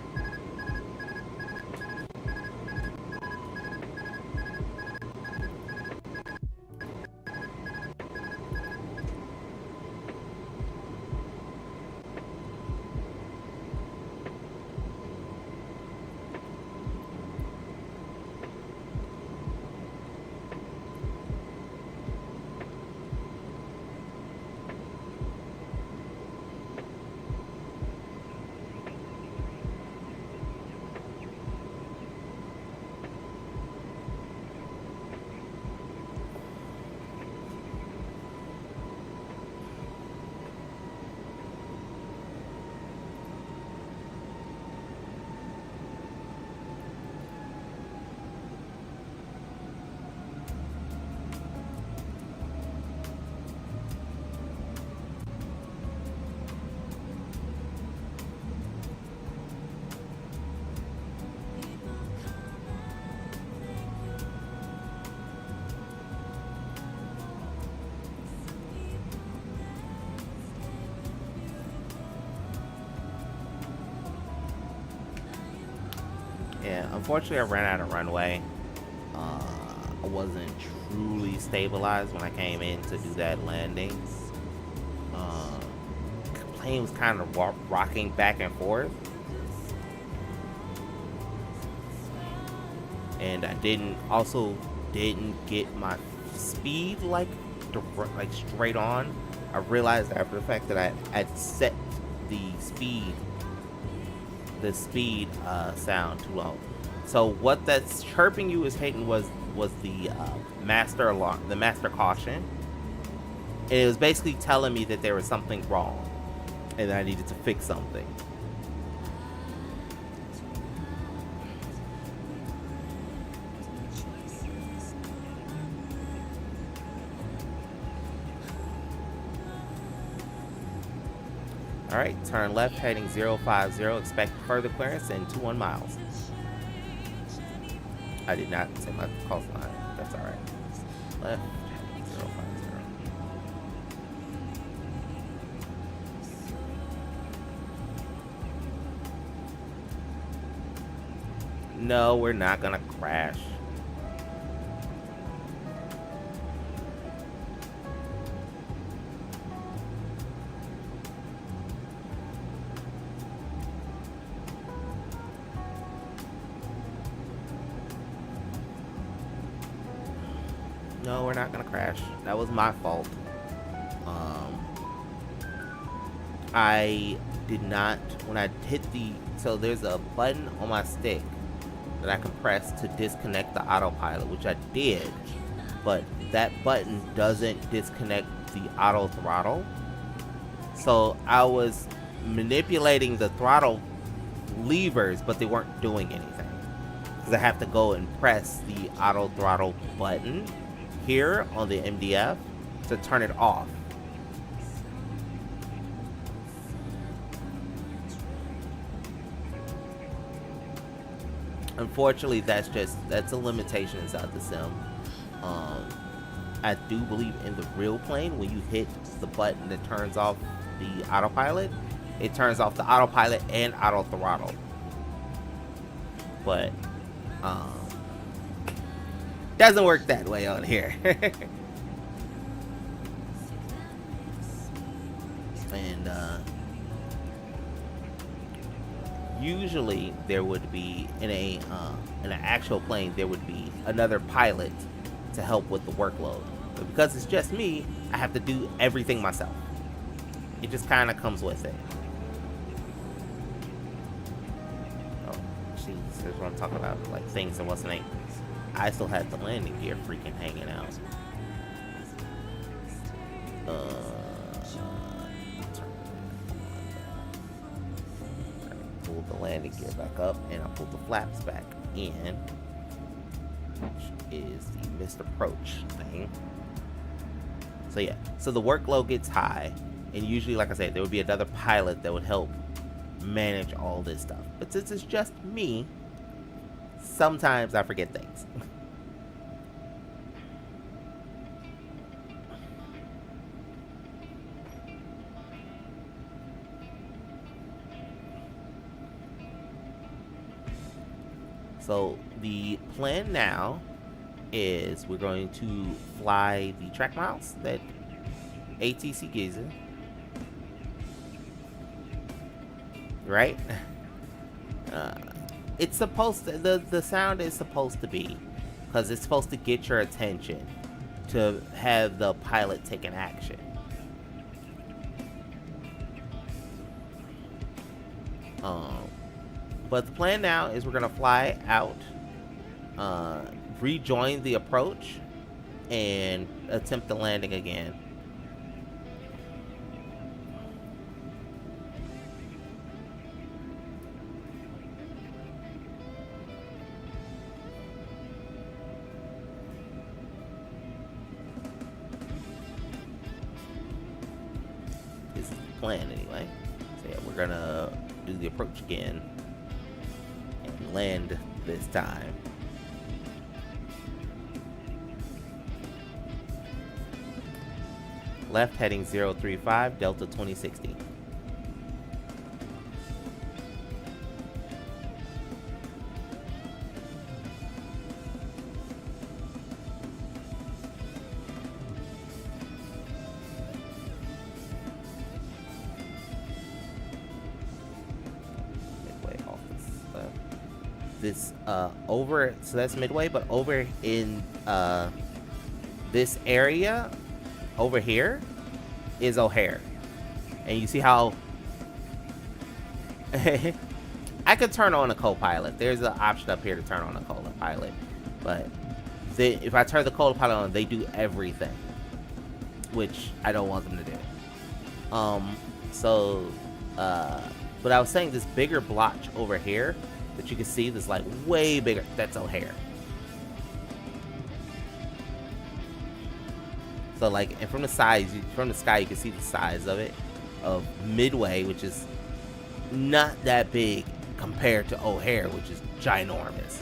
Yeah, unfortunately I ran out of runway. I wasn't truly stabilized when I came in to do that landing. The plane was kind of rocking back and forth. And I didn't get my speed like straight on. I realized after the fact that I had set the speed sound too low. So what that's chirping you is Hayden was the master alarm, the master caution. And it was basically telling me that there was something wrong and I needed to fix something. Alright, turn left heading 050. Expect further clearance in 21 miles. I did not say my coast line. That's alright. Left heading 050. No, we're not gonna crash. No, we're not gonna crash. That was my fault. I did not, when I hit the, so there's a button on my stick that I can press to disconnect the autopilot, which I did, but that button doesn't disconnect the auto throttle. So I was manipulating the throttle levers, but they weren't doing anything. Because I have to go and press the auto throttle button here on the MDF to turn it off. Unfortunately, that's a limitation inside the sim. I do believe in the real plane, when you hit the button that turns off the autopilot, it turns off the autopilot and auto throttle. But doesn't work that way on here. And usually there would be in an actual plane, there would be another pilot to help with the workload. But because it's just me, I have to do everything myself. It just kind of comes with it. Oh, jeez, that's what I'm talking about, like things that wasn't ain't. I still had the landing gear freaking hanging out. Pulled the landing gear back up, and I pulled the flaps back in, which is the missed approach thing. So yeah, so the workload gets high, and usually, like I said, there would be another pilot that would help manage all this stuff. But since it's just me, sometimes I forget things. So the plan now is we're going to fly the track miles that ATC gives us. Right? It's supposed to, the sound is supposed to be, because it's supposed to get your attention to have the pilot take an action. But the plan now is we're gonna fly out, rejoin the approach, and attempt the landing again. This is the plan anyway. So yeah, we're gonna do the approach again and land this time. Left heading 035, Delta 2060. This over, so that's midway, but over in this area over here is O'Hare, and you see how I could turn on a co-pilot. There's an option up here to turn on a co-pilot, but if I turn the co-pilot on, they do everything, which I don't want them to do. But I was saying this bigger blotch over here that you can see, this like way bigger, that's O'Hare. So like, and from the size, from the sky, you can see the size of it. of Midway, which is not that big compared to O'Hare, which is ginormous.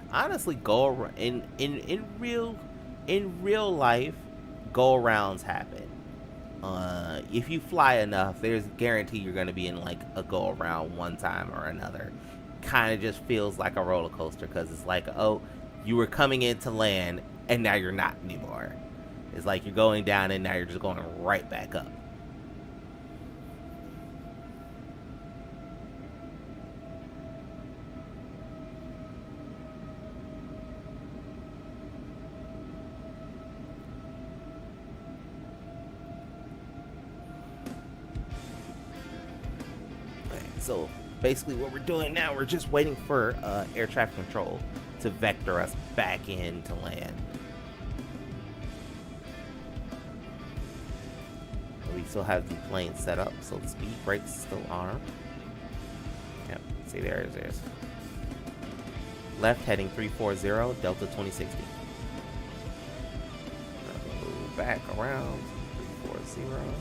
Honestly, in real life, go arounds happen. If you fly enough, there's a guarantee you're gonna be in like a go around one time or another. Kind of just feels like a roller coaster because it's like, oh, you were coming into land and now you're not anymore. It's like you're going down and now you're just going right back up. So basically what we're doing now, we're just waiting for air traffic control to vector us back into land. We still have the plane set up, so the speed brakes still on. Yep, see there's left heading 340, Delta 2060. Go back around 340.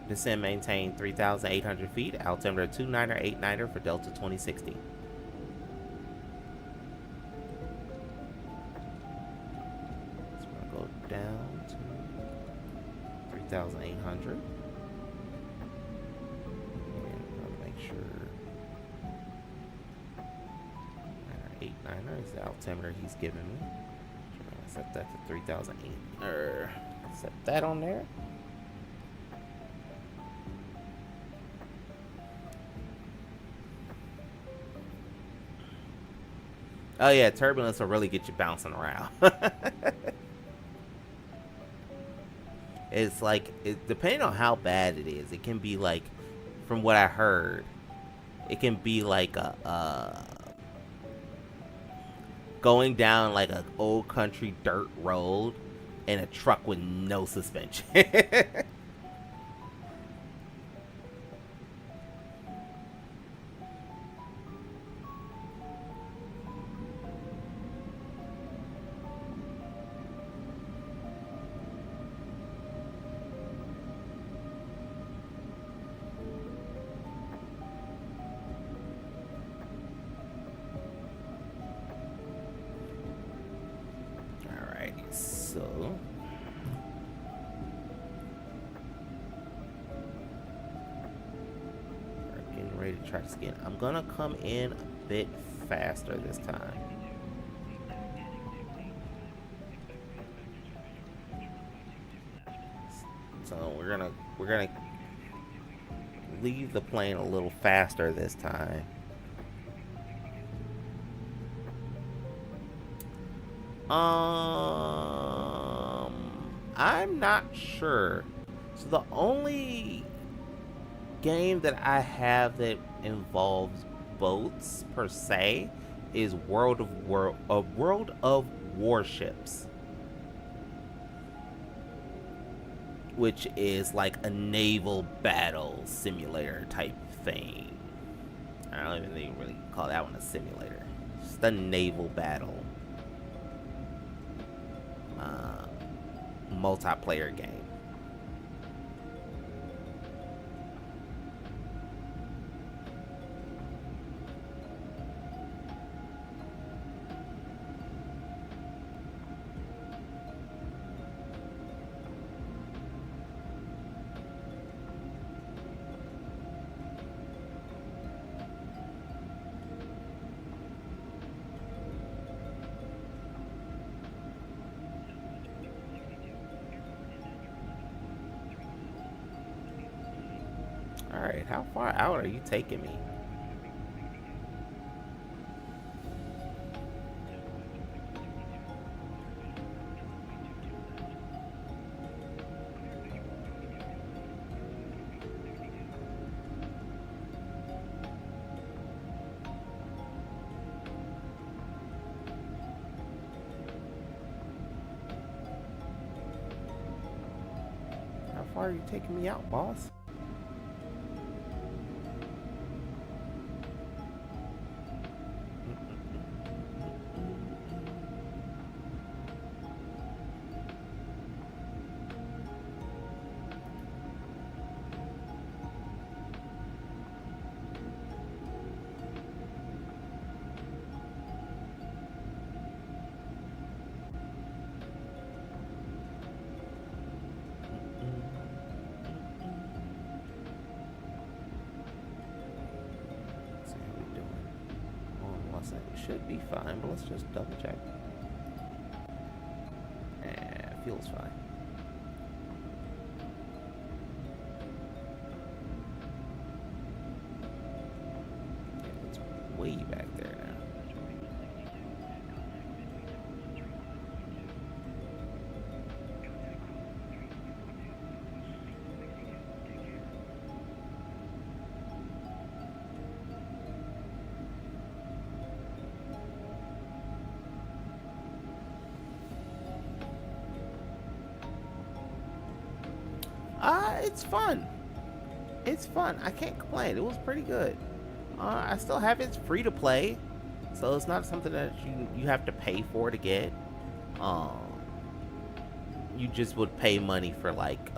Descend, maintain 3,800 feet, altimeter 29er 89er for Delta 2060. So we're gonna go down to 3,800. And I'm gonna make sure 89er is the altimeter he's giving me. I'm gonna set that to 3,800. Set that on there. Oh yeah, turbulence will really get you bouncing around. It's like, depending on how bad it is, it can be like, from what I heard, it can be like going down like an old country dirt road in a truck with no suspension. So we're getting ready to try this again. I'm gonna come in a bit faster this time. So we're gonna leave the plane a little faster this time. I'm not sure. So the only game that I have that involves boats per se is World of warships, which is like a naval battle simulator type thing. I don't even think you really call that one a simulator. It's just a naval battle multiplayer game. Alright, how far out are you taking me? How far are you taking me out, boss? It should be fine, but let's just double check. Feels fine. Yeah, it's way back there now. It's fun. It's fun. I can't complain. It was pretty good. I still have it. It's free to play, so it's not something that you have to pay for to get. You just would pay money for like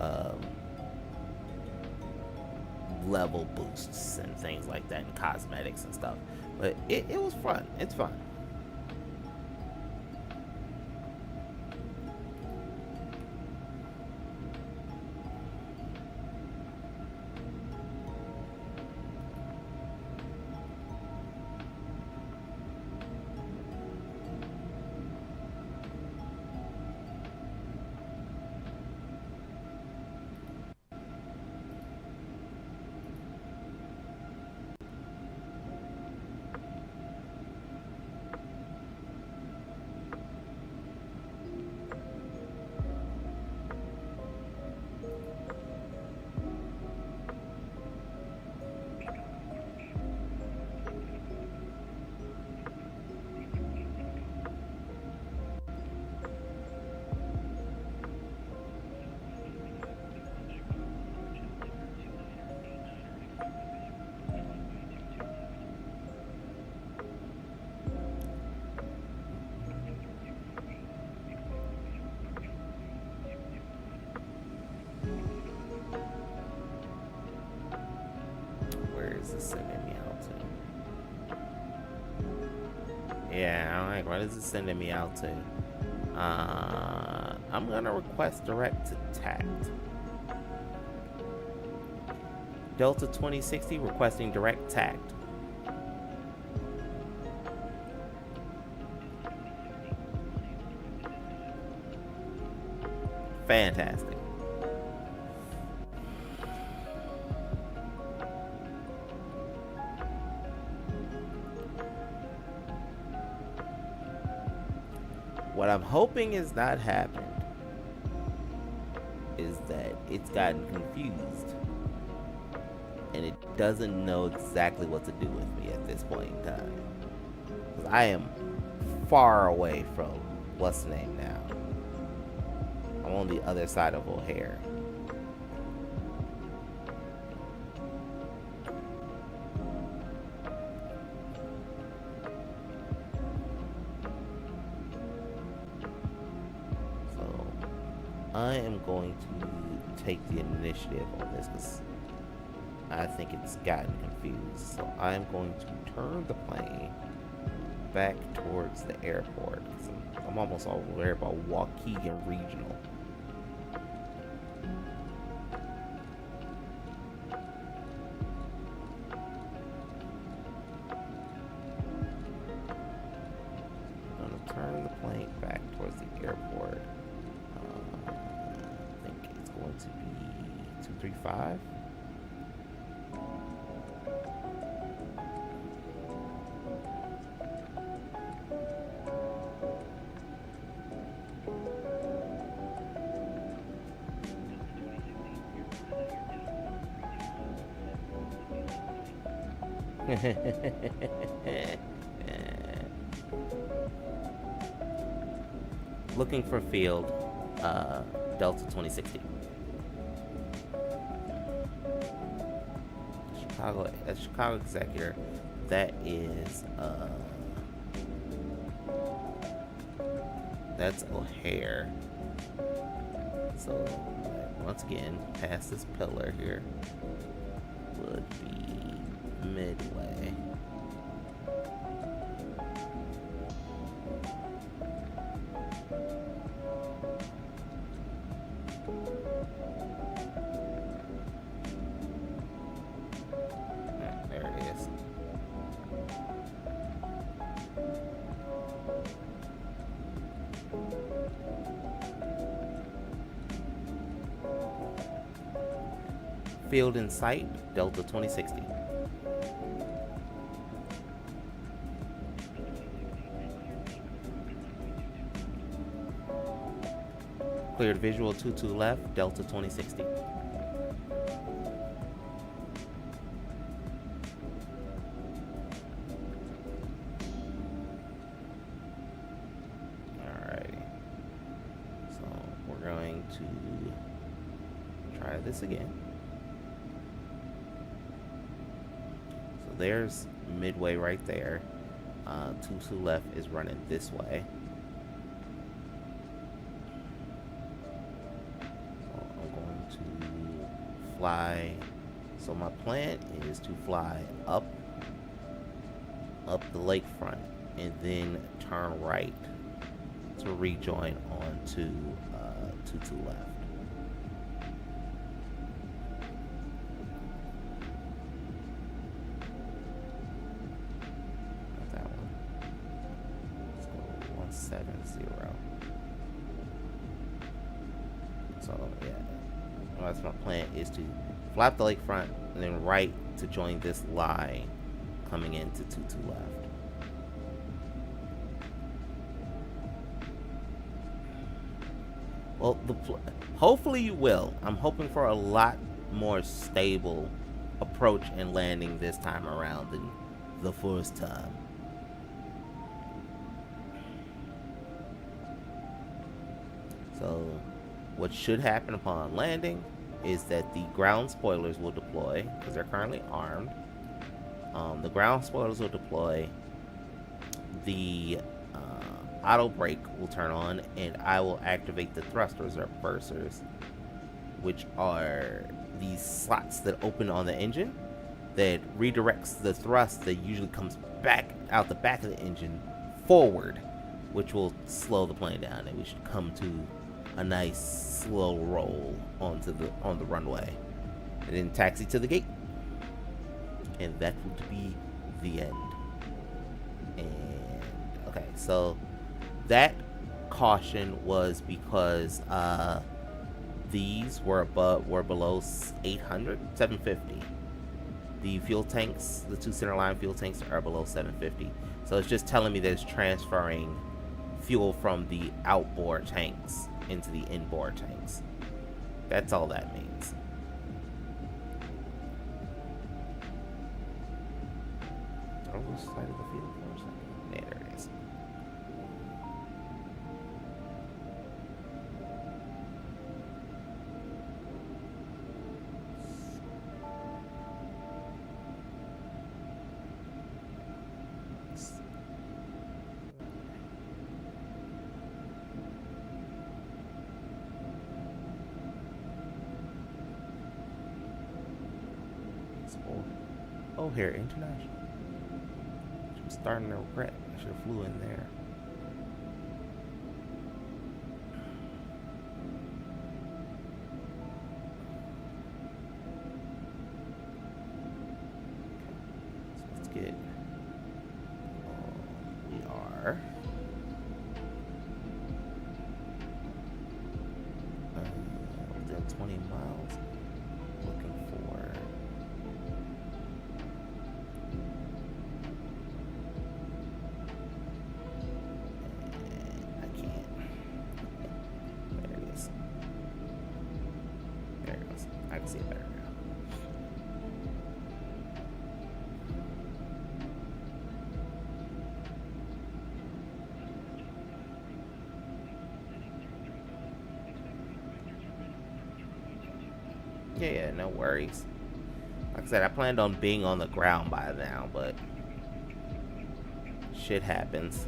level boosts and things like that, and cosmetics and stuff. But it was fun. It's fun. Is this sending me out to? Yeah, I'm like, what is it sending me out to? I'm gonna request direct to tact. Delta 2060 requesting direct tact. Fantastic. What I'm hoping is not happened is that it's gotten confused and it doesn't know exactly what to do with me at this point in time. Because I am far away from what's the name now? I'm on the other side of O'Hare. So I am going to take the initiative on this because I think it's gotten confused. So I'm going to turn the plane back towards the airport. I'm almost all worried about Waukegan Regional. I'm going to turn the plane back towards the airport. I think it's going to be 235. Looking for field, Delta 2060. Chicago Executor. That is, that's O'Hare. So, once again, past this pillar here would be Midway. There it is. Field in sight, Delta 2060. Cleared visual 22 left, Delta 2060. Alrighty. So we're going to try this again. So there's Midway right there. 22 left is running this way. Fly. So my plan is to fly up the lakefront and then turn right to rejoin onto 22 left. Not that one. Let's go 170. So yeah. That's my plan, is to flap the lakefront and then right to join this line coming into 22 left. Well, hopefully you will. I'm hoping for a lot more stable approach and landing this time around than the first time. So what should happen upon landing is that the ground spoilers will deploy, because they're currently armed. The ground spoilers will deploy, the auto brake will turn on, and I will activate the thrusters or bursers, which are these slots that open on the engine that redirects the thrust that usually comes back out the back of the engine forward, which will slow the plane down, and we should come to a nice slow roll on the runway, and then taxi to the gate, and that would be the end. And okay, so that caution was because these were below 800, 750. The fuel tanks, the two center line fuel tanks, are below 750. So it's just telling me that it's transferring fuel from the outboard tanks into the inboard tanks. That's all that means. I lose sight of the field for a second. Yeah, there it is. O'Hare International. I'm starting to regret. I should have flew in there. So let's get. We are. Within 20 miles. Looking for. I can't. There it is. There it goes. I can see it better now. Yeah, no worries. Like I said, I planned on being on the ground by now, but shit happens.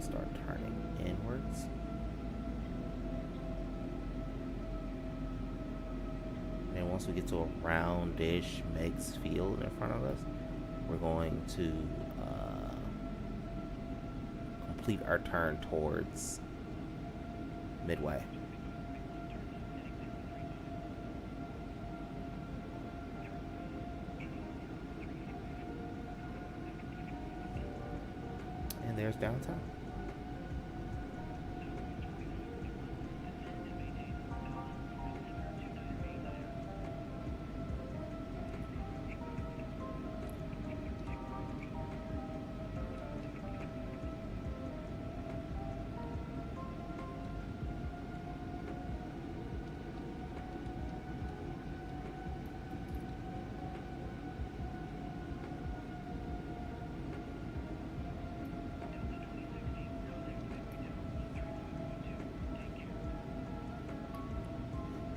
Start turning inwards. And once we get to a roundish mixed field in front of us, we're going to complete our turn towards Midway. And there's downtown.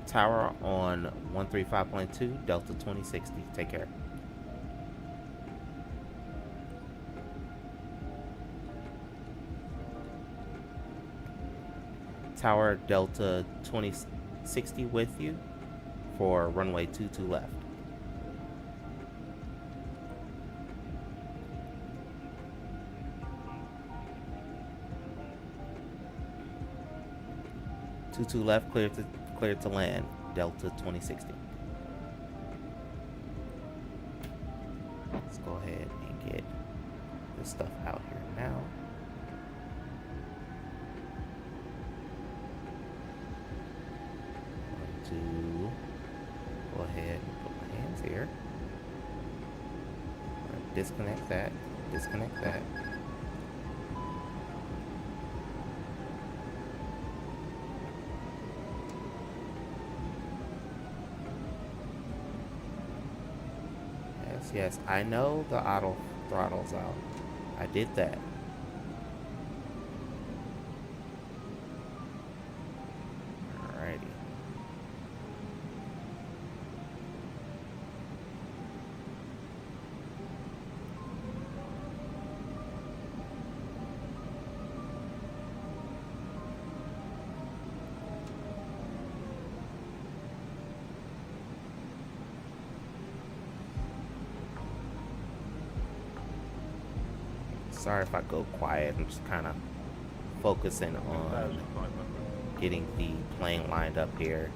Tower on 135.2, Delta 2060. Take care. Tower Delta 2060 with you for runway 22 left. Two left, cleared to land, Delta 2060. Let's go ahead and get this stuff out here now. I'm going to go ahead and put my hands here. Disconnect that, disconnect that. Yes, I know the auto throttle's out. I did that. Alrighty. Sorry if I go quiet. I'm just kind of focusing on getting the plane lined up here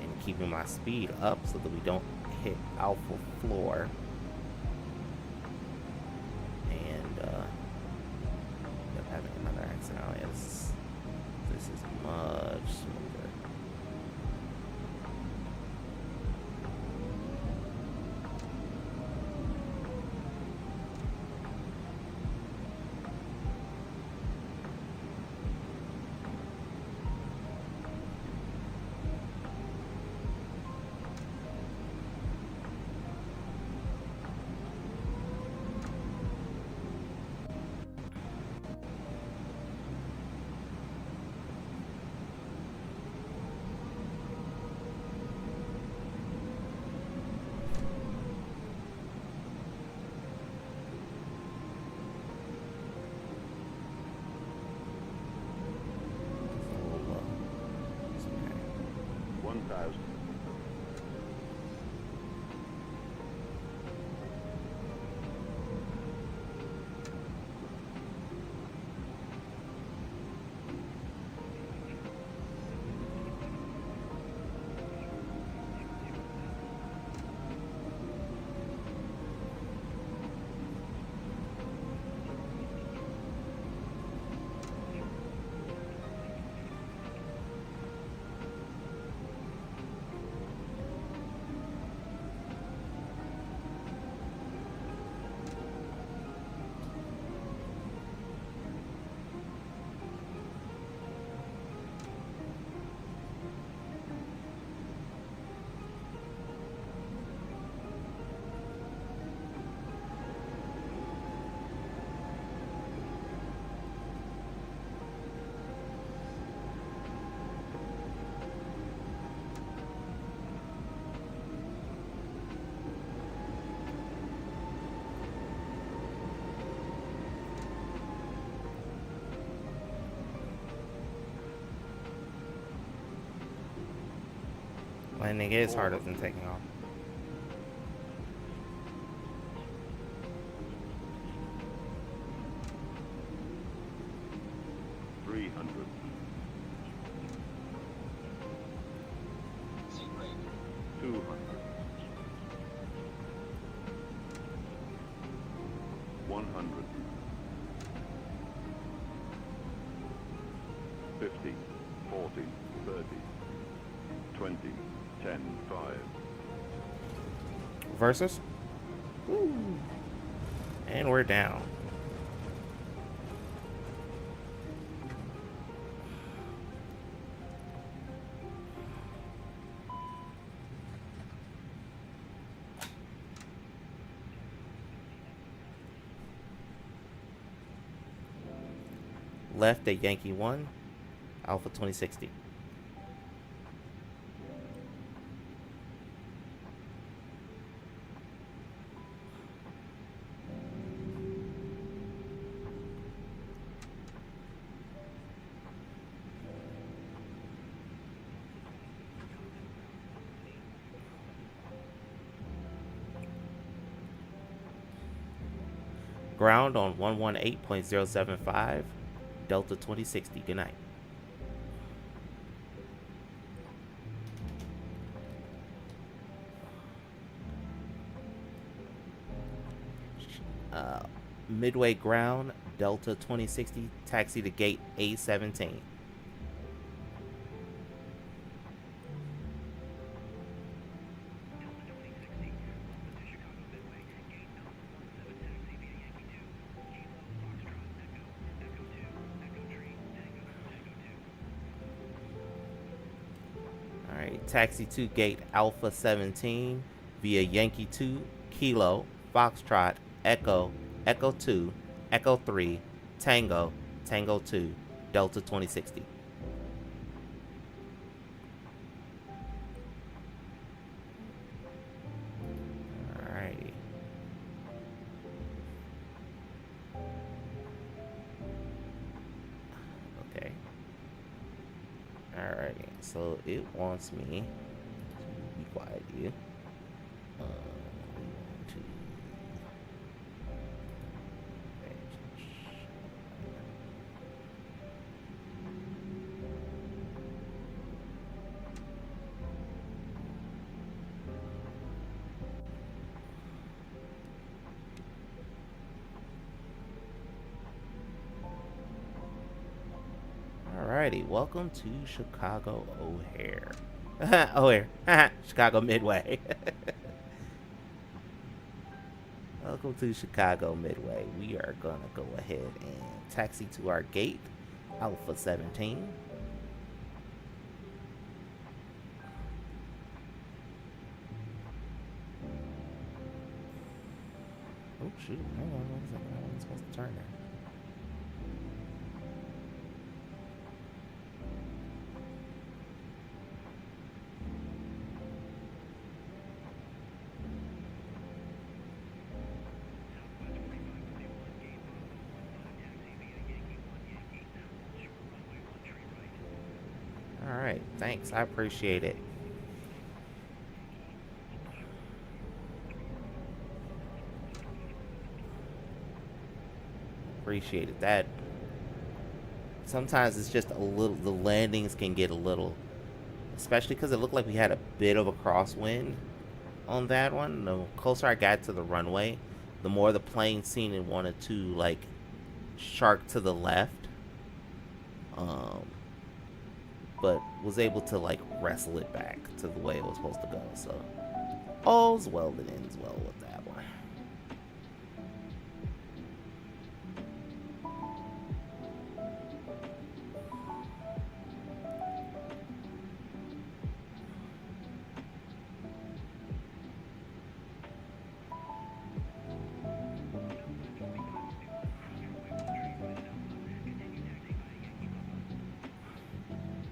and keeping my speed up so that we don't hit alpha floor and end up having another accident. Oh, yeah, this is much smoother. 1000. Landing is harder than taking off. Seat rate. 200. 100. 50, 40, 30, 20, 10, 5. Versus. Woo. And we're down. Left at Yankee 1, Alpha 2060. Ground on 118.075, Delta 2060. Good night. Midway ground, Delta 2060, taxi to gate A17. Alright, taxi to gate Alpha 17 via Yankee 2, Kilo, Foxtrot, Echo, Echo 2, Echo 3, Tango, Tango 2, Delta 2060. Alrighty. Okay. Alrighty. So it wants me to be quiet here. Alrighty, welcome to Chicago O'Hare. O'Hare. Chicago Midway. Welcome to Chicago Midway. We are gonna go ahead and taxi to our gate, Alpha 17. Oh shoot, hang on, what is that? I wasn't supposed to turn there. Alright, thanks. I appreciate it. appreciated that. Sometimes it's just a little, the landings can get a little, especially because it looked like we had a bit of a crosswind on that one. The closer I got to the runway, the more the plane seemed and wanted to like shark to the left. But was able to like wrestle it back to the way it was supposed to go. So all's well that ends well with that one.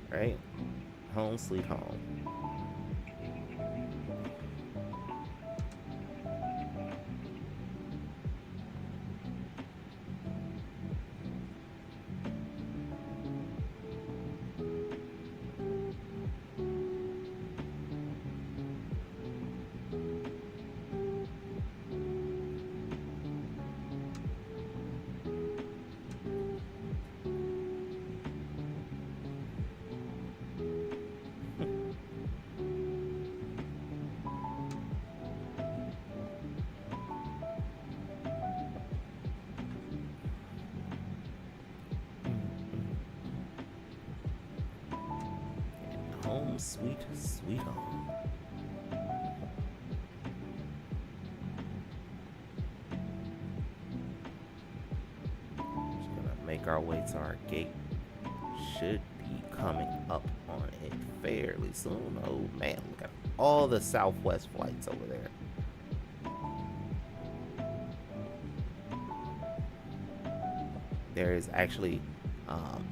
Right? Home sweet home. Home sweet, sweet home. Just gonna make our way to our gate. Should be coming up on it fairly soon. Oh man, look at all the Southwest flights over there. There is actually,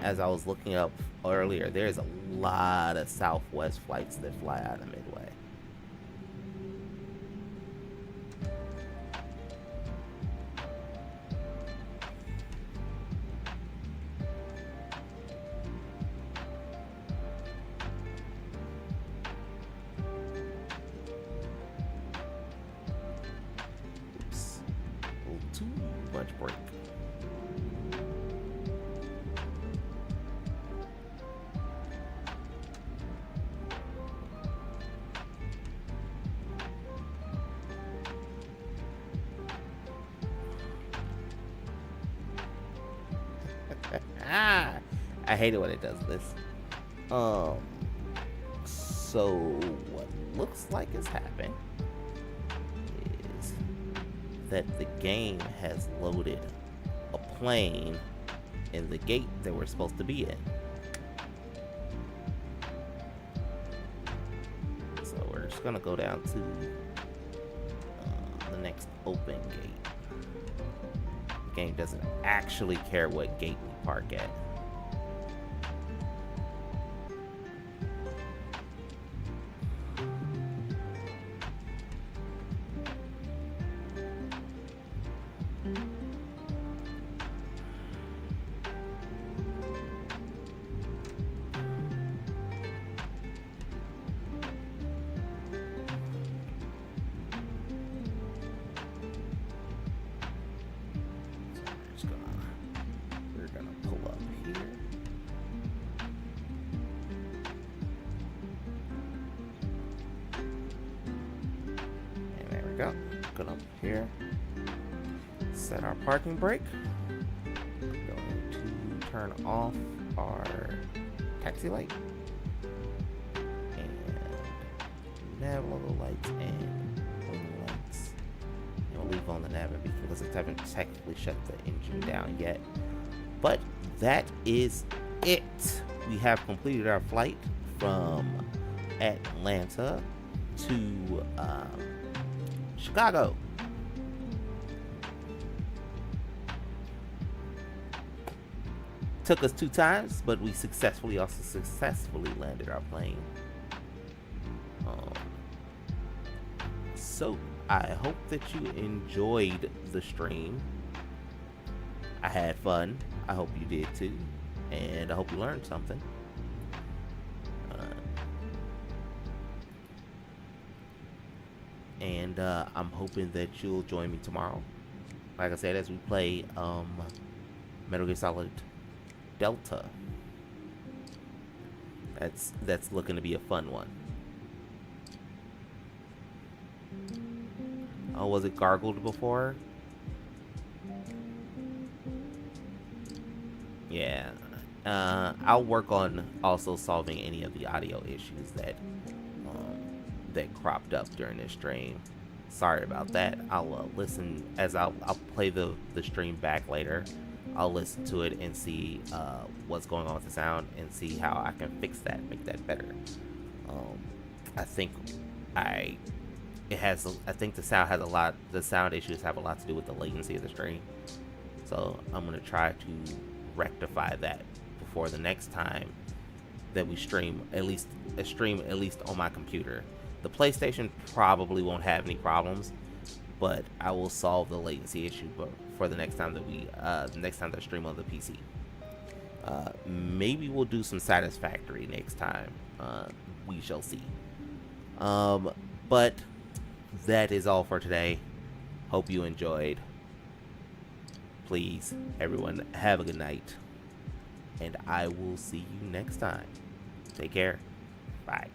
as I was looking up earlier, there's a lot of Southwest flights that fly out of Midway. Oops, a little too much brake. I hate it when it does this. So what looks like has happened is that the game has loaded a plane in the gate that we're supposed to be in. So we're just gonna go down to the next open gate. The game doesn't actually care what gate we park at. We're gonna pull up here. And there we go. Go up here. Set our parking brake. Going to turn off our taxi light. And nav logo lights and wing lights. And we'll leave on the nav because I haven't technically shut the engine down yet. But that is it. We have completed our flight from Atlanta to Chicago. Took us 2 times, but we also successfully landed our plane. So I hope that you enjoyed the stream. I had fun. I hope you did too. And I hope you learned something. And I'm hoping that you'll join me tomorrow. Like I said, as we play Metal Gear Solid Delta. That's looking to be a fun one. Oh, was it gargled before? Yeah. I'll work on also solving any of the audio issues that cropped up during this stream. Sorry about that. I'll listen as I'll play the stream back later. I'll listen to it and see what's going on with the sound and see how I can fix that, make that better. I think I think the sound issues have a lot to do with the latency of the stream. So I'm gonna try to rectify that before the next time that we stream at least on my computer. The PlayStation probably won't have any problems, but I will solve the latency issue for the next time that I stream on the PC. Maybe we'll do some Satisfactory next time. We shall see. But that is all for today. Hope you enjoyed. Please, everyone, have a good night. And I will see you next time. Take care. Bye.